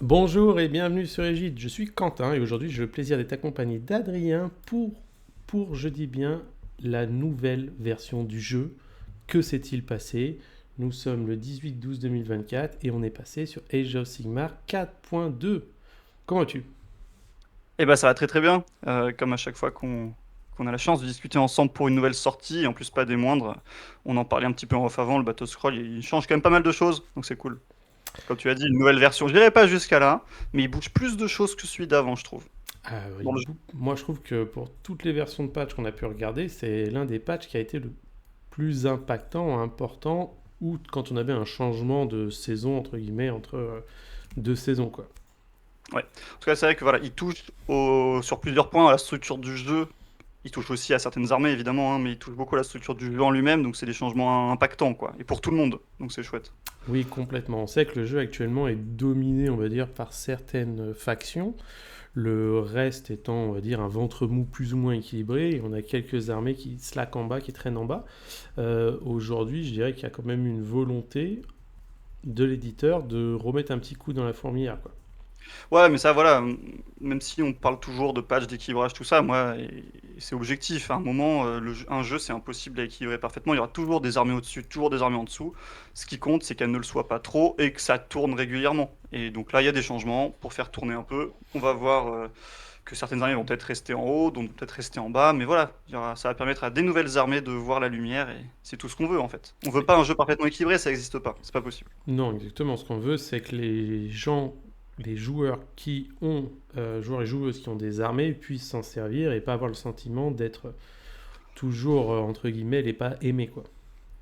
Bonjour et bienvenue sur Égide, je suis Quentin et aujourd'hui j'ai le plaisir d'être accompagné d'Adrien je dis bien, la nouvelle version du jeu. Que s'est-il passé? Nous sommes le 18-12-2024 et on est passé sur Age of Sigmar 4.2. Comment vas-tu? Eh ben, ça va très très bien. Comme à chaque fois qu'on a la chance de discuter ensemble pour une nouvelle sortie, et en plus pas des moindres, on en parlait un petit peu en off avant, le bateau scroll, il change quand même pas mal de choses, donc c'est cool. Comme tu as dit, une nouvelle version, je dirais pas jusqu'à là, mais il bouge plus de choses que celui d'avant, je trouve, Ah oui, dans le jeu. moi je trouve que pour toutes les versions de patch qu'on a pu regarder, c'est l'un des patchs qui a été le plus impactant, important, ou quand on avait un changement de saison entre guillemets entre deux saisons quoi. Ouais. En tout cas, c'est vrai que voilà, il touche sur plusieurs points à la structure du jeu. Il touche aussi à certaines armées, évidemment, hein, mais il touche beaucoup à la structure du jeu en lui-même, donc c'est des changements impactants, quoi. Et pour tout le monde, donc c'est chouette. Oui, complètement. On sait que le jeu actuellement est dominé, on va dire, par certaines factions. Le reste étant, on va dire, un ventre mou plus ou moins équilibré. Et on a quelques armées qui slackent en bas, qui traînent en bas. Aujourd'hui, je dirais qu'il y a quand même une volonté de l'éditeur de remettre un petit coup dans la fourmilière, quoi. Ouais, mais ça, voilà, même si on parle toujours de patch, d'équilibrage, tout ça, moi, et c'est objectif. À un moment, un jeu, c'est impossible à équilibrer parfaitement. Il y aura toujours des armées au-dessus, toujours des armées en dessous. Ce qui compte, c'est qu'elles ne le soient pas trop et que ça tourne régulièrement. Et donc là, il y a des changements pour faire tourner un peu. On va voir que certaines armées vont peut-être rester en haut, d'autres peut-être rester en bas. Mais voilà, ça va permettre à des nouvelles armées de voir la lumière et c'est tout ce qu'on veut, en fait. On veut pas un jeu parfaitement équilibré, ça n'existe pas. C'est pas possible. Non, exactement. Ce qu'on veut, c'est que les gens, les joueurs qui ont, joueurs et joueuses qui ont des armées puissent s'en servir et pas avoir le sentiment d'être toujours, entre guillemets, les pas aimés, quoi.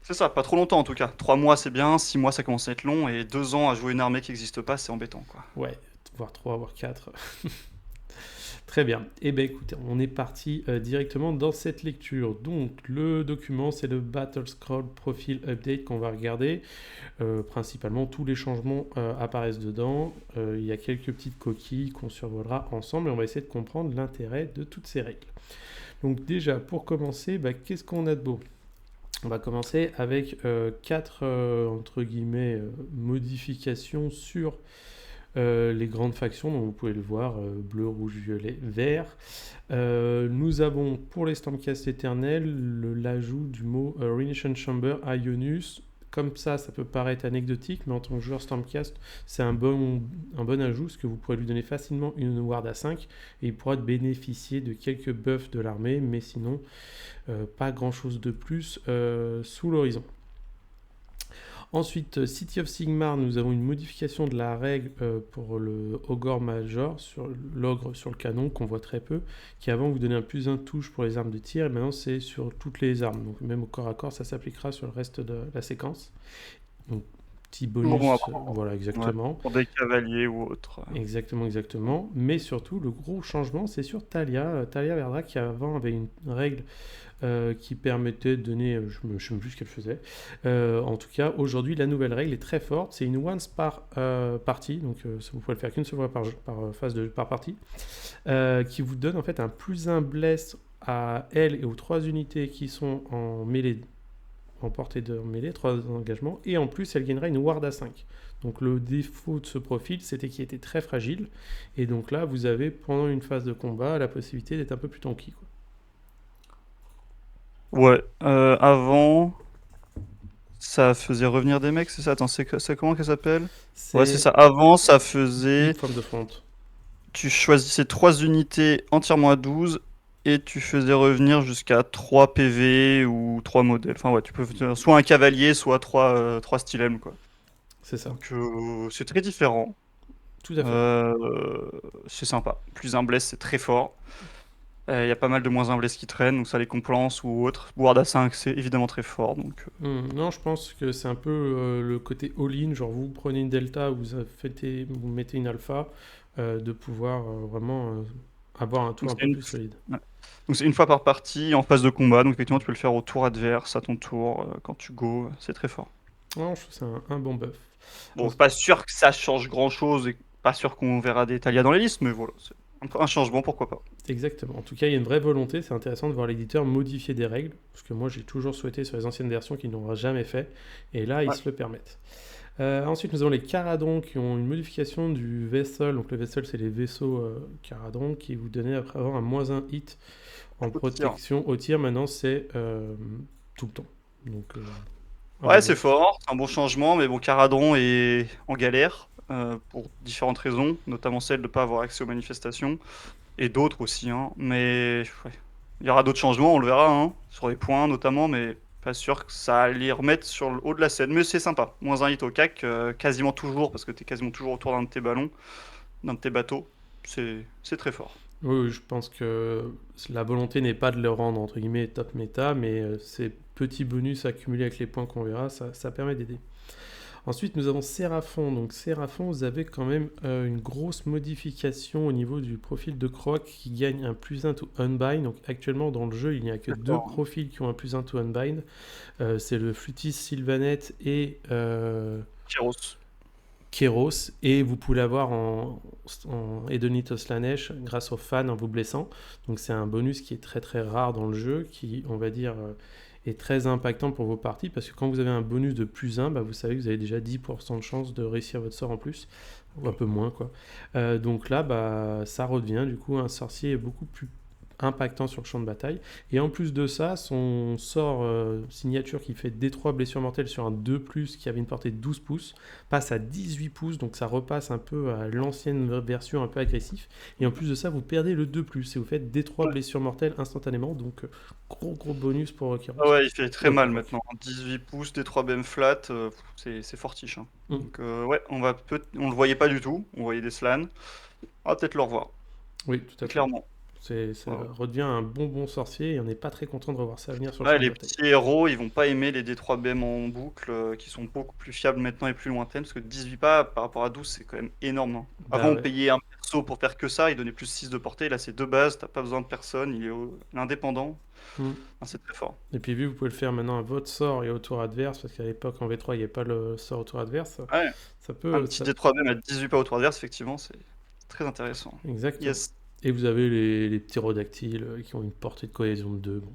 C'est ça, pas trop longtemps en tout cas. 3 mois c'est bien, 6 mois ça commence à être long, et 2 ans à jouer une armée qui n'existe pas, c'est embêtant quoi. Ouais, voire 3, voire 4. Très bien. Eh bien, écoutez, on est parti directement dans cette lecture. Donc, le document, c'est le Battle Scroll Profile Update qu'on va regarder. Principalement, tous les changements apparaissent dedans. Il y a quelques petites coquilles qu'on survolera ensemble et on va essayer de comprendre l'intérêt de toutes ces règles. Donc, déjà, pour commencer, bah, qu'est-ce qu'on a de beau? On va commencer avec quatre, entre guillemets, modifications sur les grandes factions, donc vous pouvez le voir, bleu, rouge, violet, vert. Nous avons pour les Stormcast éternels l'ajout du mot Ruination Chamber à Ionus. Comme ça peut paraître anecdotique, mais en tant que joueur Stormcast, c'est un bon ajout, parce que vous pourrez lui donner facilement une ward à 5, et il pourra bénéficier de quelques buffs de l'armée, mais sinon, pas grand chose de plus sous l'horizon. Ensuite, City of Sigmar, nous avons une modification de la règle pour le Ogre Major, sur l'ogre sur le canon, qu'on voit très peu, qui avant vous donnait un plus un touche pour les armes de tir, et maintenant c'est sur toutes les armes. Donc même au corps à corps, ça s'appliquera sur le reste de la séquence. Donc petit Toujours bon à bonus, prendre. voilà Ouais, exactement. pour des cavaliers ou autres. Exactement, exactement. Mais surtout, le gros changement, c'est sur Talia. Talia Verdra, qui avant avait une règle qui permettait de donner, je ne sais même plus ce qu'elle faisait. En tout cas, aujourd'hui, la nouvelle règle est très forte. C'est une once par partie, donc vous pouvez le faire qu'une seule fois par phase par partie, qui vous donne en fait un plus un bless à elle et aux trois unités qui sont en mêlée, en portée de mêlée, 3 engagements, et en plus elle gagnera une ward à 5. Donc le défaut de ce profil, c'était qu'il était très fragile, et donc là, vous avez, pendant une phase de combat, la possibilité d'être un peu plus tanky, quoi. Ouais, avant, ça faisait revenir des mecs, c'est ça? Attends, c'est comment qu'elle s'appelle? Ouais, c'est C'est ça. Avant, ça Big faisait. From the Front. Tu choisissais 3 unités entièrement à 12 et tu faisais revenir jusqu'à 3 PV ou 3 modèles. Enfin, ouais, tu peux faire soit un cavalier, soit 3 stylem, quoi. C'est ça, Donc, c'est très différent. tout à fait. Euh, c'est sympa. Plus un bless, c'est très fort. Il y a pas mal de moins un bless qui traînent, donc ça les complaints ou autre. Ward à 5, c'est évidemment très fort. Donc, Non, je pense que c'est un peu le côté all-in, genre vous prenez une delta, vous mettez une alpha, de pouvoir vraiment avoir un tour donc un c'est peu une... plus solide. ouais. Donc c'est une fois par partie en phase de combat. Donc effectivement, tu peux le faire au tour adverse, à ton tour, quand tu go. C'est très fort. Non, je trouve que c'est un bon buff. Bon, En- c'est pas sûr que ça change grand-chose et pas sûr qu'on verra des Talia dans les listes, mais voilà, c'est un changement, pourquoi pas. Exactement. En tout cas, il y a une vraie volonté, c'est intéressant de voir l'éditeur modifier des règles, parce que moi j'ai toujours souhaité sur les anciennes versions qu'ils n'ont jamais fait, et là ils Ouais. se le permettent. Ensuite, nous avons les Caradons qui ont une modification du Vessel. Donc, le Vessel, c'est les vaisseaux Caradon qui vous donnent après avoir un -1 hit en Au tir. protection au tir. Maintenant, c'est tout le temps. Donc, un Ouais, bon c'est bonus. fort, c'est un bon changement, mais bon, Caradon est en galère pour différentes raisons, notamment celle de ne pas avoir accès aux manifestations, et d'autres aussi, hein. Mais ouais, il y aura d'autres changements, on le verra, hein, sur les points notamment, mais pas sûr que ça allait les remettre sur le haut de la scène. Mais c'est sympa, -1 hit au CAC, quasiment toujours, parce que tu es quasiment toujours autour d'un de tes ballons, d'un de tes bateaux. C'est très fort. Oui, oui, je pense que la volonté n'est pas de le rendre entre guillemets top méta, mais ces petits bonus accumulés avec les points qu'on verra, ça permet d'aider. Ensuite, nous avons Séraphon. Donc, Séraphon, vous avez quand même une grosse modification au niveau du profil de Croc qui gagne un +1 to Unbind. Donc, actuellement, dans le jeu, il n'y a que deux D'accord. profils qui ont un +1 to Unbind. C'est le Flutis Sylvanet et Tyros. Kéros. Et vous pouvez l'avoir en Edonitos Slanesh grâce aux fans en vous blessant. Donc, c'est un bonus qui est très très rare dans le jeu, qui, on va dire, est très impactant pour vos parties parce que quand vous avez un bonus de +1, bah, vous savez que vous avez déjà 10% de chance de réussir votre sort en plus, ou un peu moins quoi. Donc là, bah, ça redevient du coup un sorcier beaucoup plus impactant sur le champ de bataille. Et en plus de ça, son sort signature qui fait D3 blessures mortelles sur un 2+, qui avait une portée de 12 pouces, passe à 18 pouces, donc ça repasse un peu à l'ancienne version un peu agressif. Et en plus de ça, vous perdez le 2+, et vous faites D3 Ouais. blessures mortelles instantanément, donc gros bonus pour Kyros. Ah ouais, il fait très Ok. mal maintenant. 18 pouces, des 3 BM flat, c'est fortiche, hein. Mm. Donc ouais, on le voyait pas du tout, on voyait des slans. On va peut-être le revoir, Oui, tout à fait. clairement. Ça Ouais, ouais. redevient un bon sorcier et on n'est pas très content de revoir ça venir sur le Ouais, champ de les bataille. petits héros, ils vont pas aimer les D3 BM en boucle, qui sont beaucoup plus fiables maintenant et plus lointaines, parce que 18 pas par rapport à 12, c'est quand même énorme, hein. Avant, Bah on ouais. payait un perso pour faire que ça, il donnait plus 6 de portée, là c'est 2 bases, t'as pas besoin de personne, il est indépendant. Mm. Ah, c'est très fort. Et puis vu que vous pouvez le faire maintenant à votre sort et au tour adverse, parce qu'à l'époque en V3 il n'y avait pas le sort au tour adverse, Ouais, ça un peut... petit D3 BM à 18 pas au tour adverse, effectivement, c'est très intéressant. Exactement. Yes. Et vous avez les ptérodactyles qui ont une portée de cohésion de 2. Bon,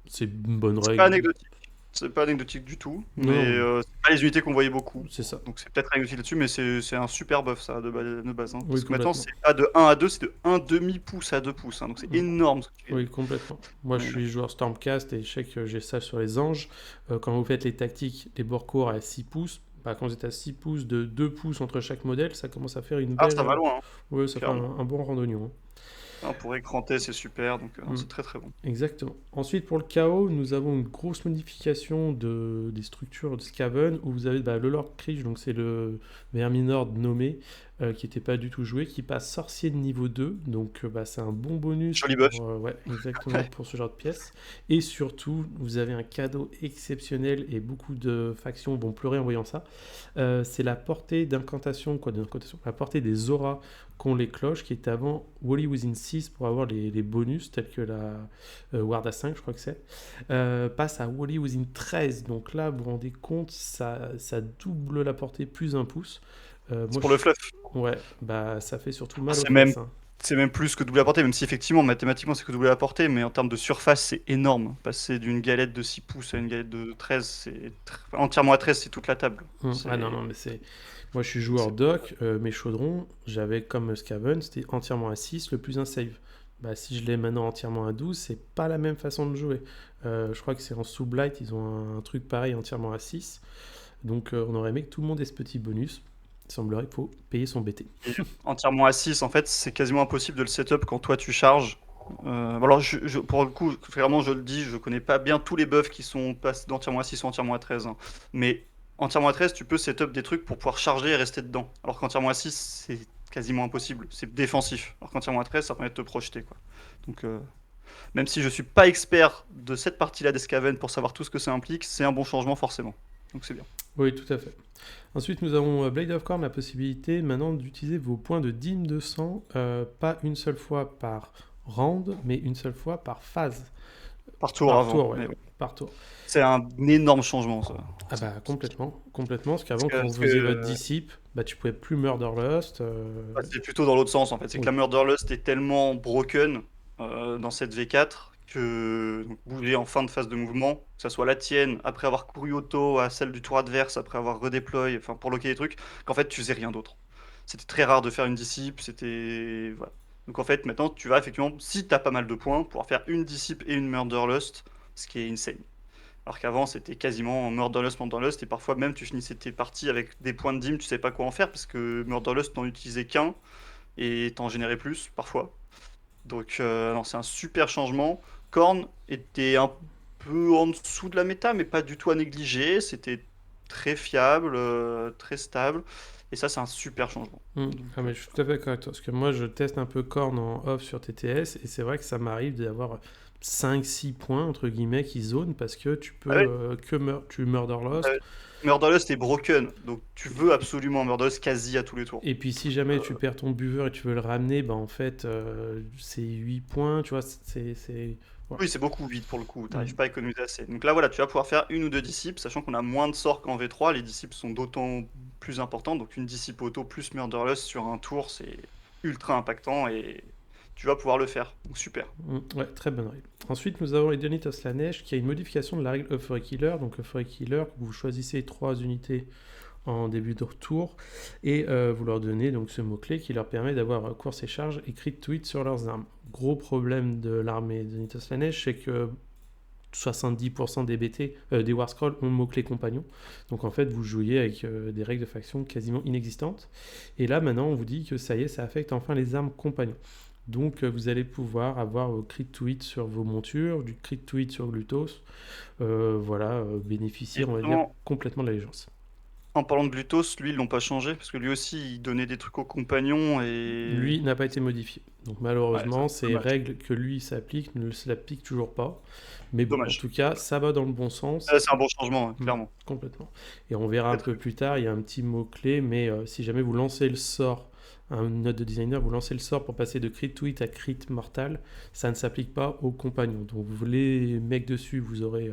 c'est une bonne C'est pas règle. anecdotique. C'est pas anecdotique du tout, Non, mais non, c'est pas les unités qu'on voyait beaucoup. c'est ça. Donc c'est peut-être anecdotique là-dessus, mais c'est un super buff ça de base, hein. Oui, Parce que maintenant complètement. c'est pas de 1 à 2, c'est de 1 demi-pouce à 2 pouces, hein. Donc c'est Mm. énorme ce que tu gagnes. Oui, complètement. Moi, je Mais, suis joueur Stormcast et je sais que j'ai ça sur les anges. Quand vous faites les tactiques, les bords courts à 6 pouces, bah, quand vous êtes à 6 pouces de 2 pouces entre chaque modèle, ça commence à faire une ah, belle... ça va loin, hein, ouais, ça fait clairement. un bon randonnion. Ah, pour écranter, c'est super, donc Mm. c'est très très bon. Exactement. Ensuite, pour le chaos, nous avons une grosse modification des structures de Skaven où vous avez bah, le Lord Krish, donc c'est le Verminord nommé, qui n'était pas du tout joué, qui passe sorcier de niveau 2. Donc bah, c'est un bon bonus Joli buff. pour, ouais, exactement pour ce genre de pièces. Et surtout, vous avez un cadeau exceptionnel et beaucoup de factions vont pleurer en voyant ça. C'est la portée d'incantation, la portée des auras qu'ont les cloches, qui était avant Wally Within 6 pour avoir les bonus tels que la Ward à 5, je crois que c'est, passe à Wally Within 13. Donc là, vous vous rendez compte, ça double la portée plus 1 pouce. C'est pour le fluff. Ouais, bah ça fait surtout mal aux C'est même, fesses. Hein. c'est même plus que doubler la portée, même si effectivement mathématiquement c'est que doubler la portée, mais en termes de surface c'est énorme. Passer d'une galette de 6 pouces à une galette de 13, entièrement à 13, c'est toute la table. Ah non, C'est non, mais c'est... Moi, je suis joueur doc, mes chaudrons, j'avais comme Skaven, c'était entièrement à 6, le plus un save. Bah, si je l'ai maintenant entièrement à 12, c'est pas la même façon de jouer. Je crois que c'est en Sublight, ils ont un truc pareil entièrement à 6. Donc on aurait aimé que tout le monde ait ce petit bonus. Il semblerait qu'il faut payer son BT. entièrement à 6, en fait, c'est quasiment impossible de le setup quand toi tu charges. Alors, pour le coup, clairement, je le dis, je connais pas bien tous les buffs qui sont passés d'entièrement à 6 ou entièrement à 13, hein. Mais entièrement à 13, tu peux setup des trucs pour pouvoir charger et rester dedans. Alors qu'entièrement à 6, c'est quasiment impossible. C'est défensif. Alors qu'entièrement à 13, ça permet de te projeter, quoi. Donc, même si je suis pas expert de cette partie-là d'Escaven pour savoir tout ce que ça implique, c'est un bon changement forcément. Donc c'est bien. Oui, tout à fait. Ensuite, nous avons Blade of Corn, la possibilité maintenant d'utiliser vos points de dîme de sang, pas une seule fois par round, mais une seule fois par phase. Par tour Par avant. tour, ouais. Mais ouais. Par tour. C'est un énorme changement, ça. Ah bah complètement, parce qu'avant Parce quand que, vous faisiez votre dissipe, bah tu pouvais plus Murderlust. c'est plutôt dans l'autre sens en fait. C'est que Oui. la Murderlust est tellement broken dans cette V4 donc bouger en fin de phase de mouvement, que ça soit la tienne, après avoir couru auto, à celle du tour adverse, après avoir redéployé, enfin pour loquer les trucs, qu'en fait tu faisais rien d'autre. C'était très rare de faire une dissipe, c'était. Voilà. Donc en fait, maintenant tu vas effectivement, si t'as pas mal de points, pouvoir faire une dissipe et une Murderlust, ce qui est insane. Alors qu'avant c'était quasiment Murderlust, et parfois même tu finissais tes parties avec des points de dim, tu sais pas quoi en faire, parce que Murderlust n'en utilisait qu'un, et t'en générais plus, parfois. Donc, non, c'est un super changement. Korn était un peu en dessous de la méta, mais pas du tout à négliger. C'était très fiable, très stable. Et ça, c'est un super changement. Donc, Ah, mais je suis tout à fait d'accord avec toi, parce que moi je teste un peu Korn en off sur TTS, et c'est vrai que ça m'arrive d'avoir 5-6 points entre guillemets qui zonent parce que tu peux ah ouais, tu murder lost. euh, Murderlust est broken, donc tu veux absolument Murderlust quasi à tous les tours. Et puis si jamais tu perds ton buveur et tu veux le ramener, bah en fait c'est 8 points, tu vois, voilà. Oui, c'est beaucoup vite pour le coup, t'arrives Mm. pas à économiser assez. Donc là, voilà, tu vas pouvoir faire une ou deux dissipes, sachant qu'on a moins de sorts qu'en V3. Les dissipes sont d'autant plus importants, donc une dissipe auto plus Murderlust sur un tour, c'est ultra impactant et tu vas pouvoir le faire. Donc super. Ouais, très bonne règle. Ensuite, nous avons Edenitos la Neige qui a une modification de la règle Euphory Killer. Donc, Euphory Killer, vous choisissez 3 unités en début de tour et vous leur donnez donc ce mot-clé qui leur permet d'avoir course et charge et crit tweet sur leurs armes. Gros problème de l'armée de Nitos la Neige, c'est que 70% des BT, des War Scrolls ont le mot-clé compagnon. Donc en fait, vous jouiez avec des règles de faction quasiment inexistantes. Et là, maintenant, on vous dit que ça y est, ça affecte enfin les armes compagnons. Donc vous allez pouvoir avoir crit tweet sur vos montures, du crit tweet sur Glutos, voilà, bénéficier, Et on va dire, justement, complètement de l'allégeance. en parlant de Glutos, lui, ils l'ont pas changé, parce que lui aussi, il donnait des trucs aux compagnons et. Lui n'a pas été modifié. Donc Ouais, ça, malheureusement, c'est ces dommage. règles que lui s'applique ne se l'appliquent toujours pas. Mais bon, en Dommage. tout cas, ça va dans le bon sens. C'est un bon changement, hein, Hmm, clairement. complètement. Et on verra un Très, peu très plus tard, il y a un petit mot-clé, mais si jamais vous lancez le sort, une note de designer, vous lancez le sort pour passer de crit tweet à crit mortal, ça ne s'applique pas aux compagnons. Donc vous les mecs dessus, vous aurez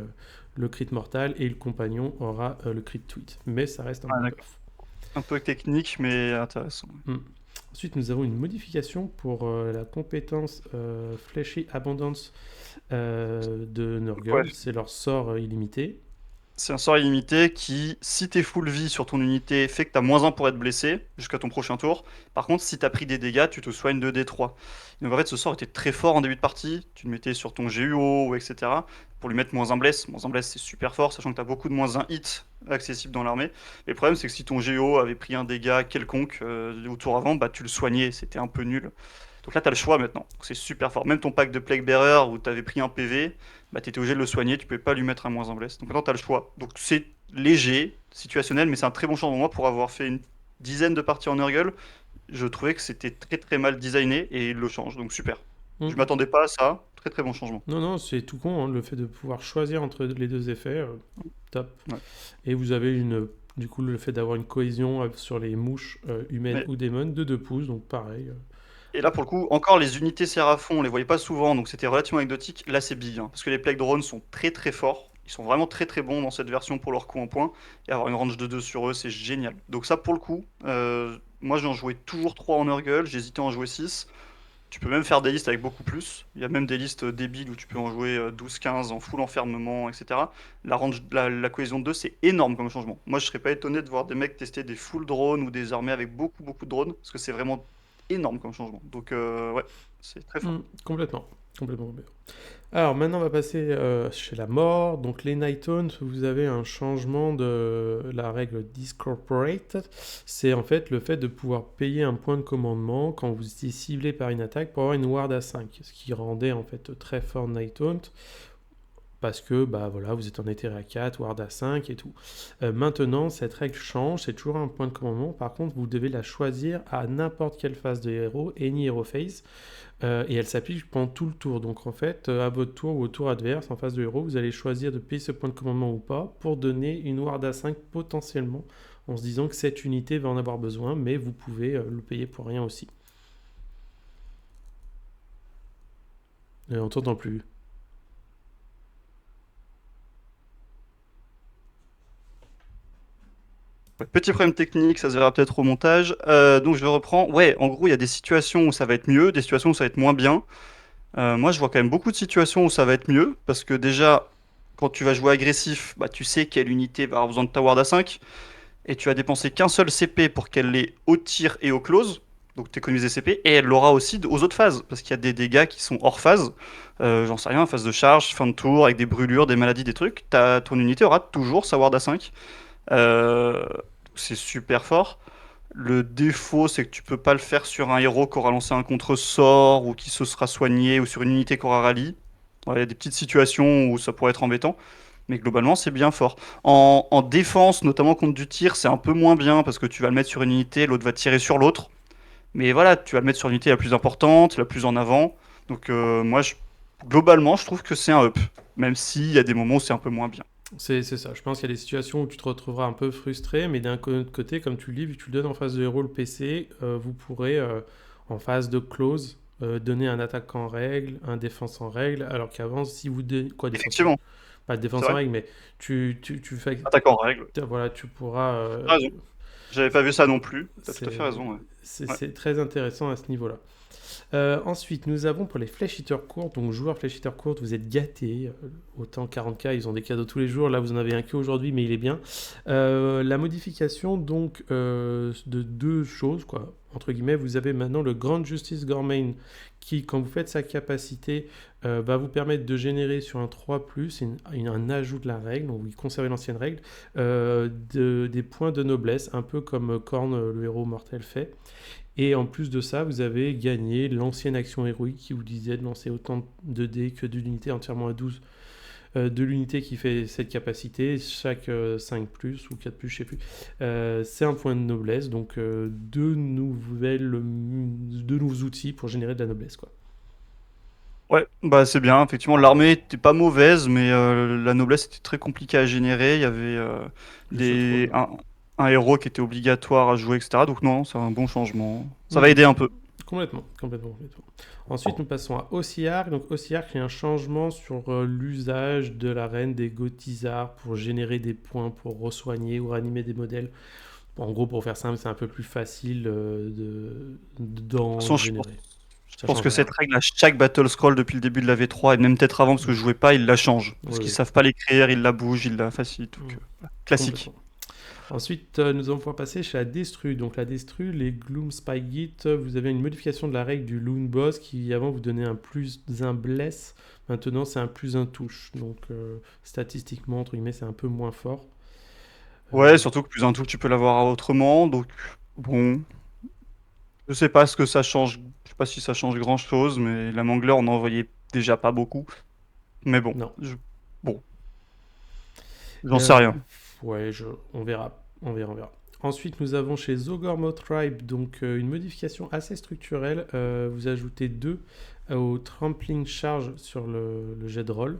le crit mortal et le compagnon aura le crit tweet. Mais ça reste un Ah, bon d'accord. buff. Un peu technique, mais intéressant. Hmm. Ensuite, nous avons une modification pour la compétence Fleshy Abundance de Ouais. Nurgle. C'est leur sort illimité. C'est un sort illimité qui, si t'es full vie sur ton unité, fait que t'as -1 pour être blessé jusqu'à ton prochain tour. Par contre, si t'as pris des dégâts, tu te soignes de D3. Donc en fait, ce sort était très fort en début de partie. Tu le mettais sur ton GUO, etc. Pour lui mettre -1 bless. -1 bless, c'est super fort, sachant que t'as beaucoup de -1 hit accessible dans l'armée. Mais le problème, c'est que si ton GUO avait pris un dégât quelconque au tour avant, bah tu le soignais. C'était un peu nul. Donc là, tu as le choix maintenant. C'est super fort. Même ton pack de Plague Bearer où tu avais pris un PV, bah, tu étais obligé de le soigner, tu pouvais pas lui mettre un -1 bless. Donc maintenant, tu as le choix. Donc c'est léger, situationnel, mais c'est un très bon changement. Moi, pour avoir fait une dizaine de parties en Nurgle, je trouvais que c'était très très mal designé et il le change. Donc super. Je Hmm. m'attendais pas à ça. Très très bon changement. Non, non, c'est tout con, hein, le fait de pouvoir choisir entre les deux effets, top. Ouais. Et vous avez du coup le fait d'avoir une cohésion sur les mouches humaines Mais ou démons de 2 pouces, donc pareil. Et là, pour le coup, encore les unités Séraphon, on les voyait pas souvent, donc c'était relativement anecdotique. Là, c'est big, hein, parce que les Plague Drones sont très très forts. Ils sont vraiment très très bons dans cette version pour leur coup en point. Et avoir une range de 2 sur eux, c'est génial. Donc ça, pour le coup, moi j'en jouais toujours 3 en Nurgle, j'hésitais à en jouer 6. Tu peux même faire des listes avec beaucoup plus. Il y a même des listes débiles où tu peux en jouer 12-15 en full enfermement, etc. La cohésion de 2, c'est énorme comme changement. Moi, je serais pas étonné de voir des mecs tester des full drones ou des armées avec beaucoup beaucoup de drones, parce que c'est vraiment énorme comme changement. Donc ouais, c'est très fort. Complètement. Complètement. Alors maintenant on va passer chez la mort. Donc les Night Taunts, vous avez un changement de la règle Discorporate. C'est en fait le fait de pouvoir payer un point de commandement quand vous étiez ciblé par une attaque pour avoir une ward à 5. Ce qui rendait en fait très fort Night Taunt. Parce que bah voilà, vous êtes en éthéré à 4, ward à 5 et tout. Maintenant, cette règle change, c'est toujours un point de commandement. Par contre, vous devez la choisir à n'importe quelle phase de héros, any hero phase. Et elle s'applique pendant tout le tour. Donc en fait, à votre tour ou au tour adverse, en phase de héros, vous allez choisir de payer ce point de commandement ou pas pour donner une ward à 5 potentiellement, en se disant que cette unité va en avoir besoin, mais vous pouvez le payer pour rien aussi. On t'entend plus. Ouais, petit problème technique, ça se verra peut-être au montage. Donc je reprends. Ouais, en gros, il y a des situations où ça va être mieux, des situations où ça va être moins bien. Moi, je vois quand même beaucoup de situations où ça va être mieux, parce que déjà, quand tu vas jouer agressif, bah, tu sais quelle unité va avoir besoin de ta ward à 5, et tu as dépensé qu'un seul CP pour qu'elle l'ait au tir et au close, donc t'économises des CP, et elle l'aura aussi aux autres phases, parce qu'il y a des dégâts qui sont hors phase, j'en sais rien, phase de charge, fin de tour, avec des brûlures, des maladies, des trucs, ton unité aura toujours sa ward à 5, euh, c'est super fort. Le défaut, c'est que tu peux pas le faire sur un héros qui aura lancé un contre-sort ou qui se sera soigné ou sur une unité qui aura rallye. Ouais, il y a des petites situations où ça pourrait être embêtant, mais globalement, c'est bien fort. En défense, notamment contre du tir, c'est un peu moins bien parce que tu vas le mettre sur une unité, l'autre va tirer sur l'autre. Mais voilà, tu vas le mettre sur l'unité la plus importante, la plus en avant. Donc, globalement, je trouve que c'est un up, même s'il y a des moments où c'est un peu moins bien. C'est ça. Je pense qu'il y a des situations où tu te retrouveras un peu frustré, mais d'un autre côté, comme tu le dis, vu que tu le donnes en face de héros le PC, vous pourrez, en phase de close, donner un attaque en règle, un défense en règle, alors qu'avant, si vous donnez... Quoi, défense en règle? Effectivement, Pas de c'est défense en vrai. règle, mais tu fais... Attaquant en règle. Voilà, tu pourras... T'as raison. J'avais pas vu ça non plus. T'as tout à fait c'est raison, ouais. Ouais. c'est très intéressant à ce niveau-là. Ensuite, nous avons pour les Flesh Eater courtes, donc joueurs Flesh Eater courtes, vous êtes gâtés. Autant 40K, ils ont des cadeaux tous les jours. Là, vous en avez un qu'aujourd'hui, mais il est bien. La modification donc de deux choses, quoi. Entre guillemets, vous avez maintenant le Grand Justice Gormain qui, quand vous faites sa capacité, va vous permettre de générer sur un 3+, un ajout de la règle, donc vous conservez l'ancienne règle, des points de noblesse, un peu comme Korn, le héros mortel, fait. Et en plus de ça, vous avez gagné l'ancienne action héroïque qui vous disait de lancer autant de dés que de l'unité entièrement à 12 de l'unité qui fait cette capacité. Chaque 5 plus ou 4 plus, je sais plus, c'est un point de noblesse. Donc deux nouveaux outils pour générer de la noblesse, quoi. Ouais, bah c'est bien. Effectivement, l'armée était pas mauvaise, mais la noblesse était très compliquée à générer. Il y avait Je trouve. des un héros qui était obligatoire à jouer, etc. Donc non, c'est un bon changement. Ça va Mhm. aider un peu. Complètement, complètement, complètement. Ensuite, nous passons à Ossiarch. Donc, Ossiarch, il y a un changement sur l'usage de la reine des Gothisards pour générer des points pour re-soigner ou ranimer des modèles. En gros, pour faire simple, c'est un peu plus facile De toute d'en façon, générer. je Ça pense change que rien. cette règle à chaque Battle Scroll depuis le début de la V3 et même peut-être avant parce que je jouais pas, ils la changent parce Oui, qu'ils oui, savent pas l'écrire, ils la bougent, ils la facilitent. Donc, voilà. Classique. complètement. Ensuite, nous allons pouvoir passer chez la Destru. Donc, la Destru, les Gloom Spygate, vous avez une modification de la règle du Loon Boss qui avant vous donnait un plus un bless. Maintenant, c'est un plus un touche. Donc, statistiquement, entre guillemets, c'est un peu moins fort. Ouais, surtout que plus un tour, tu peux l'avoir autrement. Donc, bon, je sais pas ce que ça change. Je sais pas si ça change grand-chose, mais la Mangler, on en voyait déjà pas beaucoup. Mais bon, Non. bon, j'en sais Euh, rien. ouais, on verra. On verra, on verra. Ensuite, nous avons chez Zogormo Tribe donc une modification assez structurelle. Vous ajoutez 2 au trampling charge sur le jet de roll.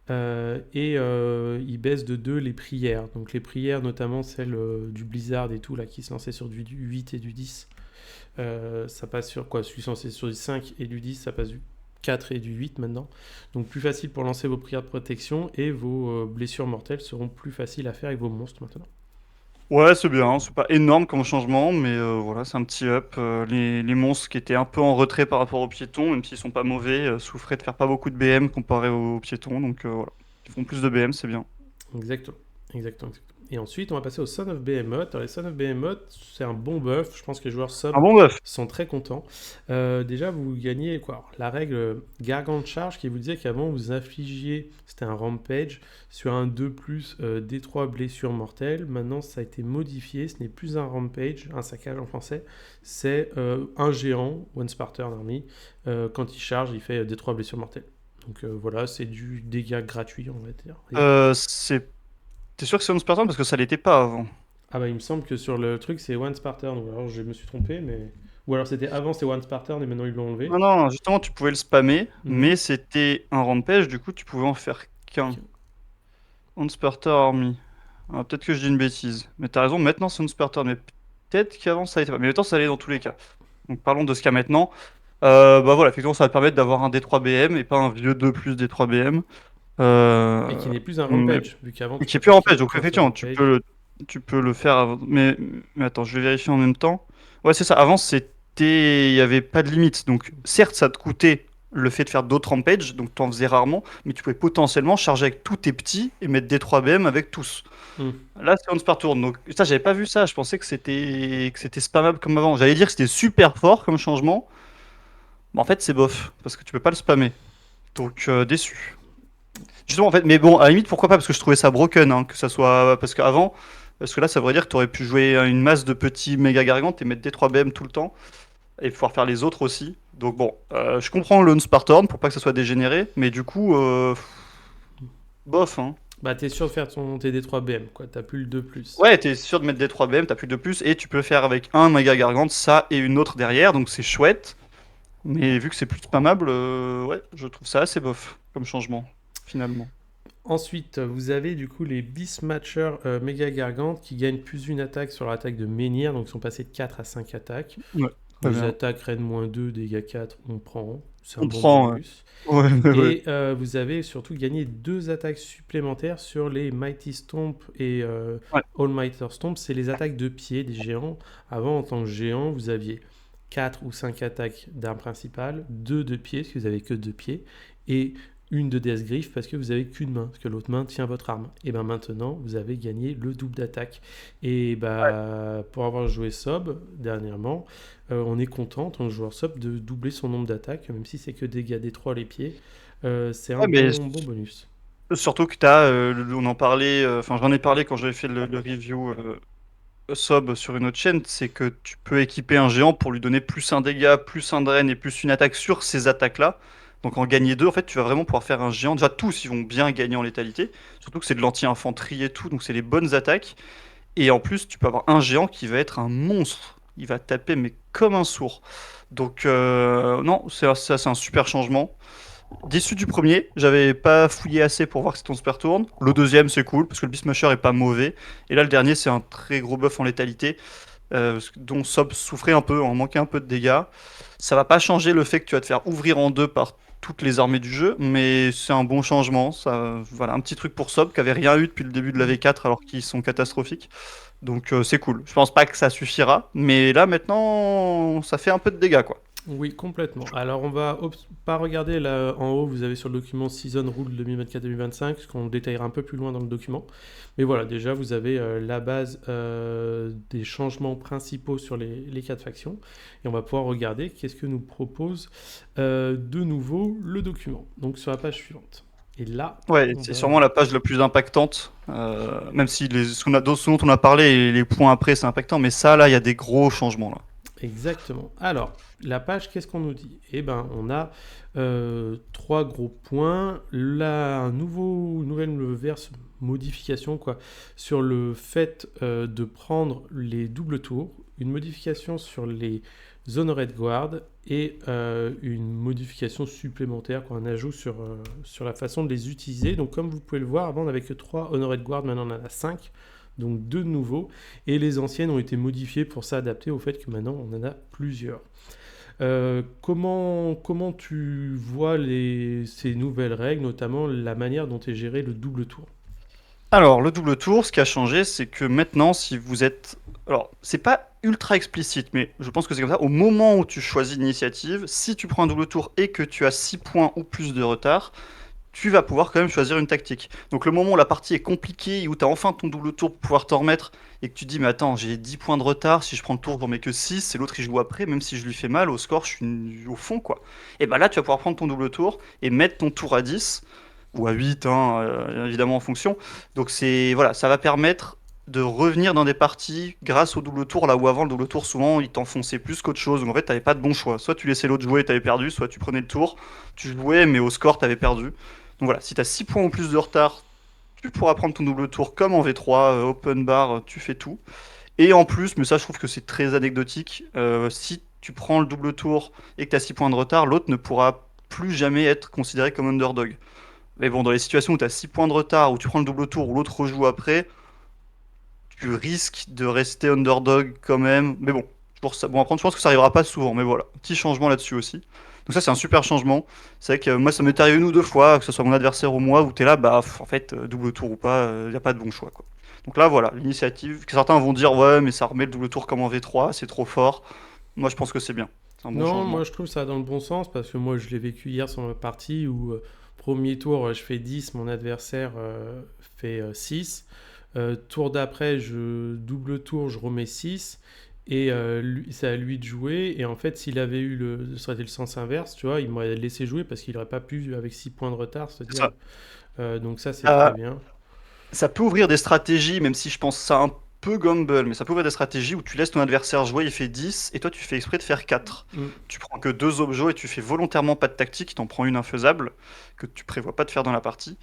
Il baisse de 2 les prières. Donc les prières, notamment celle du Blizzard et tout, là, qui se lançait sur du 8 et du 10. Ça passe sur quoi? Celui lancé sur du 5 et du 10, ça passe du 4 et du 8 maintenant. Donc plus facile pour lancer vos prières de protection et vos blessures mortelles seront plus faciles à faire avec vos monstres maintenant. Ouais, c'est bien. C'est pas énorme comme changement, mais voilà, c'est un petit up. Les monstres qui étaient un peu en retrait par rapport aux piétons, même s'ils sont pas mauvais, souffraient de faire pas beaucoup de BM comparé aux piétons. Donc voilà, ils font plus de BM, c'est bien. Exactement. Exactement. Et ensuite, on va passer au Son of Behemoth. Alors, les Son of Behemoth, c'est un bon buff. Je pense que les joueurs sub Un bon buff. sont très contents. Déjà, vous gagnez quoi? Alors, la règle Gargant Charge qui vous disait qu'avant, vous infligiez, c'était un rampage, sur un 2 D3 blessures mortelles. Maintenant, ça a été modifié. Ce n'est plus un rampage, un saccage en français. C'est un géant, One Spartan Army. Quand il charge, il fait D3 blessures mortelles. Donc voilà, c'est du dégât gratuit, on va dire. T'es sûr que c'est un Spartan parce que ça l'était pas avant. Ah bah il me semble que sur le truc c'est One Spartan, ou alors je me suis trompé, mais... Ou alors c'était avant c'est One Spartan et maintenant ils l'ont enlevé. Non, non, justement, tu pouvais le spammer, Mhm. mais c'était un rampage, du coup, tu pouvais en faire qu'un. Unsparter Army. Ah, peut-être que je dis une bêtise. Mais t'as raison, maintenant c'est Unsparter, mais peut-être qu'avant ça a été pas. Mais maintenant ça allait dans tous les cas. Donc parlons de ce qu'il y a maintenant. Bah voilà, effectivement, ça va te permettre d'avoir un D3 BM et pas un vieux 2 plus D3 BM. Et qui n'est plus un Mais rampage, vu qu'avant et tu qui est peux plus faire rampage, donc qu'un seul effectivement, rampage. tu peux le faire. Mais attends, je vais vérifier en même temps. Ouais, c'est ça. Avant, il y avait pas de limite. Donc certes, ça te coûtait le fait de faire d'autres rampages, donc t'en faisais rarement, mais tu pouvais potentiellement charger avec tous tes petits et mettre des 3BM avec tous. Hmm. Là, c'est once per tour, donc ça, j'avais pas vu ça, je pensais que c'était spammable comme avant. J'allais dire que c'était super fort comme changement, mais en fait, c'est bof, parce que tu peux pas le spammer. Donc, déçu. Justement, en fait, mais bon, à la limite, pourquoi pas, parce que je trouvais ça broken, hein, que ça soit. Parce que là, ça voudrait dire que tu aurais pu jouer une masse de petits méga gargantes et mettre des 3BM tout le temps, et pouvoir faire les autres aussi. Donc bon, je comprends le Spartan pour pas que ça soit dégénéré, mais du coup, bof, hein. Bah, t'es sûr de faire ton TD3BM, quoi. T'as plus le 2+. Ouais, t'es sûr de mettre des 3BM, t'as plus de plus, et tu peux faire avec un méga gargante, ça et une autre derrière, donc c'est chouette. Mais vu que c'est plus spammable, ouais, je trouve ça assez bof comme changement, finalement. Ensuite, vous avez du coup les Beast Matcher méga gargantes qui gagnent plus une attaque sur l'attaque de Menhir, donc ils sont passés de 4 à 5 attaques. Ouais, très Les bien. attaques Raid -2, dégâts 4, on prend, c'est un On bon prend, ouais. bonus. Ouais, ouais, ouais. Et vous avez surtout gagné 2 attaques supplémentaires sur les Mighty Stomp et Ouais. All Mighty Stomp, c'est les attaques de pied des géants. Avant, en tant que géant, vous aviez 4 ou 5 attaques d'armes principales, 2 de pied, parce que vous avez que 2 pieds, et une de Death Griff parce que vous avez qu'une main, parce que l'autre main tient votre arme. Et ben maintenant, vous avez gagné le double d'attaque. Et bah, pour avoir joué Sob dernièrement, on est content, en tant que joueur Sob, de doubler son nombre d'attaques, même si c'est que dégâts D3 les pieds. C'est un Ouais, mais bon bonus. surtout que t'as, on en parlait, enfin j'en ai parlé quand j'avais fait le review Sob sur une autre chaîne, c'est que tu peux équiper un géant pour lui donner plus un dégât, plus un drain et plus une attaque sur ces attaques-là. Donc en gagner deux, en fait, tu vas vraiment pouvoir faire un géant. Déjà, tous, ils vont bien gagner en létalité. Surtout que c'est de l'anti-infanterie et tout, donc c'est les bonnes attaques. Et en plus, tu peux avoir un géant qui va être un monstre. Il va taper, mais comme un sourd. Donc, non, ça, c'est un super changement. Déçu du premier, j'avais pas fouillé assez pour voir que c'était ton super tourne. Le deuxième, c'est cool, parce que le Beastmasher est pas mauvais. Et là, le dernier, c'est un très gros buff en létalité, dont Sob souffrait un peu, en manquait un peu de dégâts. Ça va pas changer le fait que tu vas te faire ouvrir en deux par toutes les armées du jeu, mais c'est un bon changement. Ça, voilà, un petit truc pour Sob qui avait rien eu depuis le début de la V4 alors qu'ils sont catastrophiques. Donc c'est cool. Je pense pas que ça suffira, mais là maintenant, ça fait un peu de dégâts quoi. Oui, complètement. Alors, on va pas regarder là en haut, vous avez sur le document Season Rule 2024-2025, ce qu'on détaillera un peu plus loin dans le document. Mais voilà, déjà, vous avez la base des changements principaux sur les 4 factions. Et on va pouvoir regarder qu'est-ce que nous propose de nouveau le document. Donc, sur la page suivante. Et là, Ouais, on c'est va... sûrement la page la plus impactante, même si ce dont on a parlé et les points après c'est impactant, mais ça là, il y a des gros changements là. Exactement. Alors, la page, qu'est-ce qu'on nous dit? Eh ben, on a 3 gros points. Là, nouvelle verse modification quoi, sur le fait de prendre les doubles tours, une modification sur les Honored Guard et une modification supplémentaire, quoi, un ajout sur la façon de les utiliser. Donc, comme vous pouvez le voir, avant on n'avait que 3 Honored Guard, maintenant on en a 5. Donc 2 nouveaux, et les anciennes ont été modifiées pour s'adapter au fait que maintenant on en a plusieurs. Comment tu vois ces nouvelles règles, notamment la manière dont est géré le double tour? Alors, le double tour, ce qui a changé, c'est que maintenant, si vous êtes... Alors, c'est pas ultra explicite, mais je pense que c'est comme ça. Au moment où tu choisis l'initiative, si tu prends un double tour et que tu as 6 points ou plus de retard, tu vas pouvoir quand même choisir une tactique. Donc le moment où la partie est compliquée, où tu as enfin ton double tour pour pouvoir t'en remettre, et que tu te dis, mais attends, j'ai 10 points de retard, si je prends le tour, j'en mets que 6, et l'autre il joue après, même si je lui fais mal, au score, je suis au fond, quoi. Et bah là, tu vas pouvoir prendre ton double tour, et mettre ton tour à 10, ou à 8, hein, évidemment en fonction. Donc c'est, voilà, ça va permettre de revenir dans des parties grâce au double tour, là où avant le double tour, souvent, il t'enfonçait plus qu'autre chose. Donc en fait, t'avais pas de bon choix. Soit tu laissais l'autre jouer et t'avais perdu, soit tu prenais le tour, tu jouais, mais au score, t'avais perdu. Donc voilà, si tu as 6 points ou plus de retard, tu pourras prendre ton double tour comme en V3, open bar, tu fais tout. Et en plus, mais ça je trouve que c'est très anecdotique, si tu prends le double tour et que tu as 6 points de retard, l'autre ne pourra plus jamais être considéré comme underdog. Mais bon, dans les situations où tu as 6 points de retard, où tu prends le double tour, où l'autre rejoue après, tu risques de rester underdog quand même. Mais bon, pour ça, bon après je pense que ça arrivera pas souvent, mais voilà, petit changement là-dessus aussi. Donc ça c'est un super changement. C'est vrai que moi ça m'est arrivé une ou deux fois, que ce soit mon adversaire ou moi, où t'es là, bah en fait double tour ou pas, y a pas de bon choix quoi. Donc là voilà, l'initiative, que certains vont dire ouais mais ça remet le double tour comme en V3, c'est trop fort. Moi je pense que c'est bien. C'est un bon Non, changement. moi je trouve ça dans le bon sens parce que moi je l'ai vécu hier sur ma partie où premier tour je fais 10, mon adversaire fait 6. Tour d'après, je double tour, je remets 6. Et c'est à lui de jouer. Et en fait, s'il avait eu ça aurait été le sens inverse, tu vois, il m'aurait laissé jouer parce qu'il n'aurait pas pu avec 6 points de retard se C'est dire. ça. Donc ça, c'est très Euh, bien. Ça peut ouvrir des stratégies, même si je pense ça un peu gamble, mais ça peut ouvrir des stratégies où tu laisses ton adversaire jouer, il fait 10, et toi tu fais exprès de faire 4. Mm. Tu prends que 2 objets et tu fais volontairement pas de tactique, tu t'en prends une infaisable, que tu prévois pas de faire dans la partie.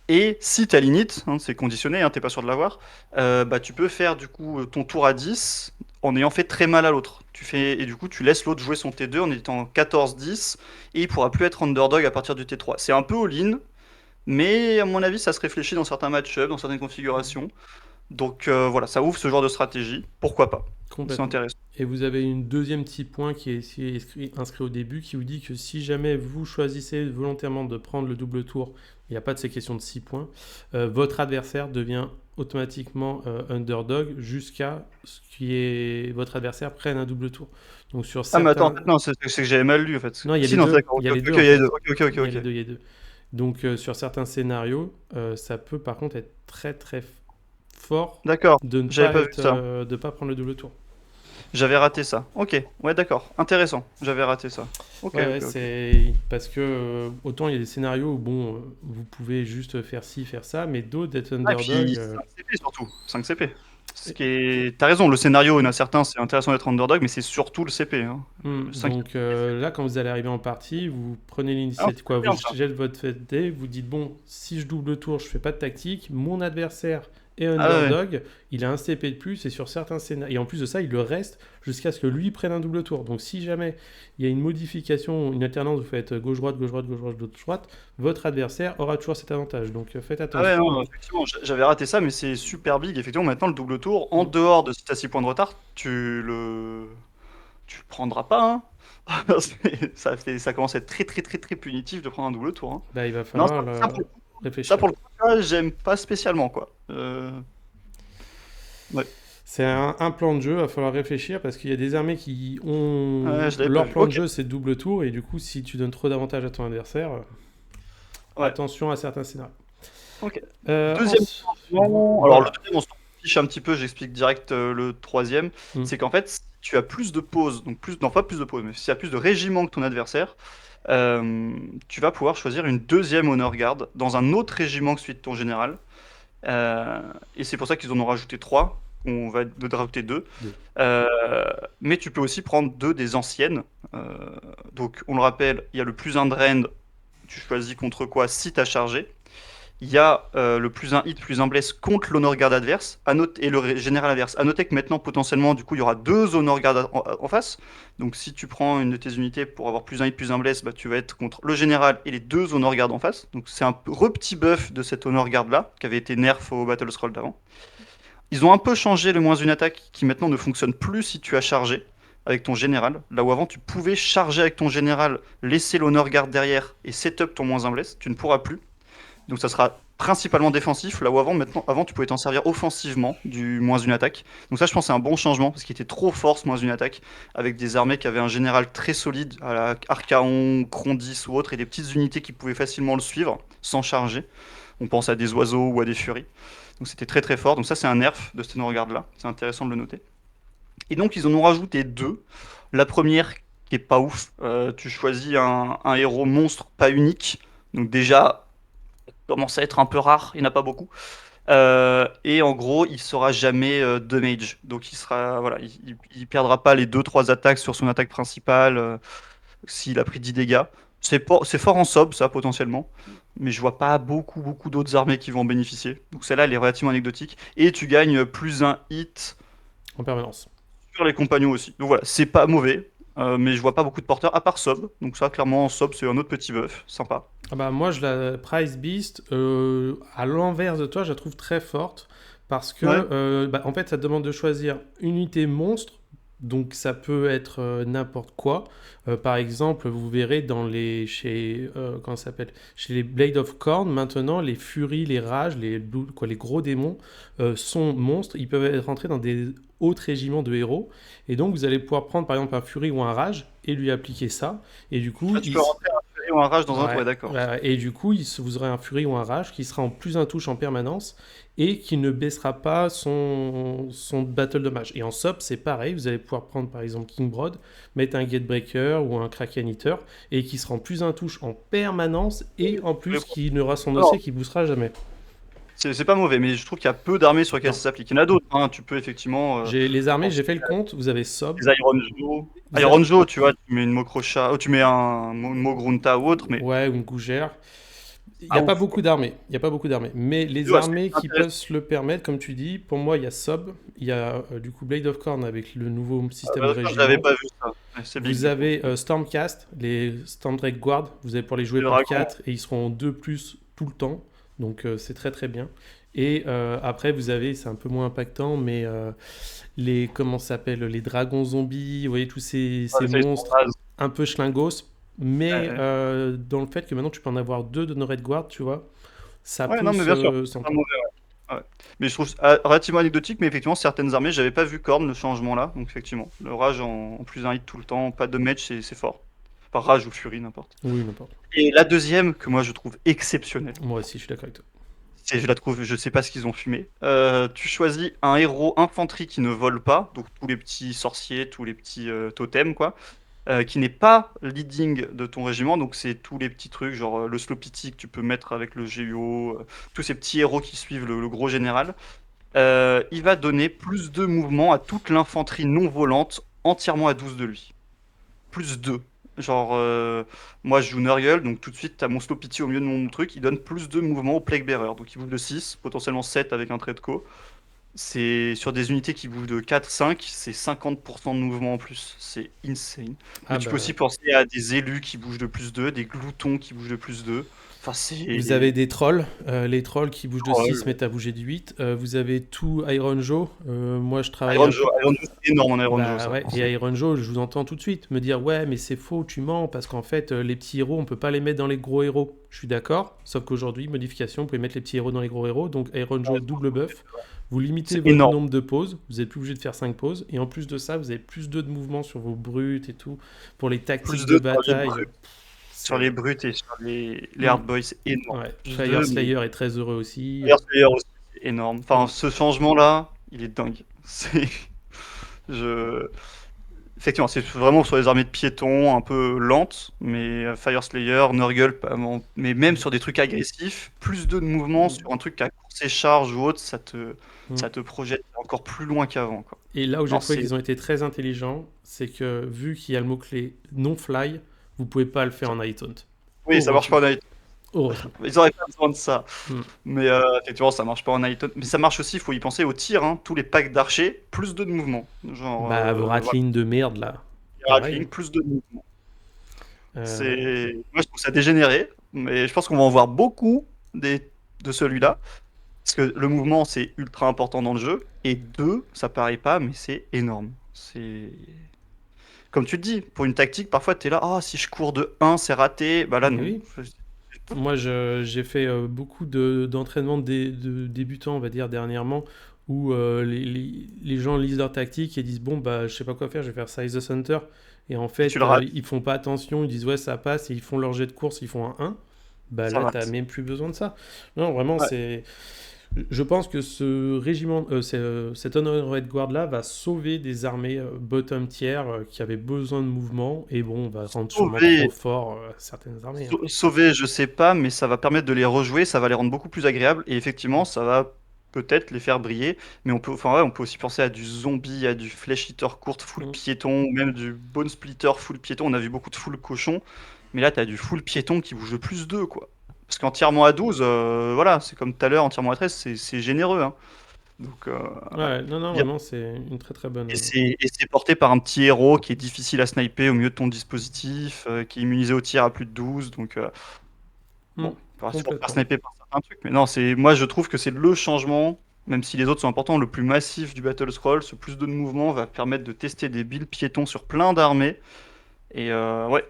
Et si t'as l'init, c'est conditionné, t'es pas sûr de l'avoir, bah tu peux faire du coup ton tour à 10 en ayant fait très mal à l'autre. Et du coup tu laisses l'autre jouer son T2 en étant 14-10, et il pourra plus être underdog à partir du T3. C'est un peu all-in, mais à mon avis, ça se réfléchit dans certains match-ups, dans certaines configurations. Donc voilà, ça ouvre ce genre de stratégie. Pourquoi pas? C'est Complètement. intéressant. Et vous avez une deuxième petit point qui est inscrit au début qui vous dit que si jamais vous choisissez volontairement de prendre le double tour, il n'y a pas de ces questions de 6 points, votre adversaire devient automatiquement underdog jusqu'à ce que votre adversaire prenne un double tour. Donc sur Ah mais attends, en certains... fait, non, c'est que j'avais mal lu en fait. Non, il y a Si, les non, deux. d'accord, Il y ok, a les ok, deux ok, en il y a les fait. deux. Ok, ok, ok, Il y a les ok. deux, il y a les deux. Donc sur certains scénarios, ça peut par contre être très très fort D'accord, de ne j'avais pas pas vu être, ça. de pas prendre le double tour. J'avais raté ça. Ok, ouais, d'accord. Intéressant. J'avais raté ça. Ok, Ouais, ouais, ok, ok. c'est parce que autant il y a des scénarios où bon, vous pouvez juste faire ci, faire ça, mais d'autres d'être Ah, et underdog. puis 5 CP surtout. 5 CP. Ce qui est... T'as raison, le scénario, il y en a certains, c'est intéressant d'être underdog, mais c'est surtout le CP. Hein. Le 5 Donc là, quand vous allez arriver en partie, vous prenez Ah, l'initiative, c'est quoi, très vous bien ça. jetez votre dé, vous dites bon, si je double tour, je fais pas de tactique, mon adversaire est Ah ouais. underdog, il a un CP de plus, et sur certains scénarios, et en plus de ça, il le reste jusqu'à ce que lui prenne un double tour. Donc si jamais il y a une modification, une alternance, vous faites gauche-droite, gauche-droite, gauche-droite, gauche-droite, votre adversaire aura toujours cet avantage. Donc faites Ah ouais, attention. non, effectivement, j'avais raté ça, mais c'est super big. Effectivement, maintenant, le double tour, en dehors de si t'as 6 points de retard, tu le prendras pas, hein. Ça commence à être très, très, très, très punitif de prendre un double tour, hein. Bah, il va Non, falloir ça, réfléchir. pour le coup, ça, j'aime pas spécialement, quoi. Ouais. C'est un plan de jeu, il va falloir réfléchir parce qu'il y a des armées qui ont Ouais, je l'avais pas leur vu. plan de Ok, jeu, c'est double tour et du coup, si tu donnes trop d'avantages à ton adversaire, ouais, attention à certains scénarios. ok. Euh, Deuxième ensuite, changement, alors le voilà. deuxième, on s'en fiche un petit peu, j'explique direct le troisième. Hmm. C'est qu'en fait, si tu as plus de pauses, donc plus, non pas plus de pauses, mais si tu as plus de régiments que ton adversaire, euh, tu vas pouvoir choisir une deuxième honor guard dans un autre régiment que celui de ton général. Euh, et c'est pour ça qu'ils en ont rajouté trois. On va de rajouter deux. Deux. Euh, mais tu peux aussi prendre deux des anciennes. Euh, donc, on le rappelle, il y a le plus un drain. Tu choisis contre quoi si tu as chargé. Il y a le plus un hit, plus un bless contre l'honor guard adverse et le général adverse. À noter que maintenant, potentiellement, du coup, il y aura deux honor guard en face. Donc, si tu prends une de tes unités pour avoir plus un hit, plus un bless, bah, tu vas être contre le général et les deux honor guard en face. Donc, c'est un petit buff de cet honor guard là, qui avait été nerf au Battle Scroll d'avant. Ils ont un peu changé le moins une attaque qui maintenant ne fonctionne plus si tu as chargé avec ton général. Là où avant tu pouvais charger avec ton général, laisser l'honneur garde derrière et setup ton moins un bless, tu ne pourras plus. Donc ça sera principalement défensif, là où avant tu pouvais t'en servir offensivement du moins une attaque. Donc ça je pense c'est un bon changement parce qu'il était trop fort ce moins une attaque avec des armées qui avaient un général très solide à la Archaon, Crondis ou autre et des petites unités qui pouvaient facilement le suivre sans charger. On pense à des oiseaux ou à des furies. Donc c'était très très fort. Donc ça c'est un nerf de cette regarde là. C'est intéressant de le noter. Et donc ils en ont rajouté deux. La première qui est pas ouf. Tu choisis un héros monstre pas unique. Donc déjà commence à être un peu rare. Il n'y en a pas beaucoup. Et en gros il sera jamais damage. Donc il sera voilà, il perdra pas les 2-3 attaques sur son attaque principale s'il a pris 10 dégâts. C'est fort en sob, ça, potentiellement. Mais je vois pas beaucoup d'autres armées qui vont en bénéficier. Donc celle-là, elle est relativement anecdotique. Et tu gagnes plus un hit En permanence. sur les compagnons aussi. Donc voilà, c'est pas mauvais. Mais je vois pas beaucoup de porteurs, à part sob. Donc ça, clairement, sob, c'est un autre petit buff. Sympa. Ah bah moi, la Price Beast, à l'envers de toi, je la trouve très forte parce que, Ouais. en fait, ça te demande de choisir une unité monstre Donc ça peut être n'importe quoi. Par exemple, vous verrez comment ça s'appelle? Chez les Blade of Corn, maintenant, les furies, les rages, les gros démons sont monstres. Ils peuvent être rentrés dans des autres régiments de héros. Et donc vous allez pouvoir prendre par exemple un furie ou un rage et lui appliquer ça. Et du coup, Ah, tu peux rentrer un furie ou un rage dans un tour, ouais, ouais, d'accord. ouais, et du coup, vous aurez un Fury ou un Rage qui sera en plus un touche en permanence et qui ne baissera pas son battle damage. Et en sub, c'est pareil, vous allez pouvoir prendre par exemple King Broad, mettre un Gatebreaker ou un Kraken Eater et qui sera en plus un touche en permanence et en plus qui n'aura son OC qui boostera jamais. C'est pas mauvais, mais je trouve qu'il y a peu d'armées sur lesquelles Non. ça s'applique. Il y en a d'autres, hein. Tu peux effectivement. Les armées, Penser j'ai fait le compte, vous avez Sob. Les Iron Joe. Vous Iron avez- Joe, tu vois, tu mets une Mokrocha, tu mets un Mogrunta ou autre, mais. Ouais, ou une Gougère. Il n'y Ah a pas ouf, beaucoup quoi. d'armées. Il y a pas beaucoup d'armées. Mais les Ouais, c'est armées qui intéressant. peuvent se le permettre, comme tu dis, pour moi, il y a Sob, il y a du coup Blade of Corn avec le nouveau système de Je l'avais régiment. pas vu ça. Ouais, c'est big. Vous avez Stormcast, les Stormdrake Guard, vous avez pour les jouer Le par dragon. 4 et ils seront en 2 plus tout le temps. Donc c'est très très bien. Et après, vous avez, c'est un peu moins impactant, mais comment ça s'appelle, les dragons zombies, vous voyez tous ces Ça, ils sont monstres nazes. un peu schlingos. Mais Ouais, dans le fait que maintenant tu peux en avoir 2 de nos Red Guard, tu vois, ça ouais, peut non, mais bien sûr. C'est pas s'entendre. mauvais, ouais. Ouais. Mais je trouve relativement anecdotique, mais effectivement, certaines armées, j'avais pas vu Korn, le changement là. Donc, effectivement, le rage en plus un hit tout le temps, pas de match, c'est fort. Enfin, rage ou furie, n'importe. Oui, n'importe. Et la deuxième, que moi je trouve exceptionnelle, Moi aussi, je suis d'accord avec toi. je la trouve, je sais pas ce qu'ils ont fumé. Tu choisis un héros infanterie qui ne vole pas, donc tous les petits sorciers, tous les petits totems, quoi, qui n'est pas leading de ton régiment, donc c'est tous les petits trucs, genre le slow pity que tu peux mettre avec le GUO, tous ces petits héros qui suivent le gros général. Il va donner plus de mouvement à toute l'infanterie non volante, entièrement à 12 de lui. Plus 2. Genre, moi je joue Nurgle, donc tout de suite t'as mon slow pity au milieu de mon truc, il donne plus de mouvement au Plague Bearer. Donc il bouge de 6, potentiellement 7 avec un trait de co. C'est sur des unités qui bougent de 4-5, c'est 50% de mouvement en plus. C'est insane. Mais Ah tu peux bah, aussi penser à des élus qui bougent de plus 2, des gloutons qui bougent de plus 2. Enfin, vous avez c'est. des trolls, les trolls qui bougent de Oh, 6 mais à bouger de 8. Vous avez tout Iron Joe. Moi, je travaille Iron un peu. Joe, Iron Joe, c'est énorme en Iron Joe, Bah ça. ouais, et Iron Joe, je vous entends tout de suite me dire ouais, mais c'est faux, tu mens, parce qu'en fait, les petits héros, on peut pas les mettre dans les gros héros. Je suis d'accord, sauf qu'aujourd'hui, modification, vous pouvez mettre les petits héros dans les gros héros, donc Iron Joe double buff. Vous limitez C'est votre énorme. nombre de pauses, vous êtes plus obligé de faire 5 pauses, et en plus de ça, vous avez plus de mouvements sur vos brutes et tout, pour les Plus tactiques de 2 sur les bataille. brutes, sur C'est. les brutes et sur les Hmm. hard boys, c'est énorme. Ouais, Plus Fire 2, mais. Slayer est très heureux aussi. Fire Slayer aussi, c'est énorme. Enfin, Hmm. ce changement-là, il est dingue. C'est. Je. Effectivement, c'est vraiment sur les armées de piétons un peu lentes, mais Fire Slayer, Nurgle, mais même sur des trucs agressifs, plus de mouvement sur un truc à course et charge ou autre, Hmm. ça te projette encore plus loin qu'avant, quoi. Et là où j'ai Non, trouvé c'est qu'ils ont été très intelligents, c'est que vu qu'il y a le mot-clé non-fly, vous pouvez pas le faire en Night Hunt. oui, ça marche pas en Heureusement. Night. Heureusement. Ils auraient pas besoin de ça. Hmm. Mais effectivement, ça marche pas en Night. Mais ça marche aussi, il faut y penser au tir, hein. Tous les packs d'archers, plus de mouvement. Genre, Bah, vos voilà, ratlines de merde, là. les Pareil. Ratling, plus de mouvement. Euh, C'est... Moi, je trouve ça dégénéré, mais je pense qu'on va en voir beaucoup de celui-là. Parce que le mouvement, c'est ultra important dans le jeu. Et deux, ça paraît pas, mais c'est énorme. C'est. Comme tu te dis, pour une tactique, parfois, t'es là, ah, si je cours de 1, c'est raté. Bah là, mais non. oui. Moi, j'ai fait beaucoup d'entraînement de débutants, on va dire, dernièrement, où les gens lisent leur tactique et disent, bon, bah, je sais pas quoi faire, je vais faire Size the Center. Et en Et tu fait, le rates, ils font pas attention, ils disent, ouais, ça passe, et ils font leur jet de course, ils font un 1. Bah ça là, t'as rate. même plus besoin de ça. Non, vraiment, Ouais. c'est. Je pense que ce régiment, cet Honored Guard là va sauver des armées bottom tier qui avaient besoin de mouvement et bon, on va rendre sûrement trop Sauver, fort certaines armées, hein. sauver, je sais pas, mais ça va permettre de les rejouer, ça va les rendre beaucoup plus agréables. Et effectivement, ça va peut-être les faire briller. Mais on peut, enfin, ouais, on peut aussi penser à du zombie, à du flesh eater courte full Mm. piéton, ou même du bone splitter full piéton. On a vu beaucoup de full cochon. Mais là, t'as du full piéton qui bouge de plus 2, quoi. Parce qu'entièrement à 12, voilà, c'est comme tout à l'heure, entièrement à 13, c'est généreux, hein. Donc, ouais. Ouais, non, non, Il y a- vraiment, c'est une très très bonne. et c'est porté par un petit héros qui est difficile à sniper au milieu de ton dispositif, qui est immunisé au tir à plus de 12. Donc, Mm, bon, on va se faire complètement. sniper par certains trucs. Mais non, moi, je trouve que c'est le changement. même si les autres sont importants, le plus massif du Battle Scroll, ce plus de mouvements va permettre de tester des builds piétons sur plein d'armées. Et ouais,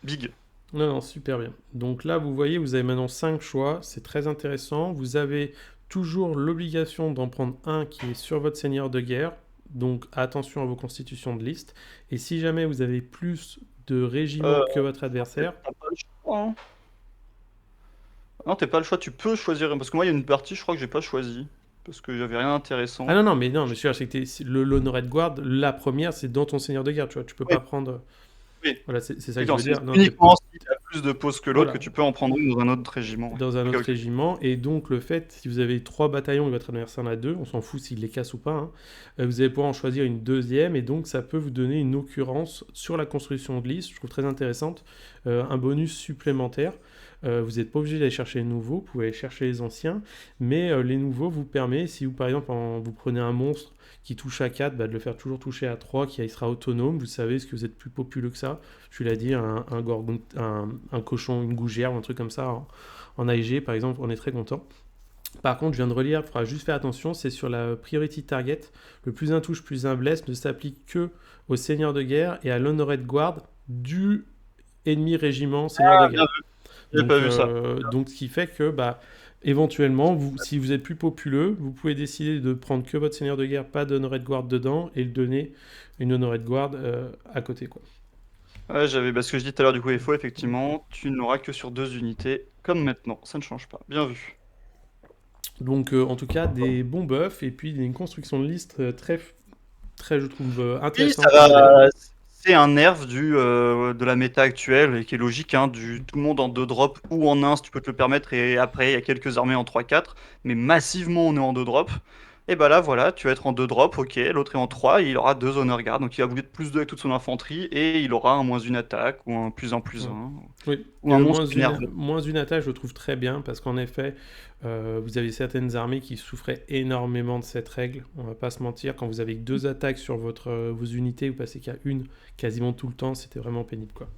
big. Non, non, super bien. Donc là, vous voyez, vous avez maintenant 5 choix. C'est très intéressant. Vous avez toujours l'obligation d'en prendre un qui est sur votre seigneur de guerre. Donc attention à vos constitutions de liste. Et si jamais vous avez plus de Euh, régiments que votre adversaire, T'as pas le choix, hein. Non, t'as pas le choix, tu peux choisir. Parce que moi, il y a une partie, je crois que j'ai pas choisi. Parce que j'avais rien ah d'intéressant. non, non, mais non, monsieur, c'est que l'Honored Guard, la première, c'est dans ton seigneur de guerre, tu vois. Tu peux Oui, pas prendre. oui. Voilà, c'est ça que je Effectivement, veux c'est dire. Non, uniquement s'il a plus de poses que l'autre que voilà, tu peux en prendre une dans un autre régiment. Ouais. dans un Ok, autre ok. régiment. Et donc, le fait, si vous avez 3 bataillons et votre adversaire en a 2, on s'en fout s'il les casse ou pas, hein, vous allez pouvoir en choisir une deuxième. Et donc, ça peut vous donner une occurrence sur la construction de liste, je trouve très intéressante, un bonus supplémentaire. Vous n'êtes pas obligé d'aller chercher les nouveaux, vous pouvez aller chercher les anciens, mais les nouveaux vous permettent, si vous par exemple vous prenez un monstre qui touche à 4, bah, de le faire toujours toucher à 3, qui sera autonome, vous savez, est-ce que vous êtes plus populeux que ça? Je l'ai dit, un cochon, une gougère, ou un truc comme ça, en AIG par exemple, on est très content. Par contre, je viens de relire, il faudra juste faire attention, c'est sur la priority target, le plus un touche, plus un blesse ne s'applique que au seigneur de guerre et à l'honored guard du ennemi régiment seigneur de Ah, guerre. bien vu, j'ai pas vu ça. Donc, ce qui fait que, bah, éventuellement, si vous êtes plus populeux, vous pouvez décider de prendre que votre seigneur de guerre, pas d'honoré de guard dedans, et le donner une honoré de guard à côté, quoi. Ouais, j'avais ce que je dis tout à l'heure du coup est faux, effectivement. Tu n'auras que sur 2 unités, comme maintenant. Ça ne change pas. Bien vu. Donc, en tout cas, des bons buffs, et puis une construction de liste très, très, je trouve, Oui, ça intéressante et moderne. va. C'est un nerf de la méta actuelle et qui est logique, hein, tout le monde en 2 drops ou en 1 si tu peux te le permettre, et après il y a quelques armées en 3-4, mais massivement on est en 2 drops. Et bah là voilà, tu vas être en 2 drops, ok, l'autre est en 3 et il aura 2 honor guard, donc il va bouger de plus 2 avec toute son infanterie et il aura un moins 1 attaque ou un plus 1 plus Ouais. 1 Oui, ou et un le monstre nerveux. moins une attaque, je le trouve très bien, parce qu'en effet, vous avez certaines armées qui souffraient énormément de cette règle, on va pas se mentir, quand vous avez que 2 attaques sur vos unités, vous passez qu'à une quasiment tout le temps, c'était vraiment pénible, quoi.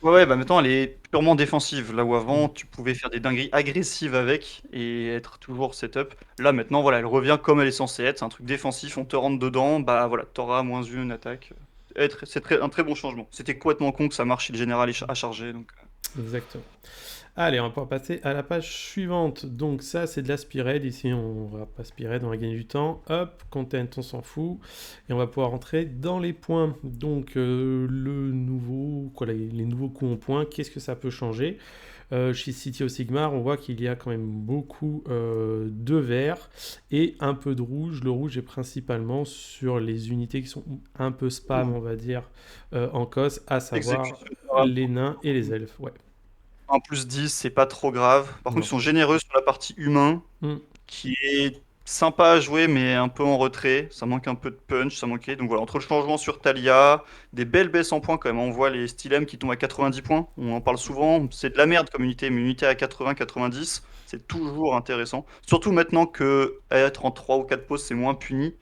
Ouais, ouais, bah maintenant elle est purement défensive. Là où Mm. avant tu pouvais faire des dingueries agressives avec et être toujours setup. Là maintenant, voilà, elle revient comme elle est censée être. C'est un truc défensif, on te rentre dedans, bah voilà, t'auras moins une attaque. Un très bon changement. C'était complètement con que ça marche si le général est à charger. Donc, Exactement. Allez, on va pouvoir passer à la page suivante. Donc ça, c'est de la spearhead. Ici, on va pas spearhead, on va gagner du temps. Hop, content, on s'en fout. Et on va pouvoir rentrer dans les points. Donc le nouveau, quoi, les nouveaux coups en points, qu'est-ce que ça peut changer? Chez City of Sigmar, on voit qu'il y a quand même beaucoup de vert et un peu de rouge. Le rouge est principalement sur les unités qui sont un peu spam, on va dire, en cos, à savoir exécution. les nains et les elfes. Ouais, Un plus 10, c'est pas trop grave. Par contre, non. ils sont généreux sur la partie humain, Hmm. qui est sympa à jouer, mais un peu en retrait. Ça manque un peu de punch, ça manquait. Donc voilà, entre le changement sur Talia, des belles baisses en points quand même. On voit les Stylem qui tombent à 90 points. On en parle souvent. C'est de la merde comme unité, mais une unité à 80-90, c'est toujours intéressant. Surtout maintenant que être en 3 ou 4 poses, c'est moins puni.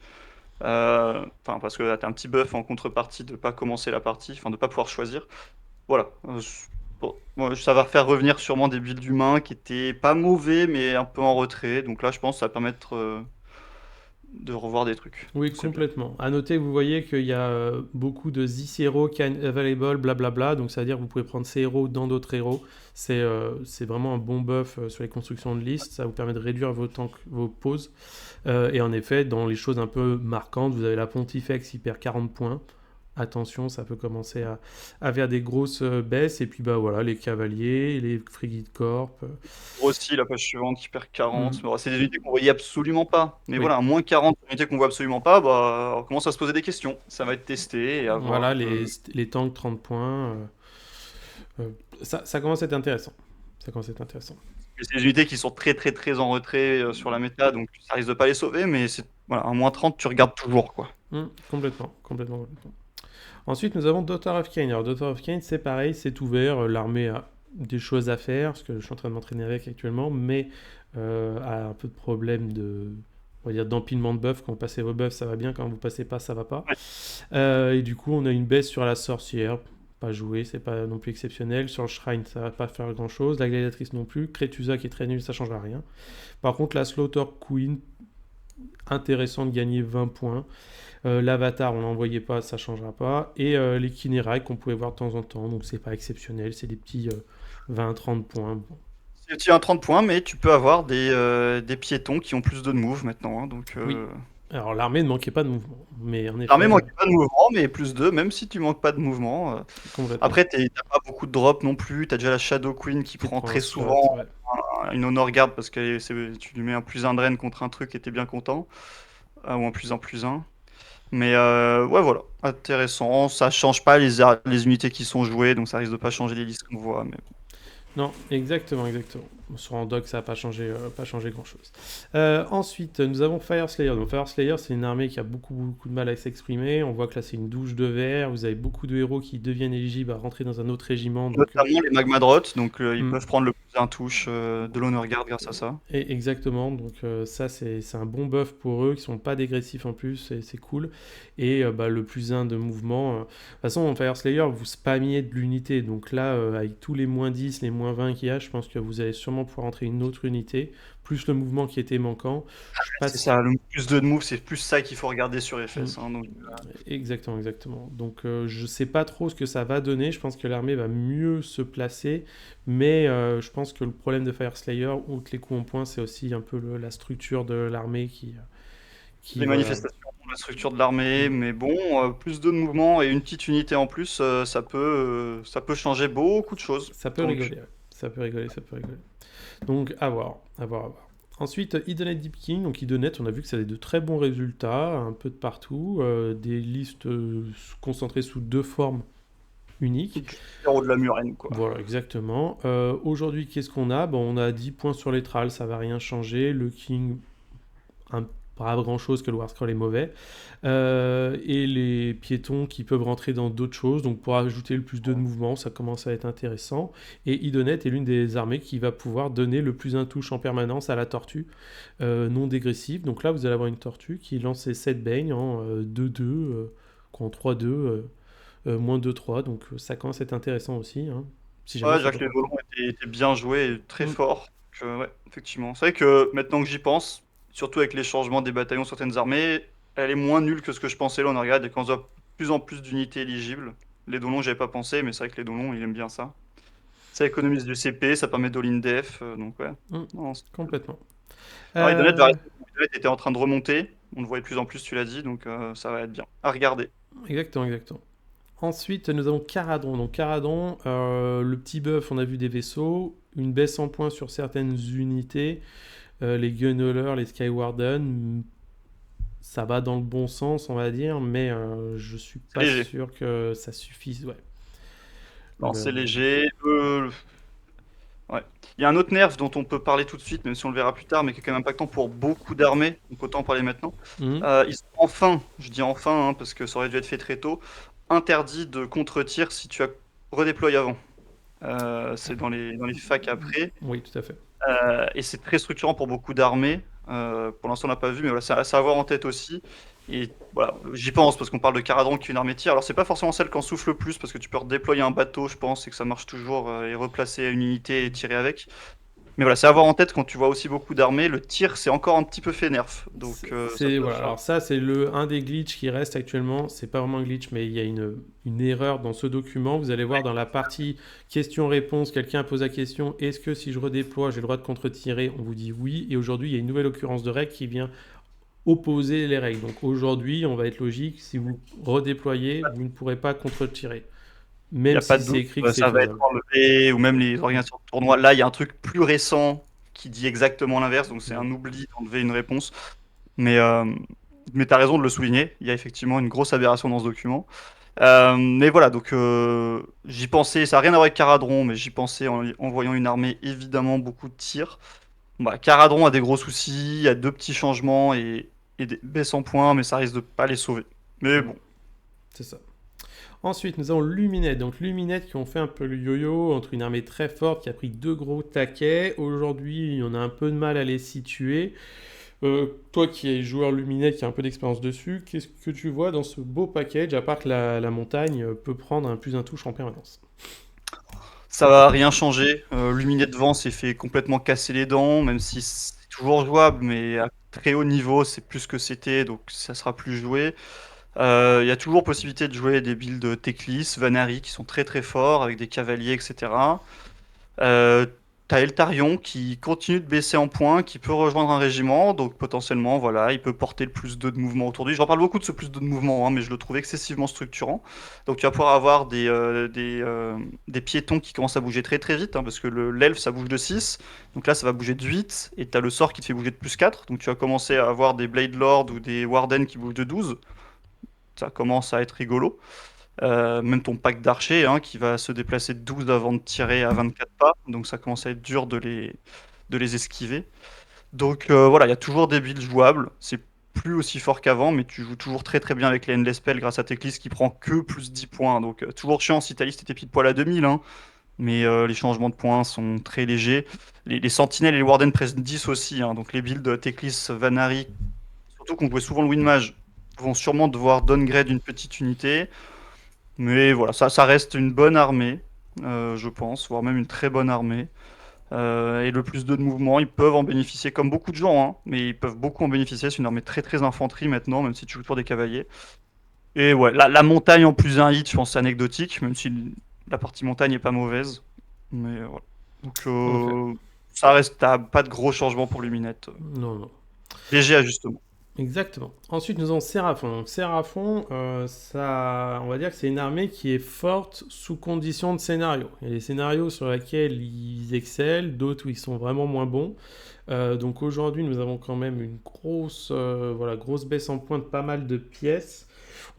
Enfin, parce que t'as un petit buff en contrepartie de pas commencer la partie, enfin de pas pouvoir choisir. Voilà. Bon, moi, ça va faire revenir sûrement des builds d'humains qui étaient pas mauvais, mais un peu en retrait. Donc là, je pense que ça va permettre de revoir des trucs. Oui, C'est bien. complètement. À noter, vous voyez qu'il y a beaucoup de this hero can available, blablabla. Donc, ça veut dire que vous pouvez prendre ces héros dans d'autres héros. C'est vraiment un bon buff sur les constructions de liste. Ça vous permet de réduire vos tanks, vos pauses. Et en effet, dans les choses un peu marquantes, vous avez la Pontifex qui perd 40 points. Attention, ça peut commencer à faire des grosses baisses. Et puis, bah voilà, les cavaliers, les Frigid Corp. Aussi, la page suivante qui perd 40. Hmm. Bon, c'est des unités qu'on voyait absolument pas. Mais Oui. voilà, un moins 40, une unité qu'on voit absolument pas, bah, on commence à se poser des questions. Ça va être testé et à Voilà, voir. les tanks 30 points. Ça commence à être intéressant. Ça commence à être intéressant. C'est des unités qui sont très très très en retrait sur la méta, donc ça risque de pas les sauver, mais c'est voilà, un moins 30, tu regardes toujours quoi. Complètement, complètement, complètement. Ensuite, nous avons Daughter of Cain. Alors, Daughter of Cain, c'est pareil, c'est ouvert. L'armée a des choses à faire, parce que je suis en train de m'entraîner avec actuellement, mais a un peu de problème on va dire, d'empilement de buffs. Quand vous passez vos buffs, ça va bien. Quand vous passez pas, ça va pas. Et du coup, on a une baisse sur la sorcière. Pas joué, c'est pas non plus exceptionnel. Sur le shrine, ça va pas faire grand chose. La gladiatrice non plus. Crétusa qui est très nulle, ça changera rien. Par contre, la Slaughter Queen, intéressant de gagner 20 points. L'avatar, on n'envoyait pas, ça changera pas. Et les Kinerai qu'on pouvait voir de temps en temps, donc c'est pas exceptionnel, c'est des petits 20-30 points. Bon. Tu as 30 points, mais tu peux avoir des piétons qui ont plus de move maintenant, hein, donc Oui. Alors l'armée ne manquait pas de mouvement, mais en effet. l'armée manque pas de mouvement, mais plus 2, même si tu manques pas de mouvement. Complètement. Après, t'as pas beaucoup de drop non plus. T'as déjà la Shadow Queen qui prend prend très un slot, souvent ouais. une Honor Guard parce que tu lui mets un plus 1 drain contre un truc et t'es bien content. Ou un plus 1. Mais ouais, voilà, intéressant. Ça change pas les unités qui sont jouées, donc ça risque de pas changer les listes qu'on voit. Mais... Non, exactement. Sur Andok, ça n'a pas changé grand-chose. Ensuite, nous avons Fire Slayer. Donc Fire Slayer, c'est une armée qui a beaucoup de mal à s'exprimer. On voit que là, c'est une douche de verre. Vous avez beaucoup de héros qui deviennent éligibles à rentrer dans un autre régiment. Donc, notamment les Magmadrot, donc ils peuvent prendre le plus 1 touche de l'Honor Guard grâce à ça. Et exactement, donc ça c'est un bon buff pour eux, qui sont pas dégressifs en plus, c'est cool. Et le plus 1 de mouvement. De toute façon, en Fire Slayer, vous spammiez de l'unité, donc là, avec tous les moins 10, les moins 20 qu'il y a, je pense que vous allez sûrement pouvoir entrer une autre unité, plus le mouvement qui était manquant. C'est ça, le plus 2 de move, c'est plus ça qu'il faut regarder sur FS. Hein, donc, Exactement. Donc je sais pas trop ce que ça va donner, je pense que l'armée va mieux se placer, mais je pense que le problème de Fire Slayer, outre les coups en point, c'est aussi un peu la structure de l'armée qui les manifestations, la structure de l'armée, mais bon, plus 2 de mouvement et une petite unité en plus, ça peut changer beaucoup de choses. Ça peut rigoler. Donc à voir. Ensuite, Idonette Deep King. Donc Idonette, on a vu que ça avait de très bons résultats, un peu de partout, des listes concentrées sous 2 formes uniques. Héros de la murène, quoi. Voilà, exactement. Aujourd'hui, qu'est-ce qu'on a? Bon, on a 10 points sur les trals, ça va rien changer. Le King, pas grand-chose, que le Warscroll est mauvais. Et les piétons qui peuvent rentrer dans d'autres choses. Donc pour ajouter le plus 2 de mouvement, ça commence à être intéressant. Et Idonette est l'une des armées qui va pouvoir donner le plus 1 touche en permanence à la tortue non dégressive. Donc là, vous allez avoir une tortue qui lance ses 7 baignes en 2-2, en 3-2, moins 2-3. Donc ça commence à être intéressant aussi. Hein. Si ouais, Jacques, les volants étaient bien joués et très forts. Ouais, effectivement. C'est vrai que maintenant que j'y pense, surtout avec les changements des bataillons sur certaines armées, elle est moins nulle que ce que je pensais là. On regarde et qu'on voit de plus en plus d'unités éligibles. Les dolons, j'avais pas pensé, mais c'est vrai que les dolons, il aime bien ça. Ça économise du CP, ça permet d'all-in def, donc ouais. Non, complètement. Alors, Idonette était en train de remonter. On le voit de plus en plus, tu l'as dit, donc ça va être bien à regarder. Exactement. Ensuite, nous avons Caradon. Donc Caradon, le petit buff, on a vu des vaisseaux, une baisse en points sur certaines unités, les Gunhaulers, les Skywarden, ça va dans le bon sens, on va dire, mais je suis pas sûr que ça suffise. Ouais. Non, c'est léger. Ouais. Il y a un autre nerf dont on peut parler tout de suite, même si on le verra plus tard, mais qui est quand même impactant pour beaucoup d'armées, donc autant en parler maintenant. Ils sont enfin, je dis enfin, parce que ça aurait dû être fait très tôt, interdit de contre-tir si tu as redéployé avant. C'est dans les facs après. Oui, tout à fait. Et c'est très structurant pour beaucoup d'armées. Pour l'instant, on n'a pas vu, mais voilà, ça à avoir en tête aussi. Et voilà, j'y pense parce qu'on parle de Caradron qui est une armée tir. Alors, c'est pas forcément celle qui en souffle le plus parce que tu peux redéployer un bateau, je pense, et que ça marche toujours et replacer une unité et tirer avec. Mais voilà, c'est à avoir en tête quand tu vois aussi beaucoup d'armées. Le tir, c'est encore un petit peu fait nerf. Donc, voilà. Alors ça, c'est un des glitches qui reste actuellement. C'est pas vraiment un glitch, mais il y a une erreur dans ce document. Vous allez voir dans la partie question-réponse, quelqu'un pose la question, est-ce que si je redéploie, j'ai le droit de contre-tirer? On vous dit oui. Et aujourd'hui, il y a une nouvelle occurrence de règle qui vient opposer les règles. Donc aujourd'hui, on va être logique. Si vous redéployez, vous ne pourrez pas contre-tirer. Même si c'est écrit que ça va être enlevé, ou même les organisations de tournois. Là, il y a un truc plus récent qui dit exactement l'inverse, donc c'est un oubli d'enlever une réponse. Mais tu as raison de le souligner, il y a effectivement une grosse aberration dans ce document. Mais voilà, donc j'y pensais, ça n'a rien à voir avec Caradron, mais j'y pensais en voyant une armée, évidemment, beaucoup de tirs. Bah, Caradron a des gros soucis, il y a 2 petits changements et des baisses en points, mais ça risque de pas les sauver. Mais bon. C'est ça. Ensuite, nous avons Luminette. Donc Luminette qui ont fait un peu le yo-yo entre une armée très forte qui a pris 2 gros taquets. Aujourd'hui, on a un peu de mal à les situer. Toi qui es joueur Luminette, qui a un peu d'expérience dessus, qu'est-ce que tu vois dans ce beau package, à part que la montagne peut prendre un plus un touche en permanence? Ça va rien changer. Luminette devant s'est fait complètement casser les dents, même si c'est toujours jouable, mais à très haut niveau, c'est plus ce que c'était, donc ça sera plus joué. Il y a toujours possibilité de jouer des builds Teclis, Vanari qui sont très très forts avec des cavaliers, etc. Euh, T'as Eltarion qui continue de baisser en points, qui peut rejoindre un régiment, donc potentiellement, voilà, il peut porter le plus 2 de mouvement autour de lui. Je reparle beaucoup de ce plus 2 de mouvement, hein, mais je le trouve excessivement structurant. Donc tu vas pouvoir avoir des piétons qui commencent à bouger très très vite, hein, parce que l'elfe ça bouge de 6, donc là ça va bouger de 8, et t'as le sort qui te fait bouger de plus 4, donc tu vas commencer à avoir des Blade Lords ou des Warden qui bougent de 12. Ça commence à être rigolo. Même ton pack d'archers hein, qui va se déplacer de 12 avant de tirer à 24 pas, donc ça commence à être dur de les esquiver. Donc voilà, il y a toujours des builds jouables, c'est plus aussi fort qu'avant, mais tu joues toujours très très bien avec les Endless Spell grâce à Teclis qui prend que plus 10 points, donc toujours chiant si ta liste était pile poil à 2000, hein, mais les changements de points sont très légers. Les Sentinelles et les Warden pressent 10 aussi, hein, donc les builds Teclis, Vanari, surtout qu'on jouait souvent le Win Mage, vont sûrement devoir downgrade une petite unité. Mais voilà, ça reste une bonne armée, je pense, voire même une très bonne armée. Et le plus 2 de mouvement, ils peuvent en bénéficier, comme beaucoup de gens, hein, mais ils peuvent beaucoup en bénéficier. C'est une armée très très infanterie maintenant, même si tu joues pour des cavaliers. Et ouais, la montagne en plus un hit, je pense, c'est anecdotique, même si la partie montagne est pas mauvaise. Mais voilà. Donc Ok. ça reste, t'as pas de gros changements pour Luminette. Non, non. Léger ajustement. Exactement. Ensuite, nous avons Séraphon. Donc, Séraphon, ça, on va dire que c'est une armée qui est forte sous conditions de scénario. Il y a des scénarios sur lesquels ils excellent, d'autres où ils sont vraiment moins bons. Donc aujourd'hui, nous avons quand même une grosse, voilà, grosse baisse en points de pas mal de pièces.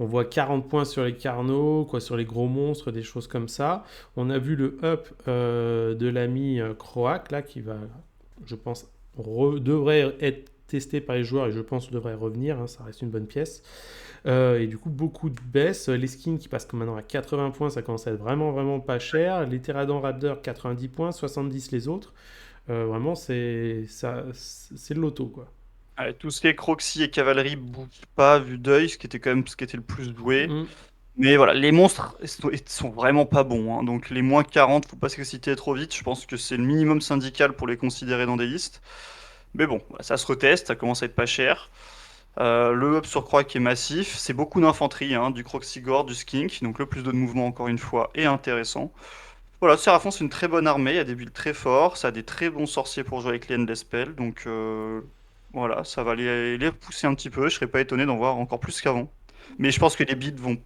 On voit 40 points sur les carnaux, quoi, sur les gros monstres, des choses comme ça. On a vu le up de l'ami Croac, là, qui va, je pense, devrait être testé par les joueurs et je pense devrait revenir, hein, ça reste une bonne pièce. Et du coup, beaucoup de baisses. Les skins qui passent comme maintenant à 80 points, ça commence à être vraiment, vraiment pas cher. Les Terradon Raptor, 90 points, 70 les autres. Vraiment, c'est le loto, quoi. Ouais, tout ce qui est Croxy et cavalerie bouge pas vu d'œil, ce qui était quand même ce qui était le plus joué. Mm. Mais voilà, les monstres sont vraiment pas bons, hein. Donc les moins 40, faut pas s'exciter trop vite. Je pense que c'est le minimum syndical pour les considérer dans des listes. Mais bon, voilà, ça se reteste, ça commence à être pas cher. Le up sur croix qui est massif, c'est beaucoup d'infanterie, hein, du Croxygore, du Skink, donc le plus de mouvement encore une fois est intéressant. Voilà, Seraphon c'est une très bonne armée, il y a des builds très forts, ça a des très bons sorciers pour jouer avec les Endless Spell, donc voilà, ça va les pousser un petit peu, je serais pas étonné d'en voir encore plus qu'avant. Mais je pense que les builds vont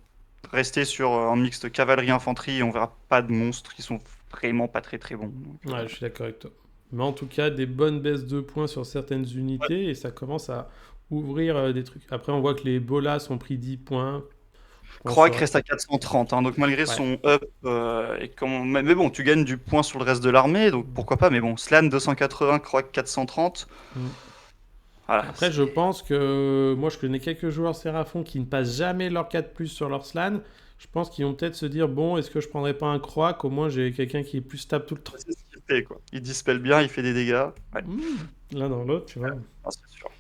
rester sur un mixte cavalerie-infanterie et on verra pas de monstres qui sont vraiment pas très très bons. Donc, Ouais, je suis d'accord avec toi. Mais en tout cas, des bonnes baisses de points sur certaines ouais. unités et ça commence à ouvrir des trucs. Après, on voit que les bolas ont pris 10 points. Je pense Croac ouais. reste à 430, hein, donc malgré Ouais. son up, mais bon, tu gagnes du point sur le reste de l'armée, donc pourquoi pas, mais bon, Slan 280, Croac 430, Mm. voilà, Après, je c'est... pense que moi, je connais quelques joueurs Séraphon qui ne passent jamais leur 4+ sur leur slan. Je pense qu'ils vont peut-être se dire bon, est-ce que je prendrais pas un croc? Au moins, j'ai quelqu'un qui est plus stable tout le temps. c'est ce qu'il fait, quoi. Il dispelle bien, il fait des dégâts, ouais, L'un dans l'autre, tu vois. ah, c'est sûr.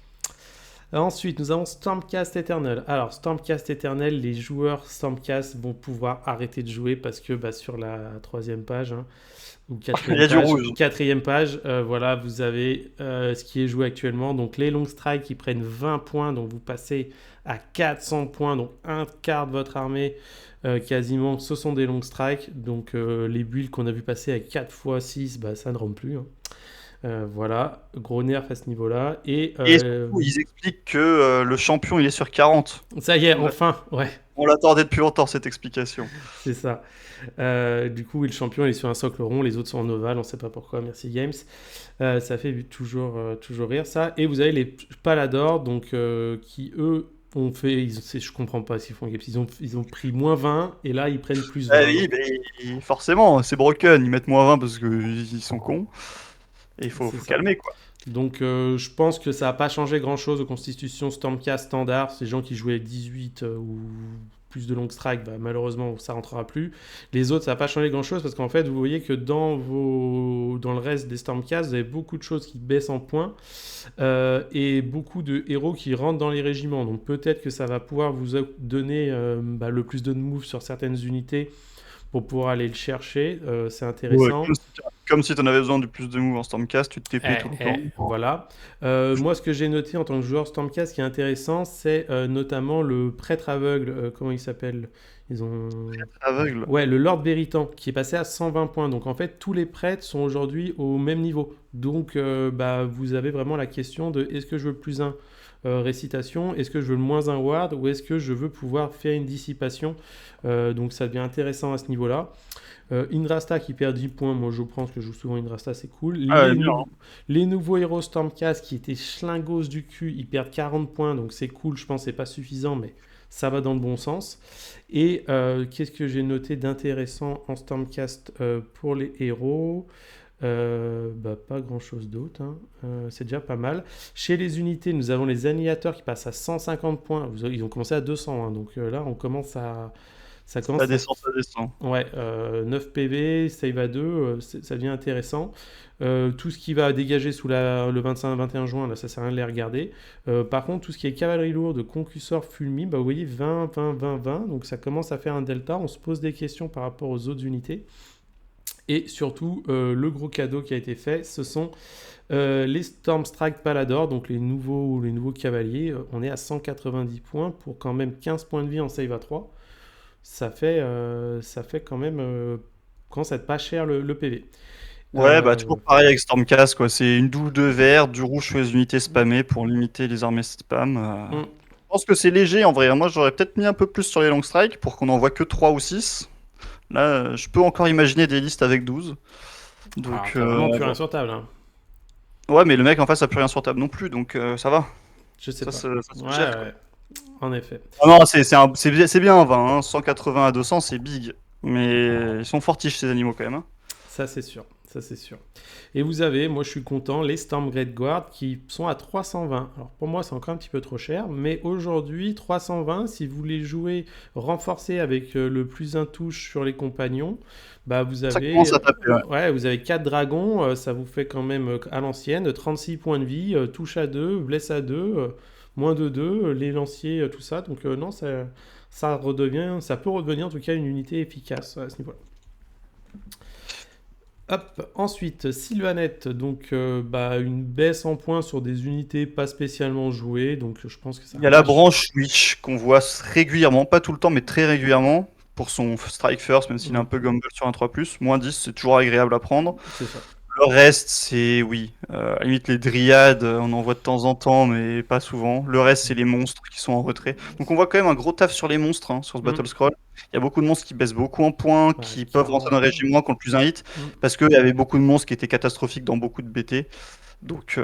Ensuite, nous avons Stormcast Eternal. Alors, Stormcast Eternal, les joueurs Stormcast vont pouvoir arrêter de jouer parce que bah, sur la troisième page, hein, ou Il y a du rouge. quatrième page, voilà, vous avez ce qui est joué actuellement. Donc, les long strikes qui prennent 20 points, donc vous passez à 400 points, donc un quart de votre armée quasiment, ce sont des long strikes. Donc, les builds qu'on a vu passer à 4 x 6, bah, ça ne rentre plus, hein. Voilà, gros nerf à ce niveau-là. Et Et surtout, ils expliquent que le champion, il est sur 40. ça y est, On l'a- enfin, ouais, on l'attendait depuis longtemps, cette explication. c'est ça. Du coup, oui, le champion il est sur un socle rond, les autres sont en ovale, on ne sait pas pourquoi, merci Games. Ça fait toujours, toujours rire ça. Et vous avez les Paladors, donc qui eux ont fait, je comprends pas ce qu'ils font Games, ils ont pris -20 et là ils prennent Ah +20. oui, Donc, mais forcément, c'est broken, ils mettent -20 parce qu'ils sont cons, et il c'est faut ça. calmer, quoi. Donc je pense que ça n'a pas changé grand-chose aux constitutions Stormcast standard. Ces gens qui jouaient 18 ou plus de long strike, bah, malheureusement, ça rentrera plus. Les autres, ça n'a pas changé grand-chose parce qu'en fait, vous voyez que dans le reste des Stormcast, vous avez beaucoup de choses qui baissent en points et beaucoup de héros qui rentrent dans les régiments. Donc peut-être que ça va pouvoir vous donner bah, le plus de move sur certaines unités pour pouvoir aller le chercher. C'est Ouais, intéressant. Comme si tu en avais besoin de plus de moves en Stormcast, tu te TP tout le temps. Voilà. Moi, ce que j'ai noté en tant que joueur Stormcast qui est intéressant, c'est notamment le prêtre aveugle. Comment il s'appelle? Ils ont. Aveugle. Ouais, le Lord Véritant, qui est passé à 120 points. Donc en fait, tous les prêtres sont aujourd'hui au même niveau. Donc bah, vous avez vraiment la question de est-ce que je veux le plus un récitation, est-ce que je veux le moins un ward, ou est-ce que je veux pouvoir faire une dissipation. Donc ça devient intéressant à ce niveau-là. Indrasta qui perd 10 points, moi je prends parce que je joue souvent Indrasta, c'est cool. Ah, ouais, bien, hein. Les nouveaux héros Stormcast qui étaient schlingos du cul, ils perdent 40 points, donc c'est cool, je pense que c'est pas suffisant, mais ça va dans le bon sens. Et qu'est-ce que j'ai noté d'intéressant en Stormcast pour les héros? Bah, pas grand chose d'autre, hein. C'est déjà pas mal. Chez les unités, nous avons les annihilateurs qui passent à 150 points. Ils ont commencé à 200, hein, donc là on commence à. Ça Ça commence à. descend, ça descend. Ouais, 9 PV, save à 2, ça devient intéressant. Tout ce qui va dégager sous le 25-21 juin, là, ça sert à rien de les regarder. Par contre, tout ce qui est cavalerie lourde, concusseur, fulmi, bah, vous voyez 20, 20, 20, 20, donc ça commence à faire un delta. On se pose des questions par rapport aux autres unités. Et surtout, le gros cadeau qui a été fait, ce sont les Stormstrike Palador, donc les nouveaux cavaliers. On est à 190 points pour quand même 15 points de vie en save à 3. Ça fait quand même quand ça te pas cher le PV. Ouais, bah toujours pareil avec Stormcast, quoi. C'est une double de vert, du rouge sur les unités spammées pour limiter les armées spam. Je pense que c'est léger en vrai. Moi, j'aurais peut-être mis un peu plus sur les long strikes pour qu'on en voit que 3 ou 6. Là, je peux encore imaginer des listes avec 12. Donc, t'as vraiment plus bon. rien sur table, hein. Ouais, mais le mec en face a plus rien sur table non plus, donc ça va. Je sais pas. Ça se Ouais, gère, quoi. ouais, en effet. Ah non, c'est bien un 20, hein. 180 à 200, c'est big. Mais ils sont fortiches ces animaux quand même, hein. Ça, c'est sûr. Ça, c'est sûr. Et vous avez, moi je suis content, les Storm Great Guard qui sont à 320. Alors pour moi, c'est encore un petit peu trop cher, mais aujourd'hui, 320, si vous voulez jouer renforcé avec le plus un touche sur les compagnons, bah vous Ça avez, commence à taper, ouais. ouais, vous avez 4 dragons, ça vous fait quand même à l'ancienne 36 points de vie, touche à 2, blesse à 2, moins de 2, les lanciers, tout ça. Donc non, ça peut redevenir en tout cas une unité efficace à ce niveau-là. Hop, ensuite, Sylvanette, donc bah, une baisse en points sur des unités pas spécialement jouées, donc je pense que ça Il y a la marche. branche Witch qu'on voit régulièrement, pas tout le temps, mais très régulièrement, pour son Strike First, même s'il est un peu Gumball sur un 3+. Moins 10, c'est toujours agréable à prendre. C'est ça. Le reste, c'est, oui, à la limite les dryades, on en voit de temps en temps, mais pas souvent. Le reste, c'est les monstres qui sont en retrait. Donc on voit quand même un gros taf sur les monstres, hein, sur ce Battle Scroll. Il y a beaucoup de monstres qui baissent beaucoup en points, Ouais, qui peuvent rentrer dans le 40. régiment, qui ont le plus un hit, parce qu'il y avait beaucoup de monstres qui étaient catastrophiques dans beaucoup de BT. Donc,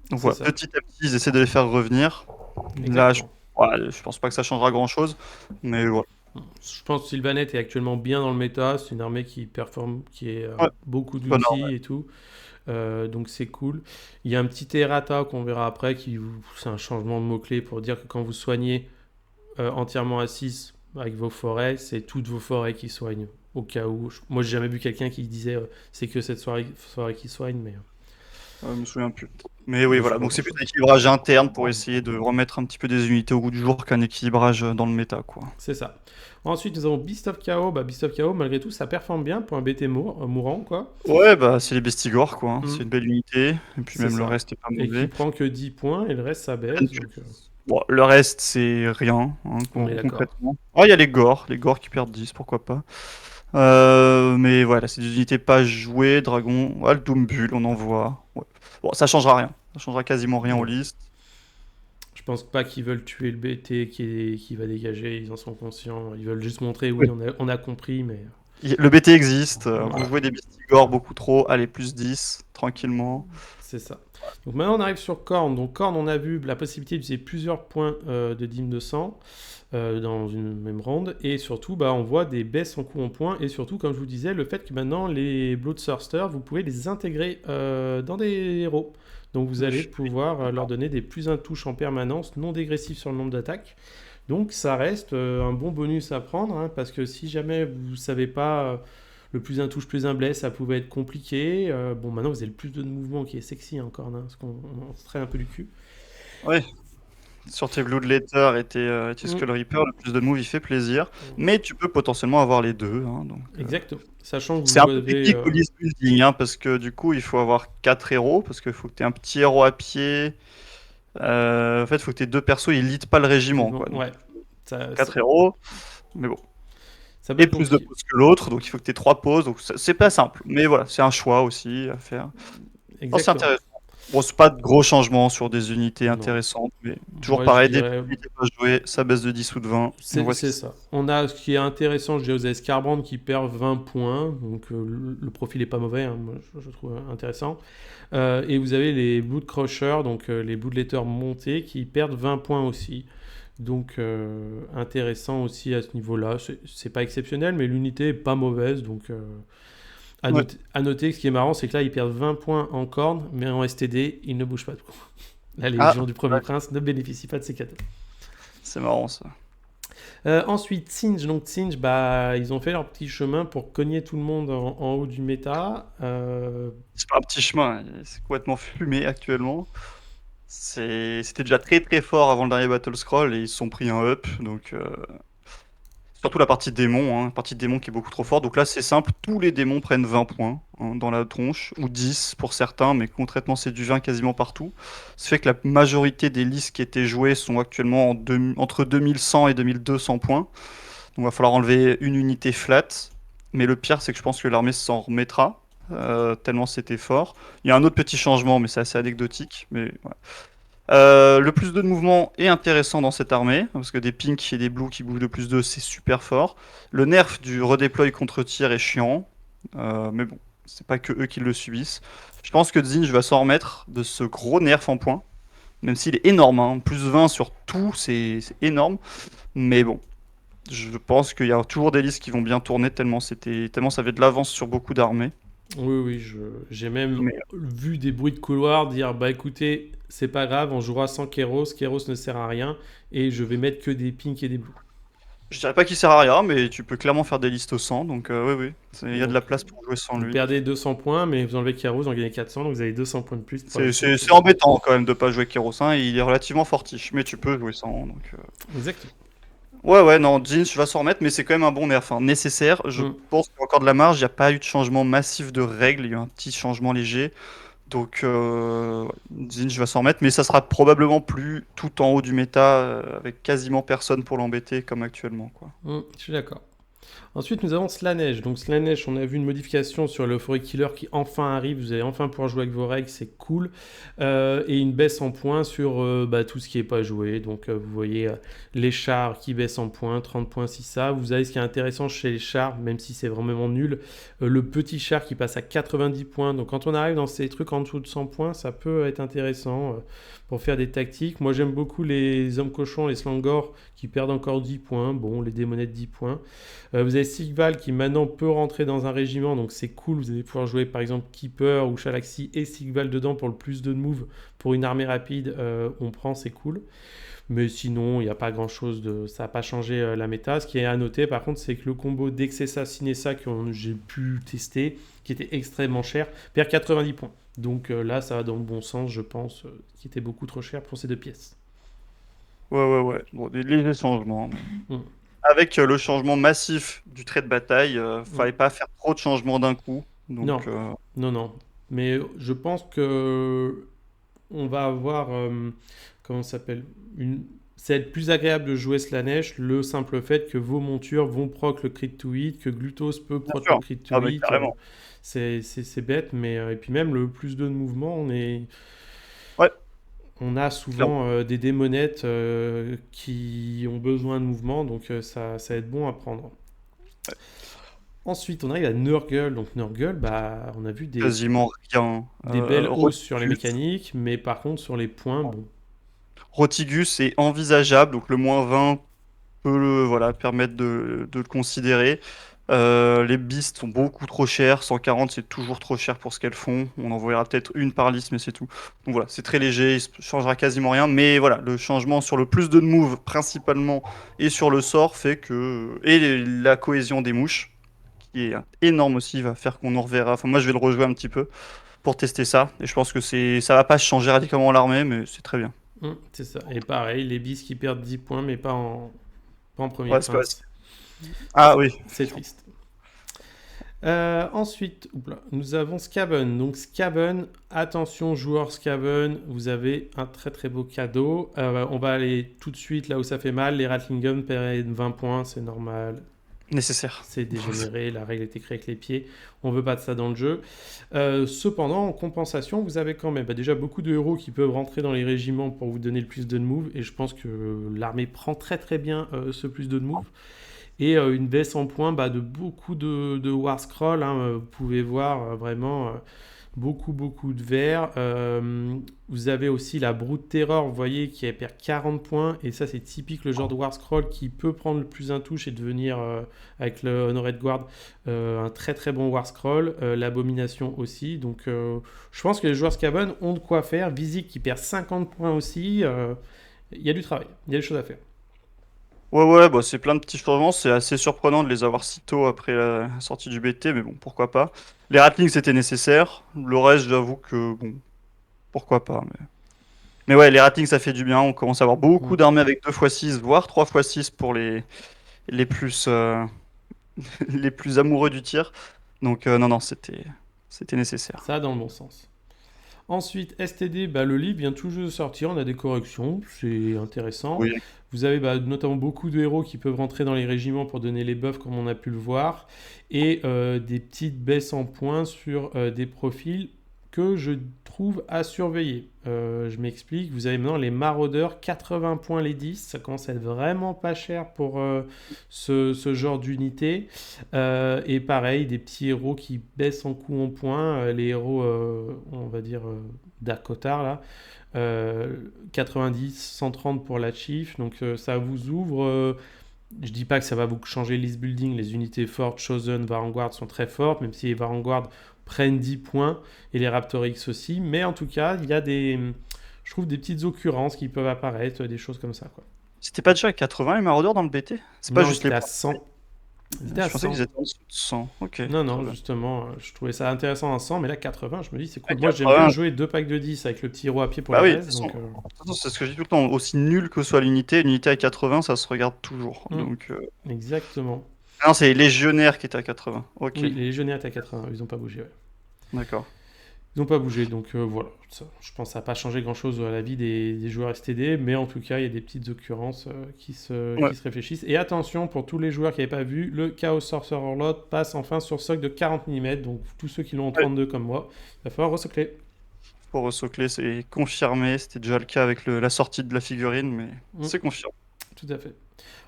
C'est voilà, ça. petit à petit, ils essaient de les faire revenir. Là, Exactement. je pense pas que ça changera grand-chose, mais voilà. Je pense que Sylvanette est actuellement bien dans le méta, c'est une armée qui performe, qui a Ouais, beaucoup pas d'outils et tout. Donc c'est cool. Il y a un petit errata qu'on verra après, c'est un changement de mot-clé pour dire que quand vous soignez entièrement à 6 avec vos forêts, c'est toutes vos forêts qui soignent. Au cas où. Moi, j'ai jamais vu quelqu'un qui disait c'est que cette forêt qui soigne, mais Je me souviens plus. Mais oui, je sais voilà. pas Donc c'est plus grand-chose. un équilibrage interne pour essayer de remettre un petit peu des unités au goût du jour qu'un équilibrage dans le méta, quoi. C'est ça. Ensuite, nous avons Beast of Chaos. Bah, Beast of Chaos, malgré tout, ça performe bien pour un BT mourant, quoi. Ouais, bah c'est les Bestigors, quoi, hein. C'est une belle unité. Et puis C'est même le ça. reste est pas Et qui mauvais. prend que 10 points, et le reste, ça baisse. Donc, Bon, le reste, c'est rien, hein, on est d'accord. concrètement. Oh, il y a les gores qui perdent 10, pourquoi pas. Mais voilà, c'est des unités pas jouées. Dragon, ouais, le Doom Bull, on en voit. Ouais. Bon, ça changera rien. Ça changera quasiment rien aux Non. listes. Je pense pas qu'ils veulent tuer le BT qui va dégager. Ils en sont conscients. Ils veulent juste montrer, Oui. oui, on a compris, mais. Le BT existe. Vous Voilà. jouez des Bestigors beaucoup trop. Allez, plus 10, tranquillement. C'est ça. Donc maintenant on arrive sur Korn. Donc Korn, on a vu la possibilité d'utiliser plusieurs points de dîme de sang dans une même ronde. Et surtout, bah, on voit des baisses en coût en points. Et surtout, comme je vous disais, le fait que maintenant les Bloodthirsters, vous pouvez les intégrer dans des héros. Donc vous allez pouvoir leur donner des plus 1 touche en permanence, non dégressifs sur le nombre d'attaques. Donc ça reste un bon bonus à prendre, hein, parce que si jamais vous ne savez pas le plus un touche, plus un blesse, ça pouvait être compliqué. Bon, maintenant vous avez le plus de mouvement qui est sexy encore, hein, parce qu'on se traîne un peu du cul. Ouais. Sur tes Blood Letter et tes Mm. Skull Reaper, le plus de move il fait plaisir. Mais tu peux potentiellement avoir les deux, hein, donc, Exactement. Sachant que c'est vous un peu avez... technique au list building, hein, parce que du coup, il faut avoir 4 héros, parce qu'il faut que tu aies un petit héros à pied. En fait, il faut que tes deux persos, ils leadent pas le régiment, quoi. Donc, Ouais, ça, 4 héros, mais bon. ça peut Et être plus de compliqué. poses que l'autre, donc il faut que tu aies 3 poses, donc c'est pas simple. Mais voilà, c'est un choix aussi à faire. Non, c'est Exactement. intéressant. Bon, c'est pas de gros changements sur des unités Non. intéressantes, mais toujours Moi, je pareil, dès que dirais... l'unité pas jouée, ça baisse de 10 ou de 20, et on voit ce qui C'est se passe. ça. On a ce qui est intéressant, je dirais, vous avez Scarbrand qui perd 20 points, donc le profil est pas mauvais, hein, moi, je trouve intéressant. Et vous avez les Blood Crushers, donc les Bloodletters montés, qui perdent 20 points aussi. Donc intéressant aussi à ce niveau-là. C'est pas exceptionnel, mais l'unité est pas mauvaise. Donc Ouais, à noter que ce qui est marrant, c'est que là, ils perdent 20 points en corne, mais en STD, ils ne bougent pas de coup. La ah, Légion du Premier ouais, Prince ne bénéficie pas de ces cadeaux. c'est marrant ça. Ensuite, Singe. Donc Singe, bah, ils ont fait leur petit chemin pour cogner tout le monde en haut du méta. C'est pas un petit chemin, c'est complètement fumé actuellement. C'était déjà très très fort avant le dernier Battle Scroll et ils se sont pris un up, donc surtout la partie démon, hein, partie démon qui est beaucoup trop forte. Donc là, c'est simple, tous les démons prennent 20 points, hein, dans la tronche, ou 10 pour certains, mais concrètement, c'est du 20 quasiment partout. Ça fait que la majorité des listes qui étaient jouées sont actuellement entre 2100 et 2200 points. Donc il va falloir enlever une unité flat. Mais le pire, c'est que je pense que l'armée s'en remettra, tellement c'était fort. Il y a un autre petit changement, mais c'est assez anecdotique. Mais voilà. Le plus 2 de mouvement est intéressant dans cette armée, parce que des pinks et des blues qui bougent de plus 2, c'est super fort. Le nerf du redéploy contre tir est chiant, mais bon, c'est pas que eux qui le subissent. Je pense que Zinj va s'en remettre de ce gros nerf en points, même s'il est énorme, hein. Plus 20 sur tout, c'est énorme. Mais bon, je pense qu'il y a toujours des listes qui vont bien tourner tellement ça avait de l'avance sur beaucoup d'armées. Oui, oui, j'ai même Mais vu des bruits de couloir dire bah écoutez, c'est pas grave, on jouera sans Kéros, Kéros ne sert à rien, et je vais mettre que des pinks et des blues. je dirais pas qu'il sert à rien, mais tu peux clairement faire des listes sans, donc oui, oui, il y a de la Donc place pour jouer sans vous lui. perdez 200 points, mais vous enlevez Kéros, vous en gagnez 400, donc vous avez 200 points de plus pour la suite. C'est embêtant quand même de pas jouer Kérosin, il est relativement fortiche, mais tu peux jouer sans. Donc, Exactement. ouais, ouais, non, Jean, je vais s'en remettre, mais c'est quand même un bon nerf, enfin, nécessaire. Je Mm. pense qu'il y a encore de la marge, il n'y a pas eu de changement massif de règles, il y a eu un petit changement léger. Donc, ouais, Jean, je vais s'en remettre, mais ça sera probablement plus tout en haut du méta, avec quasiment personne pour l'embêter comme actuellement, quoi. Je suis d'accord. Ensuite, nous avons Slanesh. Donc Slanesh, on a vu une modification sur l'Euphorie Killer qui enfin arrive. Vous allez enfin pouvoir jouer avec vos règles, c'est cool. Et une baisse en points sur bah, tout ce qui n'est pas joué. Donc vous voyez les chars qui baissent en points, 30 points si ça. Vous avez ce qui est intéressant chez les chars, même si c'est vraiment nul, le petit char qui passe à 90 points. Donc quand on arrive dans ces trucs en dessous de 100 points, ça peut être intéressant pour faire des tactiques. Moi j'aime beaucoup les hommes cochons, les slangors qui perdent encore 10 points. Bon, les démonettes 10 points. Vous avez Sigval qui maintenant peut rentrer dans un régiment, donc c'est cool. Vous allez pouvoir jouer par exemple Keeper ou Shalaxi et Sigval dedans pour le plus de move pour une armée rapide. On prend, c'est cool. Mais sinon, il n'y a pas grand chose de. Ça n'a pas changé la méta. Ce qui est à noter par contre, c'est que le combo d'Exessa Cinessa que j'ai pu tester, qui était extrêmement cher, perd 90 points. Donc là, ça va dans le bon sens, je pense, qui était beaucoup trop cher pour ces deux pièces. Ouais, ouais, ouais. Bon, des légers changements, hein. Mm, Avec le changement massif du trait de bataille, mm. fallait pas faire trop de changements d'un coup. Donc, Non, non, non. Mais je pense que on va avoir, comment ça s'appelle, une... Ça va être plus agréable de jouer Slanesh, le simple fait que vos montures vont proc le crit to hit, que Glutos peut bien proc le sûr. crit to Ah bah hit. carrément. C'est bête, mais et puis même le plus 2 de mouvement, Ouais, on a clairement. souvent des démonettes qui ont besoin de mouvement, donc ça va être bon à prendre. Ensuite, on arrive à Nurgle. Donc Nurgle, bah, on a vu Quasiment rien. des belles hausses sur les Rotigus. mécaniques, mais par contre sur les points, bon. Rotigus est envisageable, donc le -20 peut voilà, permettre de le considérer. Les beasts sont beaucoup trop chers, 140 c'est toujours trop cher pour ce qu'elles font. On en verra peut-être une par liste, mais c'est tout. Donc voilà, c'est très léger, il ne changera quasiment rien. Mais voilà, le changement sur le plus de move principalement et sur le sort fait que. Et la cohésion des mouches, qui est énorme aussi, va faire qu'on en reverra. Enfin, moi je vais le rejouer un petit peu pour tester ça. Et je pense que ça va pas changer radicalement l'armée, mais c'est très bien. C'est ça. Et pareil, les bis qui perdent 10 points, mais pas en Ouais, première c'est pas... phase. Ah oui. C'est triste. Ensuite, nous avons Skaven. Donc Skaven, attention joueur Skaven, vous avez un très très beau cadeau. On va aller tout de suite là où ça fait mal. Les Ratling Guns perdent 20 points, c'est normal. Nécessaire. C'est dégénéré, la règle est écrite avec les pieds. On veut pas de ça dans le jeu. Cependant, en compensation, vous avez quand même déjà beaucoup de héros qui peuvent rentrer dans les régiments pour vous donner le plus de move. Et je pense que l'armée prend très très bien ce plus de move. Et une baisse en points de beaucoup de War Scroll. Vous pouvez voir vraiment beaucoup de verts. Vous avez aussi la Brute Terror, vous voyez, qui perd 40 points. Et ça, c'est typique le genre de War Scroll qui peut prendre le plus un touche et devenir, avec le Honored Guard, un très très bon War Scroll. L'Abomination aussi. Donc, je pense que les joueurs Skaven ont de quoi faire. Visic qui perd 50 points aussi. Il y a du travail, il y a des choses à faire. Ouais, bah, c'est plein de petits changements. C'est assez surprenant de les avoir si tôt après la sortie du BT, mais bon, pourquoi pas. Les Ratlings, c'était nécessaire. Le reste, j'avoue que, bon, pourquoi pas. Mais ouais, les Ratlings, ça fait du bien. On commence à avoir beaucoup Mm. d'armées avec 2x6, voire 3x6 pour les plus, les plus amoureux du tir. Donc, non, c'était nécessaire. Ça, dans le bon sens. Ensuite, STD, le livre vient tout juste de sortir, on a des corrections, c'est intéressant. Oui. Vous avez notamment beaucoup de héros qui peuvent rentrer dans les régiments pour donner les buffs comme on a pu le voir, et des petites baisses en points sur des profils que je trouve à surveiller. Je m'explique, vous avez maintenant les maraudeurs, 80 points les 10, ça commence à être vraiment pas cher pour ce genre d'unité. Et pareil, des petits héros qui baissent en coût en points, les héros, on va dire, d'Akotar là. 90, 130 pour la Chief, donc ça vous ouvre. Je dis pas que ça va vous changer le list building, les unités fortes, Chosen, Vanguard sont très fortes, même si les Vanguard prennent 10 points et les Raptor X aussi, mais en tout cas, il y a je trouve des petites occurrences qui peuvent apparaître, des choses comme ça, quoi. C'était pas déjà à 80 les maraudeurs dans le BT? C'est pas Non, juste c'était les à points. 100. C'était à Je pensais 100. qu'ils étaient en dessous de 100. Ok, Non, très non, bien. justement, je trouvais ça intéressant à 100, mais là 80, je me dis c'est À cool. Moi j'aime bien 80, jouer deux packs de 10 avec le petit héros à pied pour bah les oui, de toute restes, façon, donc c'est ce que je dis tout le temps. Aussi nul que soit l'unité à 80, ça se regarde toujours. hmm, Donc, exactement. non, c'est les légionnaires qui étaient à 80. Ok, Oui, les légionnaires étaient à 80, ils n'ont pas bougé, ouais. d'accord. Ils n'ont pas bougé, donc voilà. Je pense que ça n'a pas changé grand-chose à la vie des joueurs STD, mais en tout cas, il y a des petites occurrences Ouais. qui se réfléchissent. Et attention, pour tous les joueurs qui n'avaient pas vu, le Chaos Sorcerer Lot passe enfin sur socle de 40 mm, donc tous ceux qui l'ont en Ouais. 32 comme moi, il va falloir resocler. Pour resocler, c'est confirmé. C'était déjà le cas avec la sortie de la figurine, mais Hmm, c'est confirmé. tout à fait.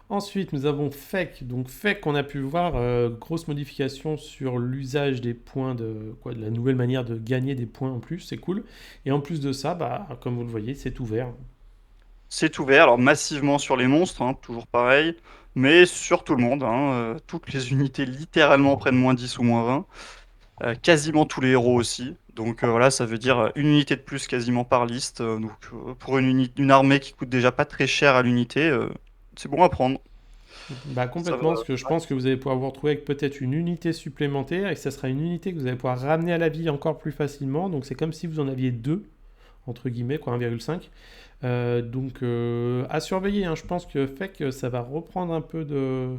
Ensuite, nous avons Fake. Donc Fake, on a pu voir, grosse modification sur l'usage des points de la nouvelle manière de gagner des points en plus, c'est cool. Et en plus de ça, comme vous le voyez, c'est ouvert. C'est ouvert, alors massivement sur les monstres, hein, toujours pareil, mais sur tout le monde, hein, toutes les unités littéralement prennent moins 10 ou moins 20. Quasiment tous les héros aussi. Donc voilà, ça veut dire une unité de plus quasiment par liste. Donc pour une armée qui coûte déjà pas très cher à l'unité, c'est bon à prendre. Ça Complètement, va. parce que je pense que vous allez pouvoir vous retrouver avec peut-être une unité supplémentaire, et que ça sera une unité que vous allez pouvoir ramener à la vie encore plus facilement. Donc c'est comme si vous en aviez deux, entre guillemets, quoi, 1,5. Donc à surveiller, hein. Je pense que Fake, ça va reprendre un peu de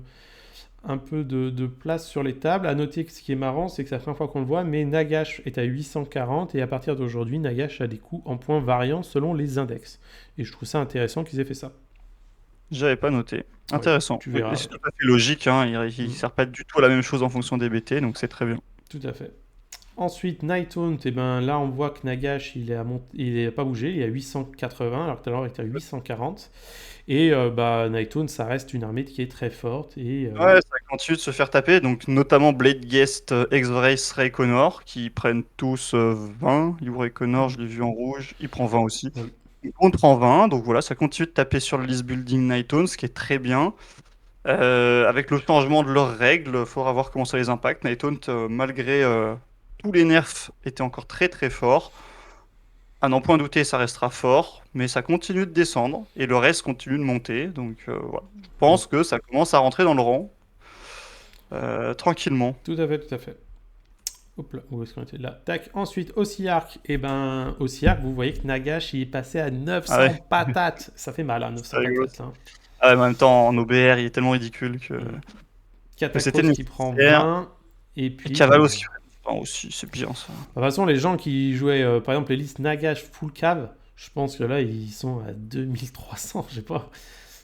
place sur les tables. À noter que ce qui est marrant, c'est que c'est la première fois qu'on le voit, mais Nagash est à 840 et à partir d'aujourd'hui, Nagash a des coûts en points variants selon les index. Et je trouve ça intéressant qu'ils aient fait ça. J'avais pas noté. Ouais, Intéressant. tu Oui, et verras. c'est tout à fait logique, hein, il Mm, sert pas du tout à la même chose en fonction des BT, donc c'est très bien. tout à fait. Ensuite, Nighthaunt, et ben là on voit que Nagash il est pas bougé, il est à 880 alors que tout à l'heure il était à 840. Et Nighthaunt ça reste une armée qui est très forte et Ouais, ça continue de se faire taper, donc notamment Blade Guest, X-Vrace, Ray Connor, qui prennent tous 20. Ray Connor, je l'ai vu en rouge, il prend 20 aussi. oui. On prend 20, donc voilà, ça continue de taper sur le list building Nightone, ce qui est très bien. Avec le changement de leurs règles, il faudra voir comment ça les impacte. Nightone, malgré tous les nerfs, était encore très très fort. À n'en point douter, ça restera fort, mais ça continue de descendre et le reste continue de monter. Donc voilà. Je Donc, pense que ça commence à rentrer dans le rang tranquillement. tout à fait, tout à fait. Hop là, où est-ce qu'on était là? Tac. Ensuite, Ossiark. Et ben, Ossiark, vous voyez que Nagash, il est passé à Ah 900 ouais, patates. Ça fait mal, hein, c'est 900 rigolo. patates. Hein. Ah ouais, mais en même temps, en OBR, il est tellement ridicule que, Hmm. c'était Catacross qui prend nécessaire. 20. Et Et puis, Cavalos bah, qui fait enfin, aussi, c'est bien ça. de toute façon, les gens qui jouaient, par exemple, les listes Nagash full cave, je pense que là, ils sont à 2300, je sais pas.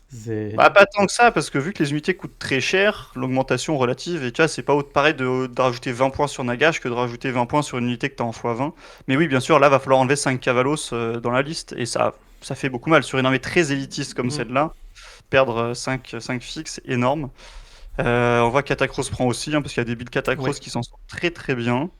C'est... Bah, pas tant que ça, parce que vu que les unités coûtent très cher, l'augmentation relative, et tu vois, c'est pas pareil de rajouter 20 points sur Nagash que de rajouter 20 points sur une unité que t'as en x20. Mais oui, bien sûr, là, va falloir enlever 5 Cavalos dans la liste, et ça fait beaucoup mal. Sur une armée très élitiste comme Hmm. celle-là, perdre 5 fixes, énorme. On voit Catacross prend aussi, hein, parce qu'il y a des builds Ouais. Catacross qui s'en sortent très très bien.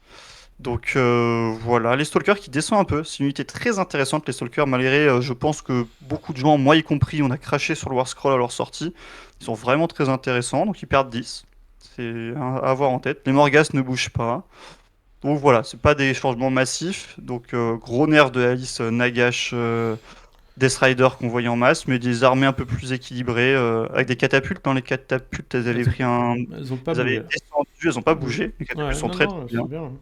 Donc voilà, les Stalkers qui descendent un peu. C'est une unité très intéressante, les Stalkers, malgré, je pense que beaucoup de gens, moi y compris, on a craché sur le War Scroll à leur sortie. Ils sont vraiment très intéressants, donc ils perdent 10. C'est à avoir en tête. Les Morgas ne bougent pas. Donc voilà, c'est pas des changements massifs. Donc gros nerf de Alice, Nagash, Death Rider qu'on voyait en masse, mais des armées un peu plus équilibrées, avec des catapultes. Dans les catapultes, Elles ont, elles ont pas elles avaient bougé là. descendu, elles n'ont pas Hmm. bougé. Les catapultes Ouais, sont non, très très non, bien. c'est bien. Hein.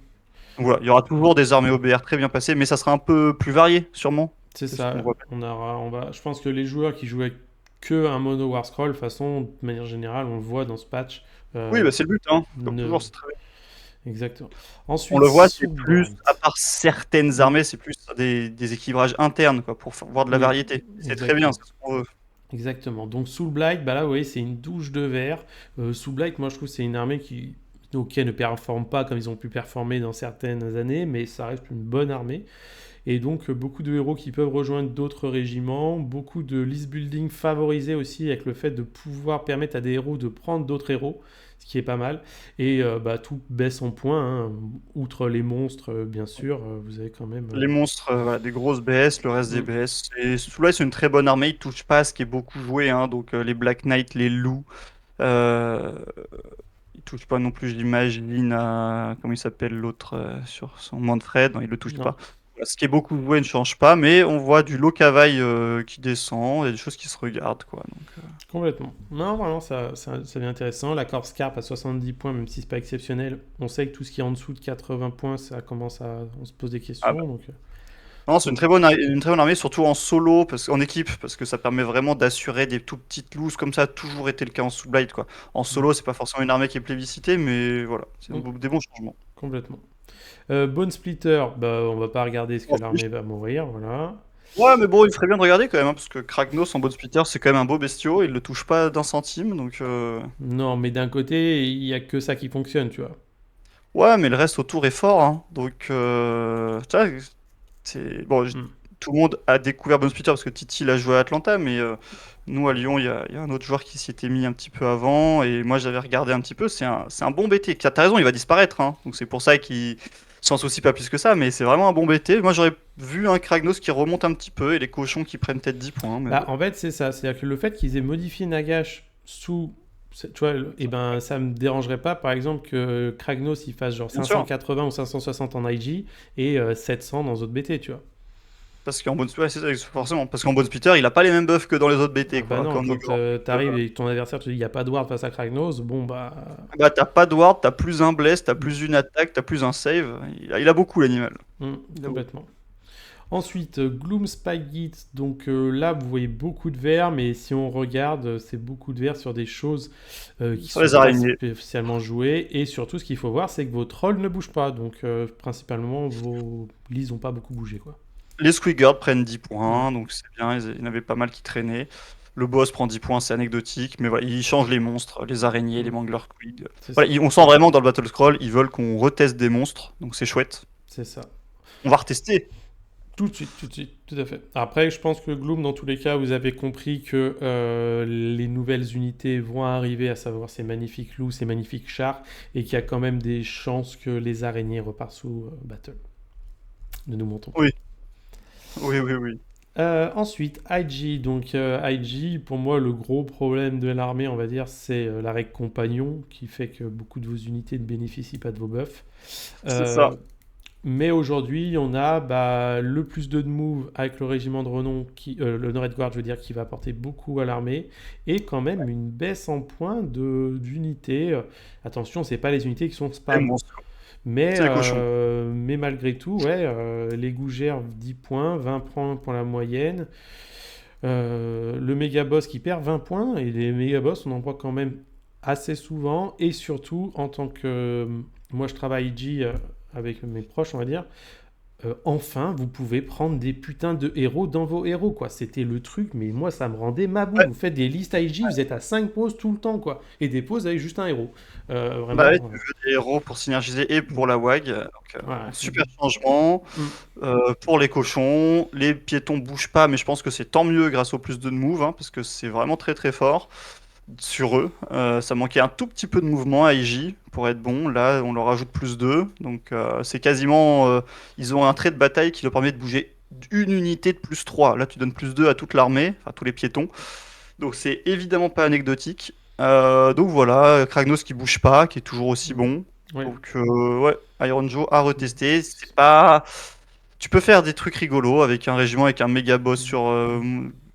Voilà, il y aura toujours des armées OBR très bien passées, mais ça sera un peu plus varié, sûrement. C'est C'est ce qu'on ça. voit. Je pense que les joueurs qui jouaient que un mono War Scroll, de toute façon, de manière générale, on le voit dans ce patch. Oui, euh, bah, c'est le but, hein. Comme ne... toujours, c'est très bien. Exactement. On Ensuite, le voit, c'est plus, Soulblight. à part certaines Hmm. armées, c'est plus des équilibrages internes, quoi, pour voir de la Oui, variété. C'est très bien, exactement. c'est ce qu'on veut. Exactement. Donc Soulblight, bah là, vous voyez, c'est une douche de verre. Soulblight, moi, je trouve que c'est une armée qui, ok, ne performe pas comme ils ont pu performer dans certaines années, mais ça reste une bonne armée. Et donc, beaucoup de héros qui peuvent rejoindre d'autres régiments, beaucoup de list building favorisé aussi avec le fait de pouvoir permettre à des héros de prendre d'autres héros, ce qui est pas mal. Et bah, tout baisse en points, hein. Outre les monstres, bien sûr, vous avez quand même. Les monstres, voilà, des grosses BS, le reste des Mm, BS. Et celui-là, c'est une très bonne armée, il touche pas à ce qui est beaucoup joué, hein, donc les Black Knight, les loups. Euh, il touche pas non plus, j'imagine, à. Comment il s'appelle l'autre sur son Manfred? Non, il le touche non, pas. Voilà, ce qui est beaucoup joué ne change pas, mais on voit du low cavaille qui descend, il y a des choses qui se regardent, quoi. Donc, complètement. Non, vraiment, ça devient intéressant. La Corps Carp à 70 points, même si c'est pas exceptionnel, on sait que tout ce qui est en dessous de 80 points, ça commence à. On se pose des ah bah. questions. Donc, Non, c'est donc, une très bonne armée, surtout en solo, en équipe, parce que ça permet vraiment d'assurer des tout petites looses, comme ça a toujours été le cas en Sublight, quoi. En mm, solo, c'est pas forcément une armée qui est plébiscitée, mais voilà, c'est donc, des bons changements. complètement. Bone Splitter, bah, on va pas regarder ce que l'armée va mourir, voilà. Ouais, mais bon, il ferait bien de regarder quand même, hein, parce que Kragnos en Bone Splitter, c'est quand même un beau bestiau, il le touche pas d'un centime, donc Non, mais d'un côté, il y a que ça qui fonctionne, tu vois. ouais, mais le reste autour est fort, hein. Donc, tu vois, bon, Mm. tout le monde a découvert Bone Splitter parce que Titi l'a joué à Atlanta, mais nous à Lyon, il y a un autre joueur qui s'y était mis un petit peu avant, et moi j'avais regardé un petit peu. C'est un bon BT. T'as raison, il va disparaître, hein. Donc c'est pour ça qu'il s'en soucie pas plus que ça, mais c'est vraiment un bon BT. Moi j'aurais vu un Kragnos qui remonte un petit peu et les cochons qui prennent peut-être 10 points, mais Bah, bon. en fait, c'est ça. C'est-à-dire que le fait qu'ils aient modifié Nagash sous. Tu vois, et ben, ça me dérangerait pas, par exemple, que Kragnos il fasse genre Bien sûr. 580 ou 560 en IG et 700 dans autres BT, tu vois. Parce qu'en Bone Splitter, c'est ça, forcément. Parce qu'en Bone Splitter, il a pas les mêmes buffs que dans les autres Ah BT, bah quoi. non, Comme quand t'arrives et que ton adversaire te dit il n'y a pas de ward face à Kragnos, bon bah. bah, t'as pas de ward, t'as plus un bless, t'as plus une attaque, t'as plus un save. Il a beaucoup l'animal. Il a beaucoup. Complètement. Ensuite, Gloom Spygate, donc là vous voyez beaucoup de verts, mais si on regarde, c'est beaucoup de verts sur des choses qui Sur sont les pas araignées. spécialement jouées, et surtout ce qu'il faut voir, c'est que vos trolls ne bougent pas, donc principalement vos listes n'ont pas beaucoup bougé, quoi. Les Squigard prennent 10 Mm, points, donc c'est bien, il y en avait pas mal qui traînaient. Le boss prend 10 points, c'est anecdotique, mais voilà, ils changent les monstres, les araignées, les mm, Mangler Squig. c'est Voilà, ça, on sent vraiment que dans le Battle Scroll, ils veulent qu'on reteste des monstres, donc c'est chouette. c'est ça. On va retester. Tout de suite, tout à fait. Après, je pense que Gloom, dans tous les cas, vous avez compris que les nouvelles unités vont arriver, à savoir ces magnifiques loups, ces magnifiques chars, et qu'il y a quand même des chances que les araignées repartent sous Battle. Ne nous mentons pas. Oui, oui, oui, oui. Ensuite, IG. Donc, IG, pour moi, le gros problème de l'armée, on va dire, c'est la règle compagnon, qui fait que beaucoup de vos unités ne bénéficient pas de vos buffs. C'est ça. Euh, Mais aujourd'hui, on a bah, le plus de move avec le régiment de renom, le North Guard, je veux dire, qui va apporter beaucoup à l'armée, et quand même une baisse en points d'unités. Attention, c'est pas les unités qui sont Les spam, monstres. Mais, C'est les cochons. mais malgré tout, ouais, les gougères 10 points, 20 points pour la moyenne. Le méga boss qui perd 20 points, et les méga boss, on en voit quand même assez souvent, et surtout en tant que. Moi, je travaille IG avec mes proches, on va dire. Enfin, vous pouvez prendre des putains de héros dans vos héros, quoi. C'était le truc, mais moi, ça me rendait ma boule. Ouais. Vous faites des listes IG, vous êtes à 5 poses tout le temps, quoi. Et des poses avec juste un héros. Bah ouais, Vraiment. tu veux des héros pour synergiser et pour la WAG. Ouais. Super changement. Mm. Pour les cochons, les piétons bougent pas, mais je pense que c'est tant mieux grâce au plus de move, hein, parce que c'est vraiment très très fort sur eux. Ça manquait un tout petit peu de mouvement à IG pour être bon. Là, on leur ajoute plus 2. Donc c'est quasiment. Ils ont un trait de bataille qui leur permet de bouger une unité de plus 3. Là, tu donnes plus 2 à toute l'armée, enfin tous les piétons. Donc c'est évidemment pas anecdotique. Donc voilà, Kragnos qui bouge pas, qui est toujours aussi Mm. bon. Ouais. Donc ouais, Iron Joe à retester. C'est pas. Tu peux faire des trucs rigolos avec un régiment avec un méga boss sur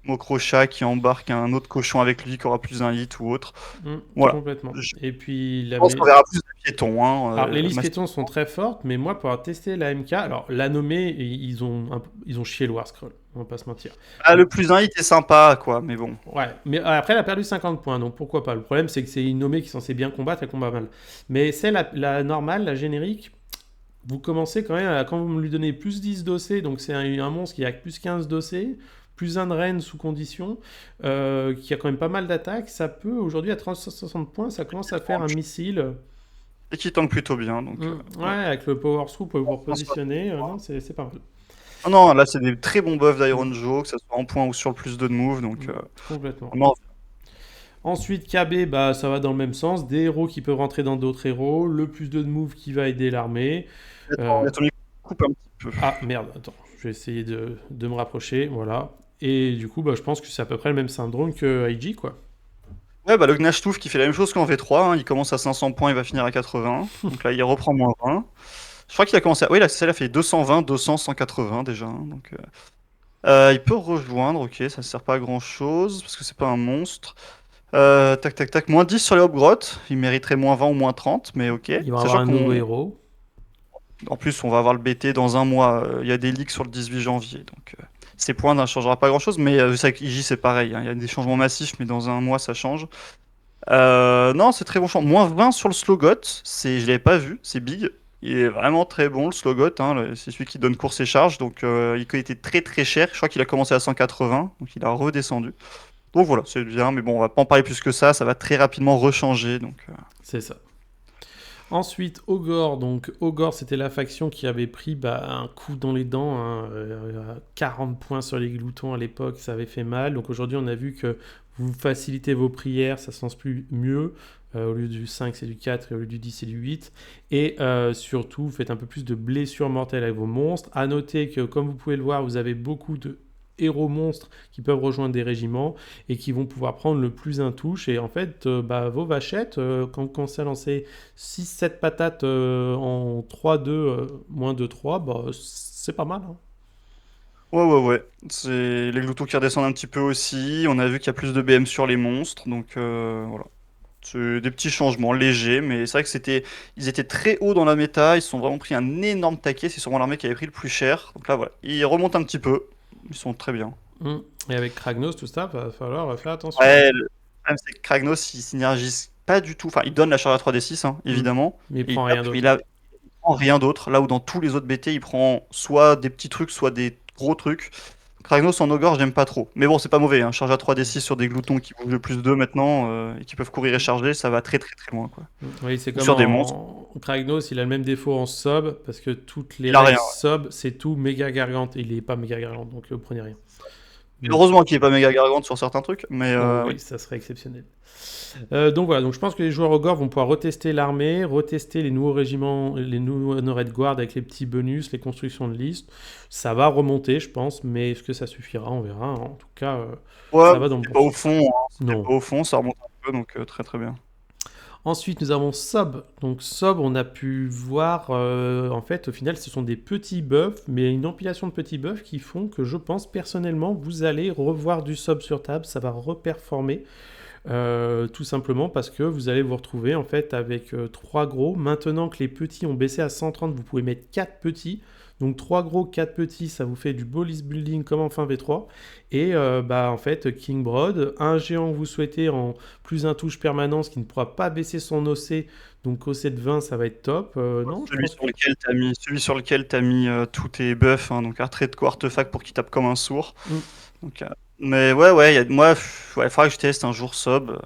Mokrocha qui embarque un autre cochon avec lui qui aura plus d'un hit ou autre. Mm, Voilà. complètement. Je Et puis, pense qu'on verra plus de piétons. Hein, alors, les listes piétons sont très fortes, mais moi, pour avoir testé la MK, alors la nommée, ils ont chié le War Scroll, on va pas se mentir. Ah, le plus un hit est sympa, quoi, mais bon. Ouais, mais après, elle a perdu 50 points, donc pourquoi pas. Le problème, c'est que c'est une nommée qui est censée bien combattre, elle combat mal. Mais celle, la normale, la générique, vous commencez quand même, quand vous me lui donnez plus 10 dossés, donc c'est un monstre qui a plus 15 dossés, plus un de reine sous condition, qui a quand même pas mal d'attaques, ça peut, aujourd'hui, à 360 points, ça commence à faire un missile. Et qui tank plutôt bien, donc Ouais, ouais. avec le power through pour vous François. positionner, non, c'est pas mal. Ah non, là c'est des très bons buffs Mm, d'Iron Joe, que ce soit en point ou sur le plus 2 de move, donc complètement. vraiment, Ensuite, KB, bah, ça va dans le même sens. Des héros qui peuvent rentrer dans d'autres héros. Le plus de move qui va aider l'armée. attends, Euh, ton micro coupe un petit peu. Ah, merde, attends. Je vais essayer de me rapprocher. Voilà. Et du coup, bah, je pense que c'est à peu près le même syndrome que IG, quoi. Ouais, bah le Gnashtouf qui fait la même chose qu'en V3, hein, il commence à 500 points, il va finir à 80, donc là il reprend moins 20. Je crois qu'il a commencé à. Oui, là, celle-là fait 220, 200, 180 déjà, hein, donc il peut rejoindre, ok, ça sert pas à grand-chose, parce que c'est pas un monstre. Tac, tac, tac, moins 10 sur les Hobgrottes, il mériterait moins 20 ou moins 30, mais ok. Il va avoir Sachant un nouveau qu'on. héros. En plus, on va avoir le BT dans un mois. Il y a des leaks sur le 18 janvier. Donc, ces points ne changera pas grand-chose. Mais c'est avec IJ, c'est pareil, hein. Il y a des changements massifs, mais dans un mois, ça change. Non, c'est très bon changement. Moins 20 sur le Slogot. Je l'avais pas vu. C'est big. Il est vraiment très bon, le Slogot, hein. C'est celui qui donne course et charge. Donc, il était très très cher. Je crois qu'il a commencé à 180. Donc, il a redescendu. Donc, voilà, c'est bien. Mais bon, on va pas en parler plus que ça. Ça va très rapidement rechanger. Donc, C'est ça. Ensuite, Ogor. Donc, Ogor, c'était la faction qui avait pris un coup dans les dents, hein, 40 points sur les gloutons à l'époque, ça avait fait mal. Donc, aujourd'hui, on a vu que vous facilitez vos prières, ça se lance plus mieux. Au lieu du 5, c'est du 4, et au lieu du 10, c'est du 8. Et surtout, vous faites un peu plus de blessures mortelles avec vos monstres. À noter que, comme vous pouvez le voir, vous avez beaucoup de héros monstres qui peuvent rejoindre des régiments et qui vont pouvoir prendre le plus un touche. Et en fait, vos vachettes, quand vous commencez à lancer 6-7 patates en 3-2, moins 2-3, bah, c'est pas mal, hein. ouais, ouais, ouais. C'est les gloutons qui redescendent un petit peu aussi. On a vu qu'il y a plus de BM sur les monstres. Donc, voilà. C'est des petits changements légers, mais c'est vrai que ils étaient très hauts dans la méta. Ils se sont vraiment pris un énorme taquet. C'est sûrement l'armée qui avait pris le plus cher. Donc là, voilà. Ils remontent un petit peu. Ils sont très bien. Et avec Kragnos, tout ça, va falloir faire attention, hein. Ouais, le problème, c'est que Kragnos, il synergise pas du tout. Enfin, il donne la charge à 3d6, hein, Mm. évidemment. Mais il Et il prend tape, rien mais d'autre. il prend rien d'autre. Là où dans tous les autres BT, il prend soit des petits trucs, soit des gros trucs. Kragnos en ogre, j'aime pas trop. Mais bon, c'est pas mauvais, hein. Charge à 3d6 sur des gloutons qui bougent de plus 2 maintenant et qui peuvent courir et charger, ça va très très très loin, quoi. Oui, c'est Ou comme sur des monstres, en Kragnos, il a le même défaut en sub, parce que toutes les il a règles rien. sub, c'est tout méga gargante. Il est pas méga gargante, donc vous prenez rien. Mais Heureusement qu'il est pas méga gargante sur certains trucs, mais oh, oui. oui, ça serait exceptionnel. Donc voilà, donc je pense que les joueurs Ogre vont pouvoir retester l'armée, retester les nouveaux régiments, les nouveaux Honored Guard avec les petits bonus, les constructions de liste. Ça va remonter, je pense, mais est-ce que ça suffira? On verra, hein. En tout cas, Ouais, ça va dans le c'était bon pas au sens. fond, hein. C'était Non. pas au fond, ça remonte un peu, donc très très bien. Ensuite, nous avons Sob. Donc Sob, on a pu voir, en fait, au final, ce sont des petits buffs, mais une empilation de petits buffs qui font que je pense personnellement, vous allez revoir du Sob sur table, ça va reperformer. Tout simplement parce que vous allez vous retrouver en fait avec 3 gros. Maintenant que les petits ont baissé à 130, vous pouvez mettre 4 petits. Donc 3 gros, 4 petits, ça vous fait du beau list building comme en fin V3. Et en fait, King Broad, un géant que vous souhaitez en plus un touche permanence qui ne pourra pas baisser son OC. Donc OC de 20, ça va être top. Non, je Celui pense sur lequel tu as mis tous tes buffs, hein, donc artred de artefact pour qu'il tape comme un sourd. Donc, mais ouais, moi, il faudra que je teste un jour Sob.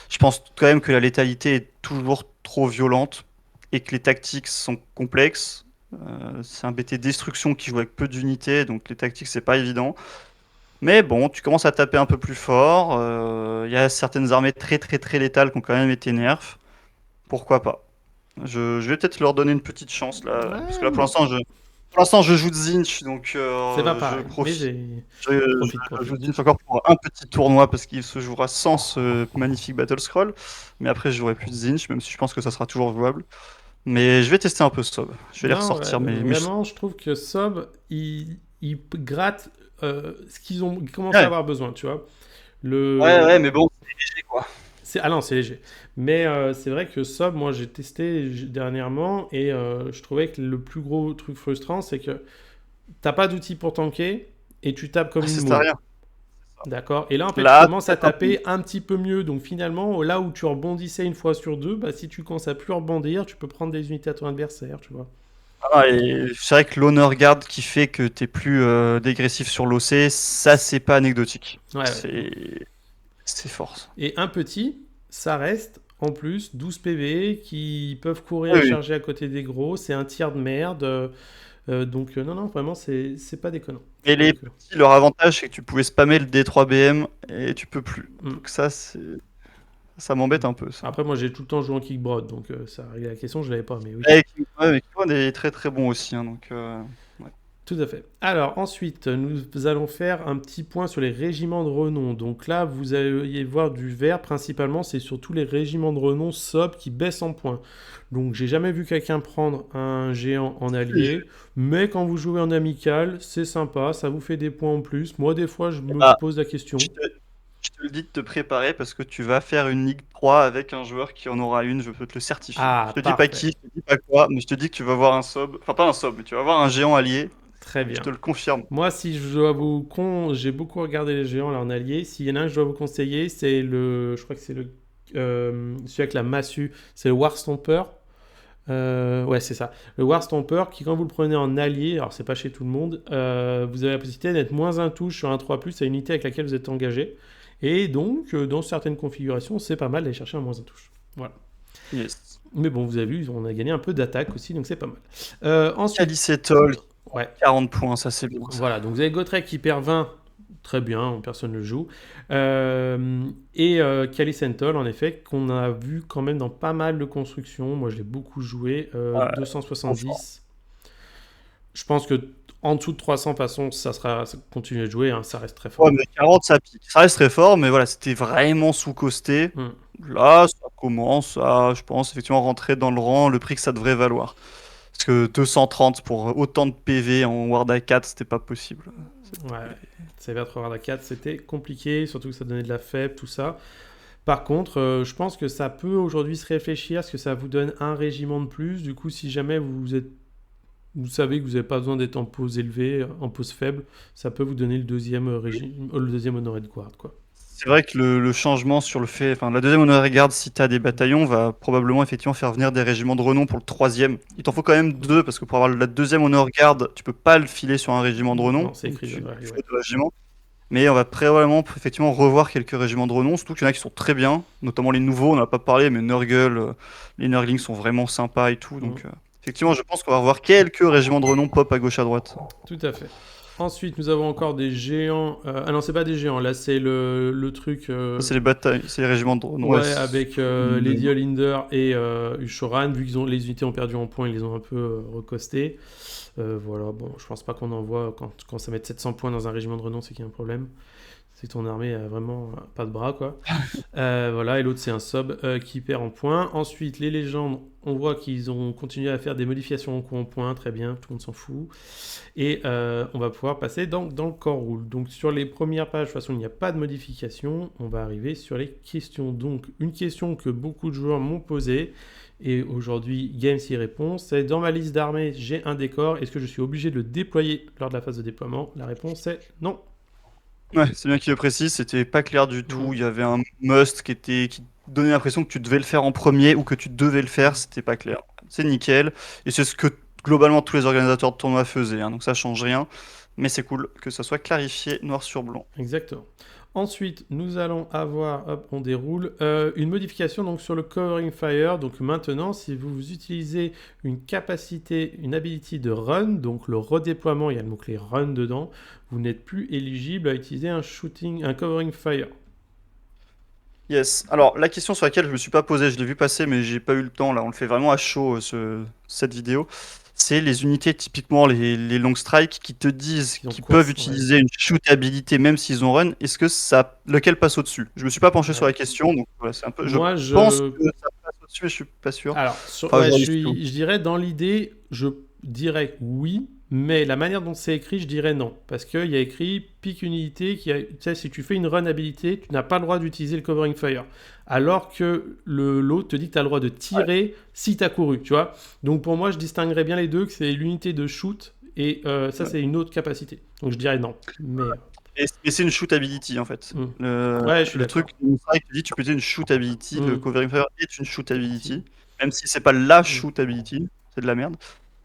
Je pense quand même que la létalité est toujours trop violente et que les tactiques sont complexes. C'est un BT destruction qui joue avec peu d'unités, donc les tactiques c'est pas évident. Mais bon, tu commences à taper un peu plus fort. Il y a certaines armées très très très létales qui ont quand même été nerfs. Pourquoi pas? Je vais peut-être leur donner une petite chance là, parce que là ouais, pour l'instant je joue de Zinch, donc c'est pas je pareil. Mais profite. Je joue profite. de Zinch encore pour un petit tournoi parce qu'il se jouera sans ce magnifique Battle Scroll. Mais après je jouerai plus de Zinch, même si je pense que ça sera toujours jouable. Mais je vais tester un peu Sob. Je vais les Non, ressortir mes vraiment, je trouve que Sob, il gratte ce qu'ils ont commencé à Ouais, avoir besoin, tu vois. ouais, mais bon, c'est léger quoi. Ah non, c'est léger. Mais c'est vrai que Sob, moi j'ai testé dernièrement et je trouvais que le plus gros truc frustrant, c'est que t'as pas d'outil pour tanker et tu tapes comme Ah, une ça sert à môle. rien. D'accord. Et là, en fait, tu Là, commences à taper un petit peu mieux. Donc finalement, là où tu rebondissais une fois sur deux, bah, si tu commences à plus rebondir, tu peux prendre des unités à ton adversaire, tu vois. et c'est vrai que l'honneur garde qui fait que t'es plus dégressif sur l'OC, ça c'est pas anecdotique. Ouais, ouais. C'est fort. Et un petit, ça reste en plus 12 PV qui peuvent courir Oui, et oui. charger à côté des gros. C'est un tir de merde. Non, non, vraiment, c'est pas déconnant. Et Donc, les petits, leur avantage, c'est que tu pouvais spammer le D3BM et tu peux plus. hmm. Donc ça m'embête un peu, ça. Après, moi, j'ai tout le temps joué en kickbroad, donc ça réglait la question, je l'avais pas, mais oui. Mais Kingdom est très très bon aussi, hein, donc ouais. Tout à fait. Alors ensuite, nous allons faire un petit point sur les régiments de renom. Donc là, vous allez voir du vert, principalement, c'est surtout les régiments de renom SOB qui baissent en points. Donc j'ai jamais vu quelqu'un prendre un géant en allié, mais quand vous jouez en amical, c'est sympa, ça vous fait des points en plus. Moi, des fois, je me Ah, pose la question. je te le dis de te préparer parce que tu vas faire une Ligue 3 avec un joueur qui en aura une, je peux te le certifier. Je Ah, te dis pas qui, parfait. je te dis pas quoi, mais je te dis que tu vas voir un sob, enfin pas un sob, mais tu vas voir un géant allié, Très et je bien. te le confirme. Moi, si je dois j'ai beaucoup regardé les géants là en allié. S'il y en a un que je dois vous conseiller, c'est je crois que c'est celui avec la massue, c'est le Warstomper. Ouais, c'est ça. Le Warstomper qui, quand vous le prenez en allié, alors c'est pas chez tout le monde, vous avez la possibilité d'être moins un touche sur un 3+, à une unité avec laquelle vous êtes engagé. Et donc, dans certaines configurations, c'est pas mal d'aller chercher un moins un touche. Voilà. Yes. Mais bon, vous avez vu, on a gagné un peu d'attaque aussi, donc c'est pas mal. Ensuite, Calicetol, ouais, 40 points, ça c'est bien. Ça. voilà, donc vous avez Gotrek qui perd 20, très bien, personne ne le joue. Et Calicentol, en effet, qu'on a vu quand même dans pas mal de constructions. Moi, je l'ai beaucoup joué, Ouais, trop fort. 270. Je pense que en dessous de 300, de toute façon, ça continue de jouer, hein, ça reste très Ouais, fort. mais 40 ça pique. Ça reste très fort, mais voilà, c'était vraiment sous-costé. Hmm. Là, ça commence à, je pense, effectivement rentrer dans le rang, le prix que ça devrait valoir. Parce que 230 pour autant de PV en Warda 4, c'était pas possible. Ouais, c'est vers 3 à 4, c'était compliqué, surtout que ça donnait de la faible, tout ça. Par contre, je pense que ça peut aujourd'hui se réfléchir, parce que ça vous donne un régiment de plus. Du coup, si jamais vous savez que vous n'avez pas besoin d'être en pose élevée, en pose faible, ça peut vous donner le deuxième le deuxième honoré de guard, quoi. C'est vrai que le changement sur le fait, enfin la deuxième honorary guard, si t'as des bataillons, va probablement effectivement faire venir des régiments de renom pour le troisième. Il t'en faut quand même deux, parce que pour avoir la deuxième honorary guard, tu peux pas le filer sur un régiment de renom. Non, c'est Donc écrit, tu ouais, faut ouais. deux régiments. Mais on va probablement effectivement revoir quelques régiments de renom, surtout qu'il y en a qui sont très bien, notamment les nouveaux, on n'a pas parlé, mais Nurgle, les Nurglings sont vraiment sympas et tout. Mm. Donc effectivement, je pense qu'on va revoir quelques régiments de renom pop à gauche à droite. Tout à fait. Ensuite, nous avons encore des géants. Ah non, c'est pas des géants, là, c'est le truc. Ça, c'est les batailles, c'est les régiments de renom. Ouais, avec Lady Olinder et Ushoran, vu que les unités ont perdu en points, ils les ont un peu recostés. Voilà, bon, je pense pas qu'on en voit quand ça met 700 points dans un régiment de renom, c'est qu'il y a un problème. Si ton armée a vraiment pas de bras, quoi. Voilà, et l'autre c'est un sub qui perd en points. Ensuite, les légendes, on voit qu'ils ont continué à faire des modifications en coup en points, très bien, tout le monde s'en fout. Et on va pouvoir passer dans le core rule. Donc sur les premières pages, de toute façon, il n'y a pas de modification. On va arriver sur les questions. Donc une question que beaucoup de joueurs m'ont posée, et aujourd'hui Games y répond, c'est dans ma liste d'armées, j'ai un décor, est-ce que je suis obligé de le déployer lors de la phase de déploiement? La réponse est non. Ouais, c'est bien qu'il le précise, c'était pas clair du tout. Il y avait un must qui donnait l'impression que tu devais le faire en premier ou que tu devais le faire, c'était pas clair. C'est nickel. Et c'est ce que globalement tous les organisateurs de tournois faisaient, hein, donc ça change rien. Mais c'est cool que ça soit clarifié noir sur blanc. Exactement. Ensuite, nous allons avoir, hop, on déroule, une modification donc sur le Covering Fire. Donc maintenant, si vous utilisez une capacité, une ability de run, donc le redéploiement, il y a le mot-clé run dedans, vous n'êtes plus éligible à utiliser un Covering Fire. Yes. Alors, la question sur laquelle je me suis pas posé, je l'ai vu passer, mais j'ai pas eu le temps. Là, on le fait vraiment à chaud, cette vidéo. C'est les unités, typiquement les long strikes, qui te disent Qui ont qu'ils quoi, peuvent ouais. utiliser une shootabilité même s'ils ont run. Est-ce que ça, lequel passe au-dessus? Je me suis pas penché sur Ouais. la question, donc voilà, c'est un peu. Je Moi, pense que ça passe au-dessus, mais je suis pas sûr. Alors, Enfin, ouais, je vérifie tout. je dirais dans l'idée, je dirais oui, mais la manière dont c'est écrit, je dirais non. Parce qu'il y a écrit pique une unité qui a. Tu sais, si tu fais une run habilité, tu n'as pas le droit d'utiliser le covering fire. Alors que l'autre te dit que tu as le droit de tirer si tu as couru, tu vois. Donc pour moi, je distinguerais bien les deux, que c'est l'unité de shoot et ça, Ouais. c'est une autre capacité. Donc je dirais non. Mais. Et c'est une shootability en fait. Ouais, je suis Le d'accord. truc, c'est vrai que tu dis tu peux utiliser une shootability, le Mm. covering fire est une shootability, même si c'est pas la shootability, c'est de la merde.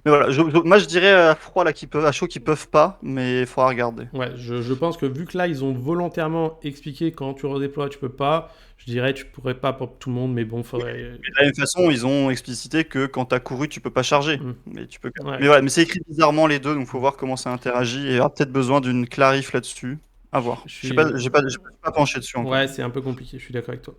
Mais voilà, moi je dirais à froid là qu'ils peuvent, à chaud qu'ils peuvent pas, mais il faudra regarder. Ouais, je pense que vu que là, ils ont volontairement expliqué quand tu redéploies, tu peux pas, je dirais tu pourrais pas pour tout le monde, mais bon, faudrait. Mais de la même façon, ils ont explicité que quand t'as couru, tu peux pas charger. Mm. Mais tu peux. Ouais. Mais voilà, mais c'est écrit bizarrement les deux, donc faut voir comment ça interagit. Et il y aura peut-être besoin d'une clarif là-dessus. À voir. Je Je sais suis. pas, j'ai pas penché dessus encore. Ouais, c'est un peu compliqué, je suis d'accord avec toi.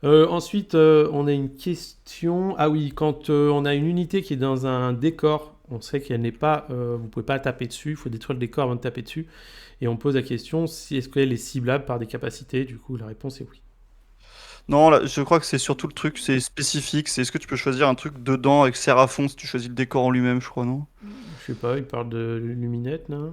Ensuite, on a une question. Ah oui, quand on a une unité qui est dans un décor, on sait qu'elle n'est pas. Vous pouvez pas taper dessus, il faut détruire le décor avant de taper dessus. Et on pose la question si est-ce qu'elle est ciblable par des capacités. Du coup, la réponse est oui. Non, là, je crois que c'est surtout le truc, c'est spécifique. C'est est-ce que tu peux choisir un truc dedans avec serre à fond si tu choisis le décor en lui-même, je crois, non? Je sais pas, il parle de luminette, là.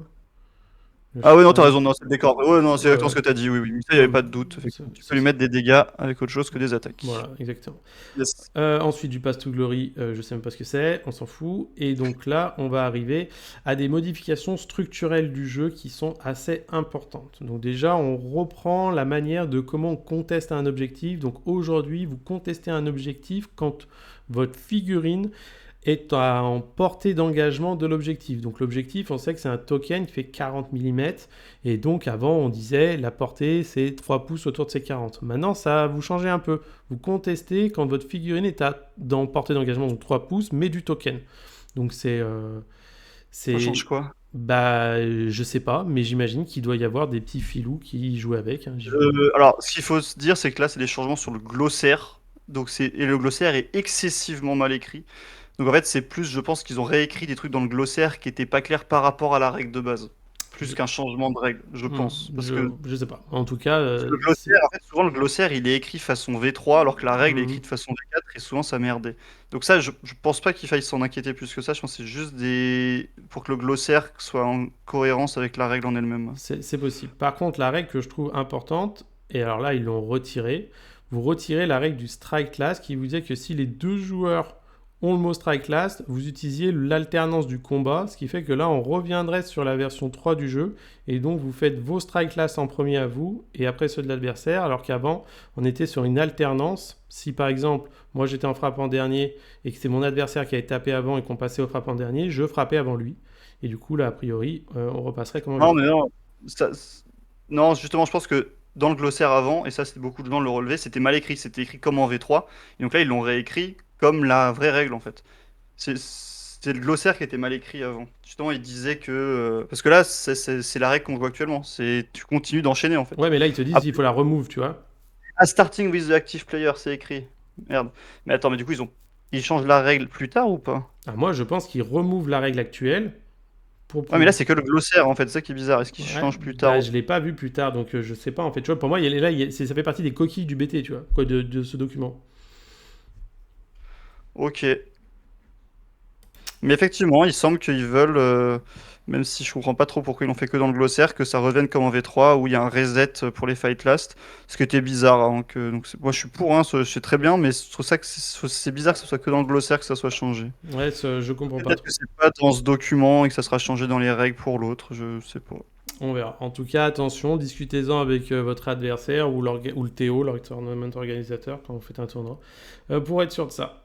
Je Ah sais ouais, non, pas. t'as raison, non, c'est le décor. Ouais, non, c'est exactement Ouais. ce que t'as dit, oui, oui. Ça, y avait pas de doute. Effectivement. Tu peux lui mettre des dégâts avec autre chose que des attaques. Voilà, exactement. Yes. Ensuite, du Path to Glory, je sais même pas ce que c'est, on s'en fout. Et donc là, on va arriver à des modifications structurelles du jeu qui sont assez importantes. Donc déjà, on reprend la manière de comment on conteste un objectif. Donc aujourd'hui, vous contestez un objectif quand votre figurine est en portée d'engagement de l'objectif. Donc l'objectif, on sait que c'est un token qui fait 40 mm. Et donc avant, on disait la portée, c'est 3 pouces autour de ces 40. Maintenant, ça vous changez un peu. Vous contestez quand votre figurine est dans portée d'engagement, donc 3 pouces, mais du token. Donc Ça change quoi? bah, je sais pas, mais j'imagine qu'il doit y avoir des petits filous qui jouent avec. Hein, Alors, ce qu'il faut se dire, c'est que là, c'est des changements sur le glossaire. Et le glossaire est excessivement mal écrit. Donc en fait, c'est plus, je pense qu'ils ont réécrit des trucs dans le glossaire qui étaient pas clairs par rapport à la règle de base. Plus Je- qu'un changement de règle, je pense. Parce que je sais pas. En tout cas, le glossaire, en fait, souvent le glossaire, il est écrit façon V3, alors que la règle est Mhm. écrite façon V4, et souvent ça merdait. Donc ça, je pense pas qu'il faille s'en inquiéter plus que ça. Je pense que c'est juste des... pour que le glossaire soit en cohérence avec la règle en elle-même. C'est possible. Par contre, la règle que je trouve importante, et alors là, ils l'ont retirée, vous retirez la règle du strike class qui vous dit que si les deux joueurs ont le mot strike class, vous utilisiez l'alternance du combat, ce qui fait que là, on reviendrait sur la version 3 du jeu, et donc vous faites vos strike class en premier à vous, et après ceux de l'adversaire, alors qu'avant, on était sur une alternance. Si par exemple, moi j'étais en frappe en dernier, et que c'est mon adversaire qui avait tapé avant et qu'on passait au frappe en dernier, je frappais avant lui. Et du coup, là, a priori, on repasserait comme on Non, vient. mais non. Non, justement, je pense que dans le glossaire avant, et ça, c'était beaucoup de gens le relevaient, c'était mal écrit. C'était écrit comme en V3. Et donc là, ils l'ont réécrit comme la vraie règle, en fait. C'est le glossaire qui était mal écrit avant. Justement, il disait que. Parce que là, c'est la règle qu'on voit actuellement. C'est tu continues d'enchaîner, en fait. Ouais, mais là, ils te disent Après, qu'il faut la remove, tu vois. starting with the active player, c'est écrit. Merde. Mais attends, mais du coup, ils changent la règle plus tard ou pas? Alors moi, je pense qu'ils remove la règle actuelle Ouais, mais là, c'est que le glossaire, en fait, c'est ça qui est bizarre. Est-ce qu'il Ouais, change plus tard bah, je l'ai pas vu plus tard, donc je sais pas en fait. Tu vois, pour moi, là, ça fait partie des coquilles du BT, tu vois, quoi, de ce document. Ok. Mais effectivement, il semble qu'ils veulent, même si je comprends pas trop pourquoi ils l'ont fait que dans le glossaire, que ça revienne comme en V3 où il y a un reset pour les fight last, ce qui était bizarre. Hein, donc moi je suis pour, hein, c'est très bien, mais je trouve ça que c'est bizarre que ce soit que dans le glossaire que ça soit changé. Ouais, je comprends pas Peut-être trop. que c'est pas dans ce document et que ça sera changé dans les règles pour l'autre, je sais pas. On verra. En tout cas, attention, discutez-en avec votre adversaire ou le TO, leur tournament organisateur, quand vous faites un tournoi, pour être sûr de ça.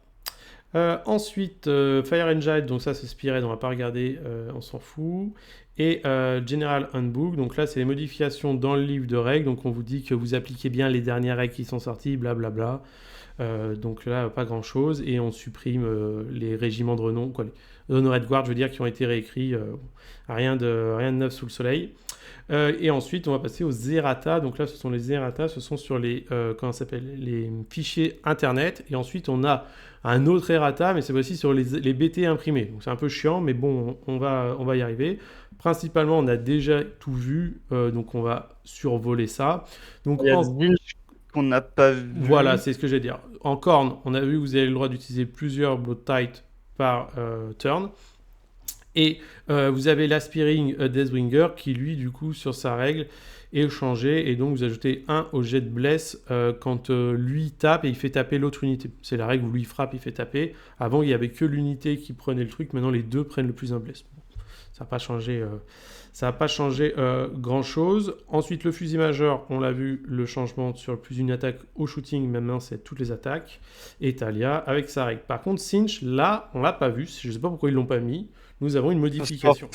Ensuite, Fire Engine, donc ça c'est Spired, on va pas regarder, on s'en fout. Et General Handbook, donc là c'est les modifications dans le livre de règles, donc on vous dit que vous appliquez bien les dernières règles qui sont sorties, blablabla. Donc là, pas grand chose, et on supprime les régiments de renom, quoi, les Honored Guard, je veux dire, qui ont été réécrits, rien de neuf sous le soleil. Et ensuite, on va passer aux errata. Donc là, ce sont les errata, ce sont sur les, comment ça s'appelle, les fichiers internet. Et ensuite, on a un autre errata, mais c'est aussi sur les BT imprimés. Donc c'est un peu chiant, mais bon, on va y arriver. Principalement, on a déjà tout vu, donc on va survoler ça. Donc Il y a Zinch qu'on n'a pas voilà, vu. c'est ce que j'allais dire. En corne, on a vu que vous avez le droit d'utiliser plusieurs blood types par turn. Et vous avez l'Aspiring Deathbringer qui, lui, du coup, sur sa règle, est changé. Et donc, vous ajoutez un au jet de bless quand lui tape et il fait taper l'autre unité. C'est la règle où lui frappe, il fait taper. Avant, il n'y avait que l'unité qui prenait le truc. Maintenant, les deux prennent le plus un bless. Ça n'a pas changé, grand-chose. Ensuite, le fusil majeur, on l'a vu, le changement sur le plus une attaque au shooting. Maintenant, c'est toutes les attaques. Et Talia avec sa règle. Par contre, Cinch, là, on l'a pas vu. Je ne sais pas pourquoi ils l'ont pas mis. Nous avons une modification.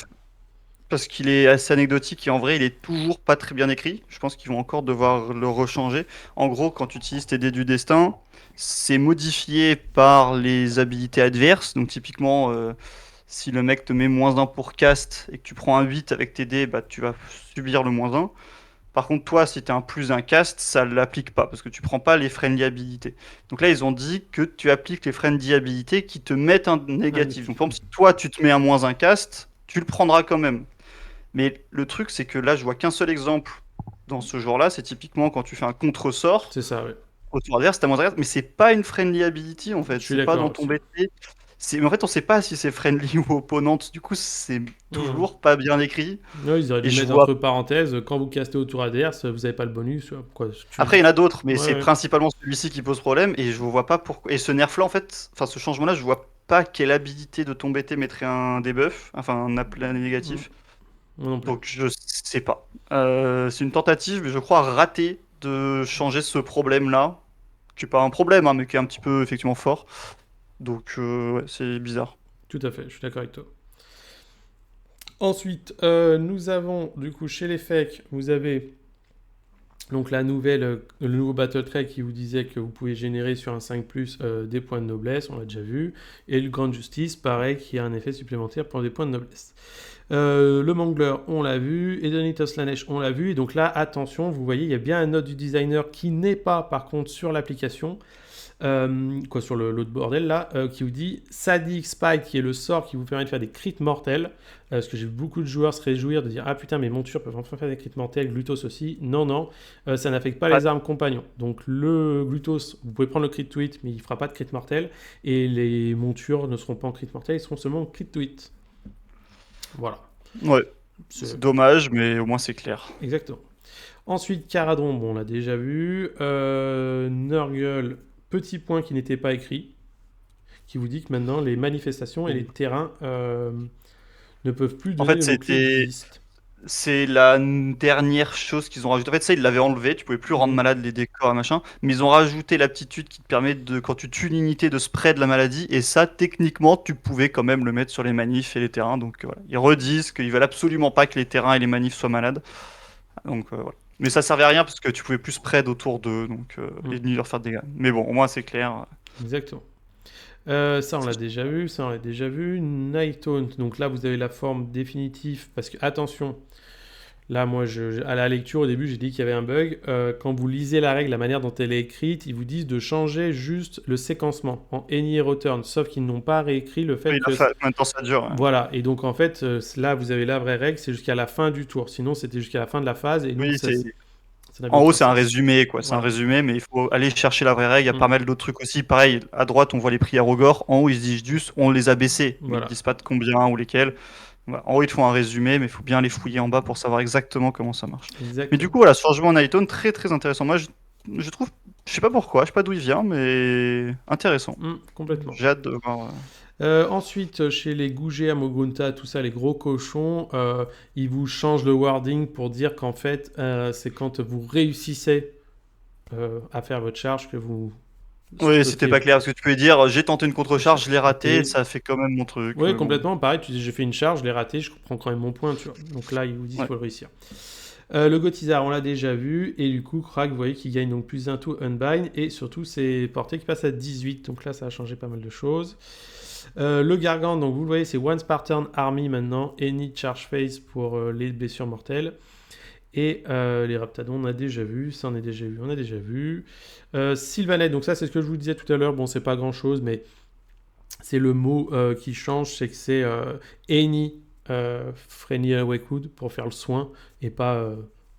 Parce qu'il est assez anecdotique et en vrai, il est toujours pas très bien écrit. Je pense qu'ils vont encore devoir le rechanger. En gros, quand tu utilises tes dés du destin, c'est modifié par les habilités adverses. Donc, typiquement, si le mec te met -1 pour cast et que tu prends un 8 avec tes dés, bah, tu vas subir le -1. Par contre, toi, si tu as un plus un cast, ça ne l'applique pas parce que tu prends pas les friendly habilités. Donc là, ils ont dit que tu appliques les friendly habilités qui te mettent un négatif. Donc, par exemple, si toi, tu te mets un -1 cast, tu le prendras quand même. Mais le truc, c'est que là, je vois qu'un seul exemple dans ce genre-là, c'est typiquement quand tu fais un contre-sort C'est ça, ouais. au tour adverse, t'as moins adverse, mais c'est pas une friendly ability en Je fait, suis c'est pas dans d'accord ton aussi. BT. En fait, on sait pas si c'est friendly ou opponente, du coup, c'est Mhm. toujours pas bien écrit. Ouais, ils auraient Et dû je mettre vois. entre parenthèses, quand vous castez au tour adverse, vous n'avez pas le bonus. Quoi, Après, il y en a d'autres, mais Ouais, c'est ouais. principalement celui-ci qui pose problème, et je vois pas pourquoi. Et ce nerf-là, en fait, enfin, ce changement-là, je vois pas quelle habilité de ton BT mettrait un debuff, enfin, un appel Mhm. négatif. Moi non plus. Donc je sais pas. C'est une tentative, mais je crois ratée de changer ce problème-là, qui est pas un problème, hein, mais qui est un petit peu effectivement fort. Donc ouais, c'est bizarre. Tout à fait, je suis d'accord avec toi. Ensuite, nous avons, du coup, chez les fakes, vous avez donc le nouveau Battle Trait qui vous disait que vous pouvez générer sur un 5+, des points de noblesse, on l'a déjà vu. Et le Grand Justice, pareil, qui a un effet supplémentaire pour des points de noblesse. Le Mangler, on l'a vu. Edonitos Slanesh, on l'a vu. Et donc là, attention, vous voyez, il y a bien un note du designer qui n'est pas, par contre, sur l'application. Sur l'autre bordel là, qui vous dit Sadic Spike, qui est le sort qui vous permet de faire des crits mortels. Parce que j'ai vu beaucoup de joueurs se réjouir de dire ah putain, mes montures peuvent enfin faire des crits mortels, Glutos aussi. Non, non, ça n'affecte pas Ah, les armes compagnons. Donc le Glutos, vous pouvez prendre le crit to hit, mais il fera pas de crit mortel. Et les montures ne seront pas en crit mortel, ils seront seulement en crit to hit. Voilà. ouais, C'est c'est dommage, mais au moins c'est clair. exactement. Ensuite, Caradron, bon, on l'a déjà vu. Nurgle, petit point qui n'était pas écrit, qui vous dit que maintenant les manifestations et les terrains ne peuvent plus En donner fait, le mot-clé Beast. c'est la dernière chose qu'ils ont rajouté. En fait, ça, ils l'avaient enlevé. Tu pouvais plus rendre Mhm. malade les décors et machin. Mais ils ont rajouté l'aptitude qui te permet de, quand tu tues une unité, de spread la maladie. Et ça, techniquement, tu pouvais quand même le mettre sur les manifs et les terrains. Donc voilà. Ils redisent qu'ils veulent absolument pas que les terrains et les manifs soient malades. Donc voilà. Mais ça servait à rien parce que tu pouvais plus spread autour d'eux, donc et Mhm. ni leur faire de dégâts. Mais bon, au moins c'est clair. Exactement. Ça, on l'a déjà vu. Ça, on l'a déjà vu. Night Taunt. Donc là, vous avez la forme définitive. Parce que, attention, Là, moi, à la lecture, au début, j'ai dit qu'il y avait un bug. Quand vous lisez la règle, la manière dont elle est écrite, ils vous disent de changer juste le séquencement en any return, sauf qu'ils n'ont pas réécrit le fait Oui, que... combien de temps ça dure? Ouais. Voilà, et donc en fait, là, vous avez la vraie règle, c'est jusqu'à la fin du tour. Sinon, c'était jusqu'à la fin de la phase, et donc Oui, ça n'avait en haut, aucun c'est un sens. résumé, quoi. C'est un Voilà. résumé, mais il faut aller chercher la vraie règle. Il y a pas Mm. mal d'autres trucs aussi. Pareil, à droite, on voit les prix à Rogor. En haut, ils se disent juste, on les a baissés, mais ils Voilà, disent pas de combien ou lesquels. Voilà. En haut, ils te font un résumé, mais il faut bien les fouiller en bas pour savoir exactement comment ça marche. Mais du exactement. coup, voilà, ce changement en Iton, très très intéressant. Moi, je trouve, je sais pas pourquoi, je sais pas d'où il vient, mais intéressant. Complètement. J'ai hâte de voir. Ensuite, chez les Gouget, Amogunta, tout ça, les gros cochons, ils vous changent le wording pour dire qu'en fait, c'est quand vous réussissez à faire votre charge que vous Oui, c'était stockez. pas clair, parce que tu pouvais dire, j'ai tenté une contre-charge, je l'ai raté, Raté. ça fait quand même mon truc, Oui, mais bon. complètement. Pareil, tu dis j'ai fait une charge, je l'ai raté, je prends quand même mon point, tu vois. Donc là, ils vous disent qu'il Ouais. faut le réussir. Le Gotizar, on l'a déjà vu. Et du coup, Krak, vous voyez qu'il gagne donc plus d'un tout unbind. Et surtout, c'est portée qui passe à 18. Donc là, ça a changé pas mal de choses. Le Gargant, donc vous le voyez, c'est One Spartan Army maintenant. Any charge phase pour les blessures mortelles. Et les Raptadons, on a déjà vu. Ça, on a déjà vu. On a déjà vu. Sylvanette, donc ça, c'est ce que je vous disais tout à l'heure. Bon, c'est pas grand chose, mais c'est le mot qui change. C'est que c'est Any friendly awakewood pour faire le soin et pas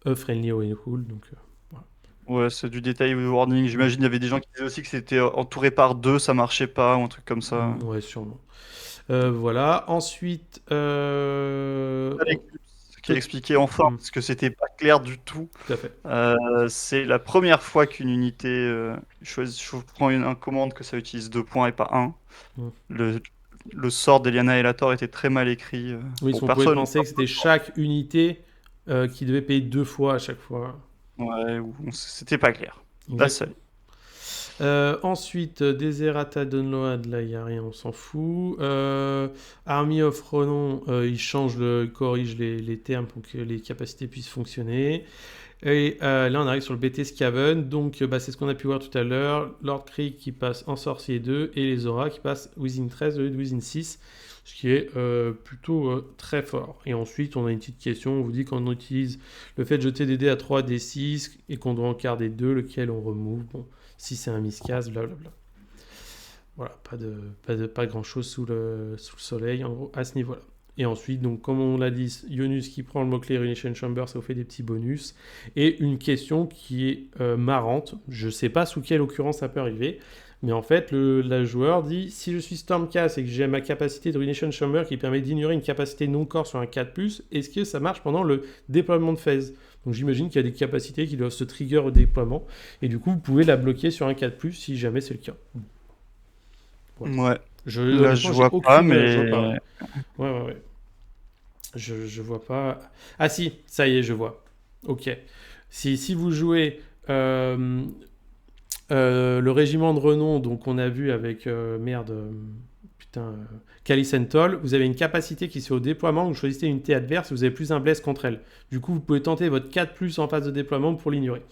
a friendly awakewood. Donc voilà. Ouais, c'est du détail ou du warning. J'imagine il y avait des gens qui disaient aussi que c'était entouré par deux, ça marchait pas, ou un truc comme ça. Ouais, sûrement. Voilà. Ensuite, Qui a expliqué enfin, parce que c'était pas clair du tout. tout à fait. C'est la première fois qu'une unité je prends un commande que ça utilise 2 points et pas 1. Mm. Le sort d'Eliana Elator était très mal écrit. Oui, Bon, on pouvait personne. penser que c'était chaque unité qui devait payer 2 fois à chaque fois. Ouais, c'était pas clair. Là, ça. Exactement. Ensuite, Deserata Download, là il n'y a rien, on s'en fout. Army of Ronon, il corrige les termes pour que les capacités puissent fonctionner. Et là on arrive sur le BT Scaven, donc c'est ce qu'on a pu voir tout à l'heure. Lord Krieg qui passe en Sorcier 2 et les Auras qui passent Within 13 au lieu de Within 6, ce qui est plutôt très fort. Et ensuite on a une petite question, on vous dit qu'on utilise le fait de jeter des dés à 3, des 6 et qu'on doit encarder 2, lequel on remove. Bon, si c'est un miscast, blablabla. Voilà, pas grand chose sous le soleil en gros à ce niveau-là. Et ensuite, donc comme on l'a dit, Yonus qui prend le mot-clé Ruination Chamber, ça vous fait des petits bonus. Et une question qui est marrante, je sais pas sous quelle occurrence ça peut arriver, mais en fait, la joueur dit si je suis Stormcast et que j'ai ma capacité de Ruination Chamber qui permet d'ignorer une capacité non-corps sur un 4+, est-ce que ça marche pendant le déploiement de phase? Donc j'imagine qu'il y a des capacités qui doivent se trigger au déploiement, et du coup vous pouvez la bloquer sur un 4+, si jamais c'est le cas. Voilà. Ouais. Là, je Honnêtement, j'ai vois pas, aucune. Je vois mais. pas. Ouais. Je vois pas. Ah si, ça y est, je vois. Ok. Si vous jouez le régiment de renom, donc on a vu avec Calicentol, vous avez une capacité qui se fait au déploiement, vous choisissez une unité adverse, vous avez plus un bless contre elle. Du coup, vous pouvez tenter votre 4+ en phase de déploiement pour l'ignorer.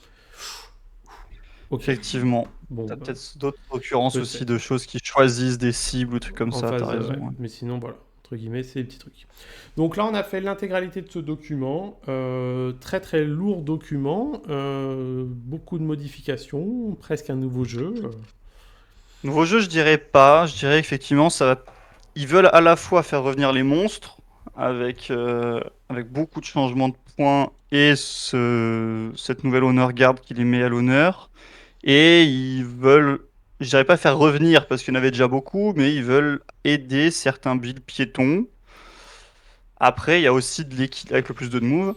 Ok. Effectivement. Bon, T'as peut-être d'autres occurrences peut-être. aussi de choses qui choisissent des cibles ou trucs comme En ça, phase, t'as raison. ouais. Ouais. Mais sinon, voilà, entre guillemets, c'est des petits trucs. Donc là, on a fait l'intégralité de ce document. Très très lourd document. Beaucoup de modifications. Presque un nouveau jeu. Nouveau jeu, je dirais pas. Je dirais effectivement, ils veulent à la fois faire revenir les monstres avec beaucoup de changements de points et cette nouvelle Honor Guard qui les met à l'honneur. Et ils veulent, je dirais pas faire revenir parce qu'il y en avait déjà beaucoup, mais ils veulent aider certains builds piétons. Après, il y a aussi de l'équilibre avec le plus de moves.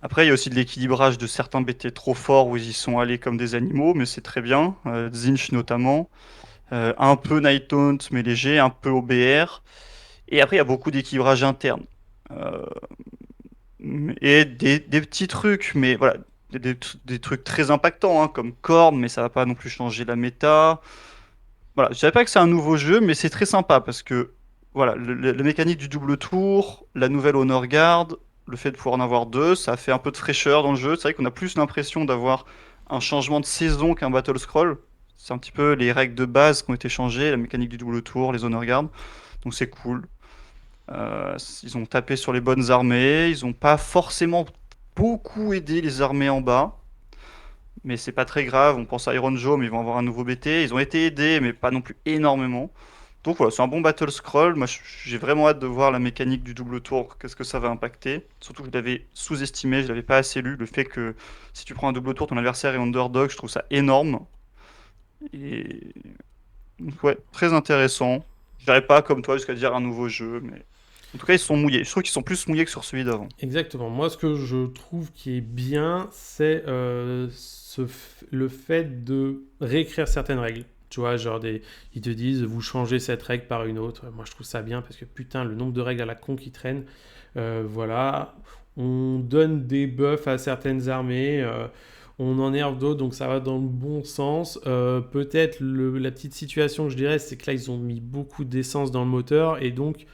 Après, il y a aussi de l'équilibrage de certains BT trop forts où ils y sont allés comme des animaux, mais c'est très bien. Zinch notamment. Un peu Night Taunt, mais léger, un peu OBR. Et après, il y a beaucoup d'équilibrage interne. Euh, et des petits trucs, mais voilà, des trucs très impactants, hein, comme Korn, mais ça va pas non plus changer la méta. Voilà, je dirais pas que c'est un nouveau jeu, mais c'est très sympa parce que voilà, la mécanique du double tour, la nouvelle Honor Guard, le fait de pouvoir en avoir deux, ça fait un peu de fraîcheur dans le jeu. C'est vrai qu'on a plus l'impression d'avoir un changement de saison qu'un Battle Scroll. C'est un petit peu les règles de base qui ont été changées, la mécanique du double tour, les Honor Guard. Donc c'est cool. Ils ont tapé sur les bonnes armées, ils ont pas forcément beaucoup aidé les armées en bas, mais c'est pas très grave. On pense à Iron Joe, mais ils vont avoir un nouveau BT. Ils ont été aidés, mais pas non plus énormément. Donc voilà, c'est un bon battle scroll. Moi, j'ai vraiment hâte de voir la mécanique du double tour, qu'est-ce que ça va impacter. Surtout que je l'avais sous-estimé, je l'avais pas assez lu. Le fait que si tu prends un double tour, ton adversaire est underdog, je trouve ça énorme. Et donc, ouais, très intéressant. Je dirais pas comme toi jusqu'à dire un nouveau jeu, mais en tout cas, ils sont mouillés. Je trouve qu'ils sont plus mouillés que sur celui d'avant. Exactement. Moi, ce que je trouve qui est bien, c'est le fait de réécrire certaines règles. Tu vois, genre ils te disent, vous changez cette règle par une autre. Moi, je trouve ça bien parce que putain, le nombre de règles à la con qui traînent. Voilà. On donne des buffs à certaines armées. On en nerve d'autres, donc ça va dans le bon sens. Peut-être la petite situation que je dirais, c'est que là, ils ont mis beaucoup d'essence dans le moteur et donc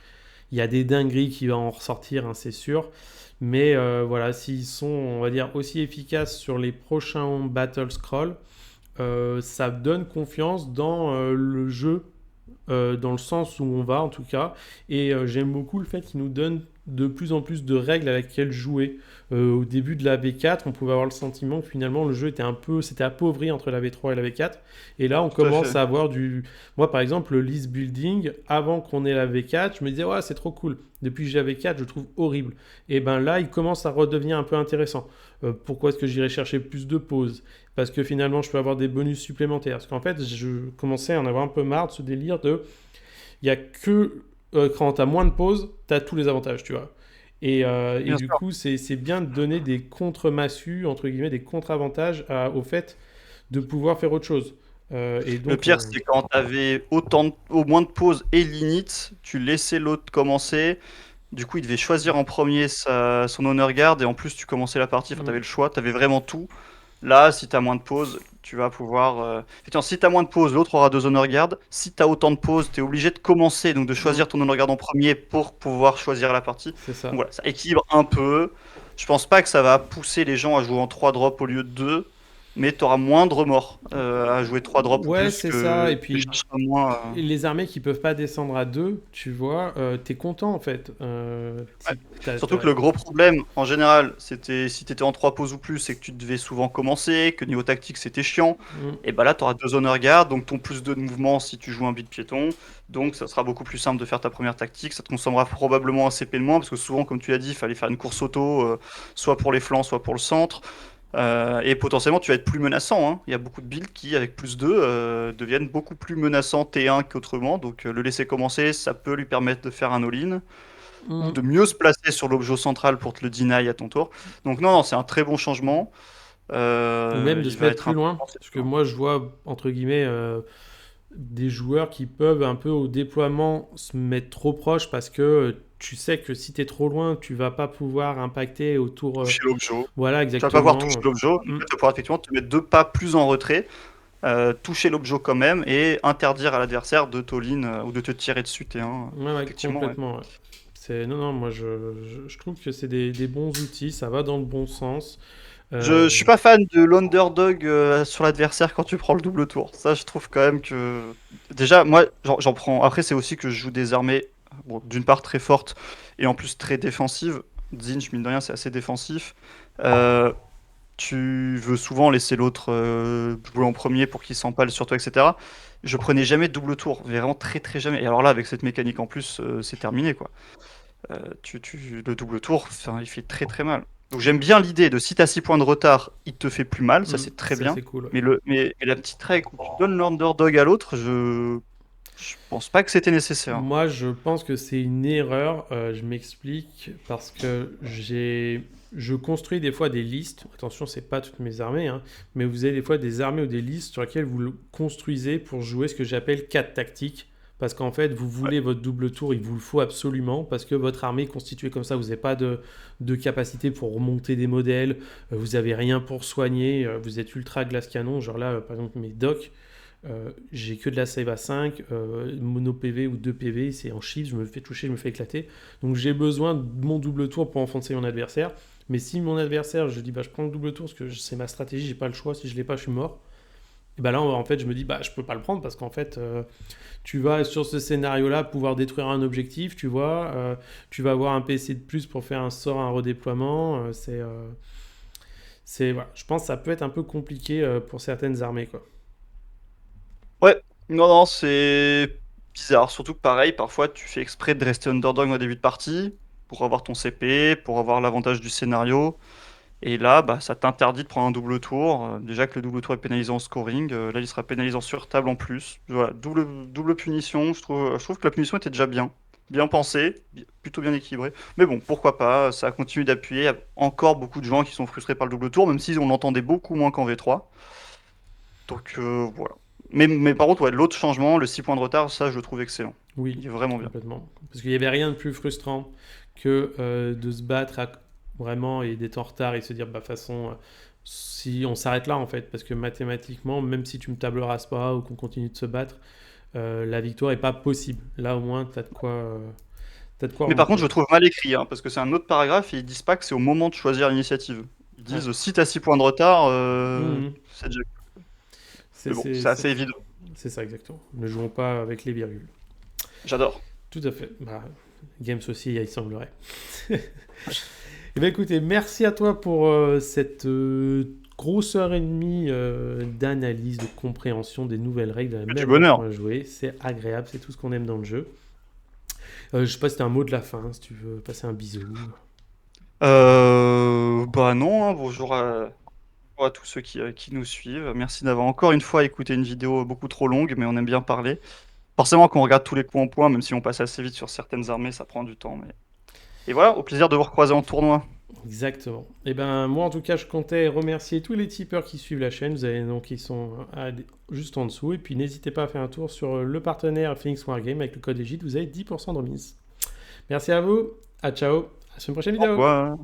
il y a des dingueries qui vont en ressortir, hein, c'est sûr. Mais voilà, s'ils sont, on va dire, aussi efficaces sur les prochains Battle Scroll, ça donne confiance dans le jeu, dans le sens où on va en tout cas. Et j'aime beaucoup le fait qu'ils nous donnent de plus en plus de règles à laquelle jouer. Au début de la V4, on pouvait avoir le sentiment que finalement le jeu était s'était appauvri entre la V3 et la V4. Et là, on Tout à commence fait. à avoir du. Moi, par exemple, le list building, avant qu'on ait la V4, je me disais, ouais, c'est trop cool. Depuis que j'ai la V4, je trouve horrible. Et ben là, il commence à redevenir un peu intéressant. Pourquoi est-ce que j'irais chercher plus de pauses? Parce que finalement, je peux avoir des bonus supplémentaires. Parce qu'en fait, je commençais à en avoir un peu marre de ce délire de. Il y a que quand tu as moins de pauses, tu as tous les avantages, tu vois. Et Bien du sûr. coup, c'est bien de donner des contre-massus, entre guillemets, des contre-avantages au fait de pouvoir faire autre chose. Et Le donc, pire, c'est quand t'avais au moins de pauses et limite, tu laissais l'autre commencer. Du coup, il devait choisir en premier son honor guard et en plus, tu commençais la partie. Enfin, t'avais le choix, t'avais vraiment tout. Là, si t'as moins de pauses, tu vas pouvoir. Effectivement, si t'as moins de pauses, l'autre aura deux honor guard. Si t'as autant de pauses, t'es obligé de commencer, donc de choisir ton honor guard en premier pour pouvoir choisir la partie. c'est Donc ça. voilà, ça équilibre un peu. Je pense pas que ça va pousser les gens à jouer en 3 drops au lieu de 2, mais t'auras moins de remords à jouer 3 drops ou Ouais, plus c'est ça. que Et tu puis, chercheras moins. les armées qui peuvent pas descendre à 2, tu vois, t'es content en fait. Ouais. Surtout que le gros problème, en général, c'était si t'étais en 3 pauses ou plus, c'est que tu devais souvent commencer, que niveau tactique c'était chiant. Mm. Et bah là, t'auras deux honor guard, donc ton plus 2 de mouvement si tu joues un beat piéton. Donc ça sera beaucoup plus simple de faire ta première tactique. Ça te consommera probablement un CP de moins, parce que souvent, comme tu l'as dit, il fallait faire une course auto, soit pour les flancs, soit pour le centre. Et potentiellement, tu vas être plus menaçant, hein. Il y a beaucoup de builds qui, avec plus 2, deviennent beaucoup plus menaçants T1 qu'autrement. Donc le laisser commencer, ça peut lui permettre de faire un all-in ou Mm. de mieux se placer sur l'objet central pour te le deny à ton tour. Donc non, non, c'est un très bon changement. Ou même de Il se va mettre être plus loin. important, c'est Parce que sûr. moi, je vois, entre guillemets, des joueurs qui peuvent un peu au déploiement se mettre trop proche parce que tu sais que si tu es trop loin, tu vas pas pouvoir impacter autour. Toucher l'objet. Voilà, Tu vas pas pouvoir toucher exactement. l'objet. En fait, Mm. tu vas pouvoir effectivement te mettre 2 pas plus en retrait, toucher l'objet quand même et interdire à l'adversaire de t'all-in ou de te tirer dessus T1. Ouais, ouais, Effectivement, ouais. complètement. Ouais. Non, non, moi je trouve que c'est des bons outils, ça va dans le bon sens. Je Euh, suis pas fan de l'underdog sur l'adversaire quand tu prends le double tour. Ça, je trouve quand même que. Déjà, moi, j'en prends. Après, c'est aussi que je joue des armées, bon, d'une part très fortes et en plus très défensives. Zinch, mine de rien, c'est assez défensif. Euh, Tu veux souvent laisser l'autre jouer en premier pour qu'il s'empale sur toi, etc. Je prenais jamais de double tour, vraiment très très jamais. Et alors là, avec cette mécanique en plus, c'est terminé quoi. Le double tour, enfin, il fait très très mal. Donc j'aime bien l'idée de si t'as 6 points de retard, il te fait plus mal, ça c'est très ça bien. c'est cool. Ouais. Mais la petite règle où tu donnes l'underdog à l'autre, je pense pas que c'était nécessaire. Moi je pense que c'est une erreur, je m'explique, parce que je construis des fois des listes, attention c'est pas toutes mes armées, hein, mais vous avez des fois des armées ou des listes sur lesquelles vous le construisez pour jouer ce que j'appelle 4 tactiques. Parce qu'en fait, vous Ouais. voulez votre double tour, il vous le faut absolument, parce que votre armée est constituée comme ça, vous n'avez pas de capacité pour remonter des modèles, vous n'avez rien pour soigner, vous êtes ultra glace canon, genre là, par exemple, mes docks, j'ai que de la save à 5, mono PV ou 2 PV, c'est en shield, je me fais toucher, je me fais éclater. Donc j'ai besoin de mon double tour pour enfoncer mon adversaire. Mais si mon adversaire, je dis bah je prends le double tour parce que c'est ma stratégie, j'ai pas le choix, si je l'ai pas, je suis mort. Et bah là, en fait, je me dis, bah, je peux pas le prendre parce qu'en fait, tu vas sur ce scénario-là pouvoir détruire un objectif, tu vois, tu vas avoir un PC de plus pour faire un sort, un redéploiement. Voilà. Je pense que ça peut être un peu compliqué pour certaines armées, quoi. Ouais, non, non, c'est bizarre. Surtout que pareil, parfois tu fais exprès de rester underdog au début de partie pour avoir ton CP, pour avoir l'avantage du scénario. Et là, bah, ça t'interdit de prendre un double tour. Déjà que le double tour est pénalisé en scoring, là il sera pénalisé en sur table en plus. Voilà, double punition. Je trouve que la punition était déjà bien pensée, plutôt bien équilibrée. Mais bon, pourquoi pas, ça continue d'appuyer. Il y a encore beaucoup de gens qui sont frustrés par le double tour, même si on l'entendait beaucoup moins qu'en V3. Donc voilà. Mais par contre, ouais, l'autre changement, le 6 points de retard, ça je le trouve excellent. Oui, Il est vraiment bien. complètement. Parce qu'il n'y avait rien de plus frustrant que de se battre vraiment et d'être en retard et se dire, bah, de toute façon, si on s'arrête là, en fait, parce que mathématiquement, même si tu me table rases pas ou qu'on continue de se battre, la victoire est pas possible. Là, au moins, t'as de quoi Mais par contre, je remonter. le trouve mal écrit, hein, parce que c'est un autre paragraphe et ils disent pas que c'est au moment de choisir l'initiative. Ils Ouais. disent si t'as 6 points de retard, Mhm. c'est déjà. C'est Mais bon, c'est- c'est c'est- assez évident. c'est ça, exactement. Ne jouons pas avec les virgules. J'adore. Tout à fait. Bah, Games aussi, il semblerait. Eh bien, écoutez, merci à toi pour cette grosse heure et demie d'analyse, de compréhension des nouvelles règles de la Que du même façon bonheur. à jouer. C'est agréable, c'est tout ce qu'on aime dans le jeu. Je sais pas si t'as un mot de la fin, si tu veux passer un bisou. Bah non, hein, bonjour à tous ceux qui nous suivent. Merci d'avoir encore une fois écouté une vidéo beaucoup trop longue, mais on aime bien parler. Forcément, quand on regarde tous les coups en point, même si on passe assez vite sur certaines armées, ça prend du temps. Et voilà, au plaisir de vous recroiser en tournoi. Exactement. Et ben moi en tout cas je comptais remercier tous les tipeurs qui suivent la chaîne. Vous avez donc qui sont juste en dessous. Et puis n'hésitez pas à faire un tour sur le partenaire Phoenix Wargame avec le code EGIT. Vous avez 10% de remise. Merci à vous. À ciao. À la semaine prochaine Au vidéo. revoir.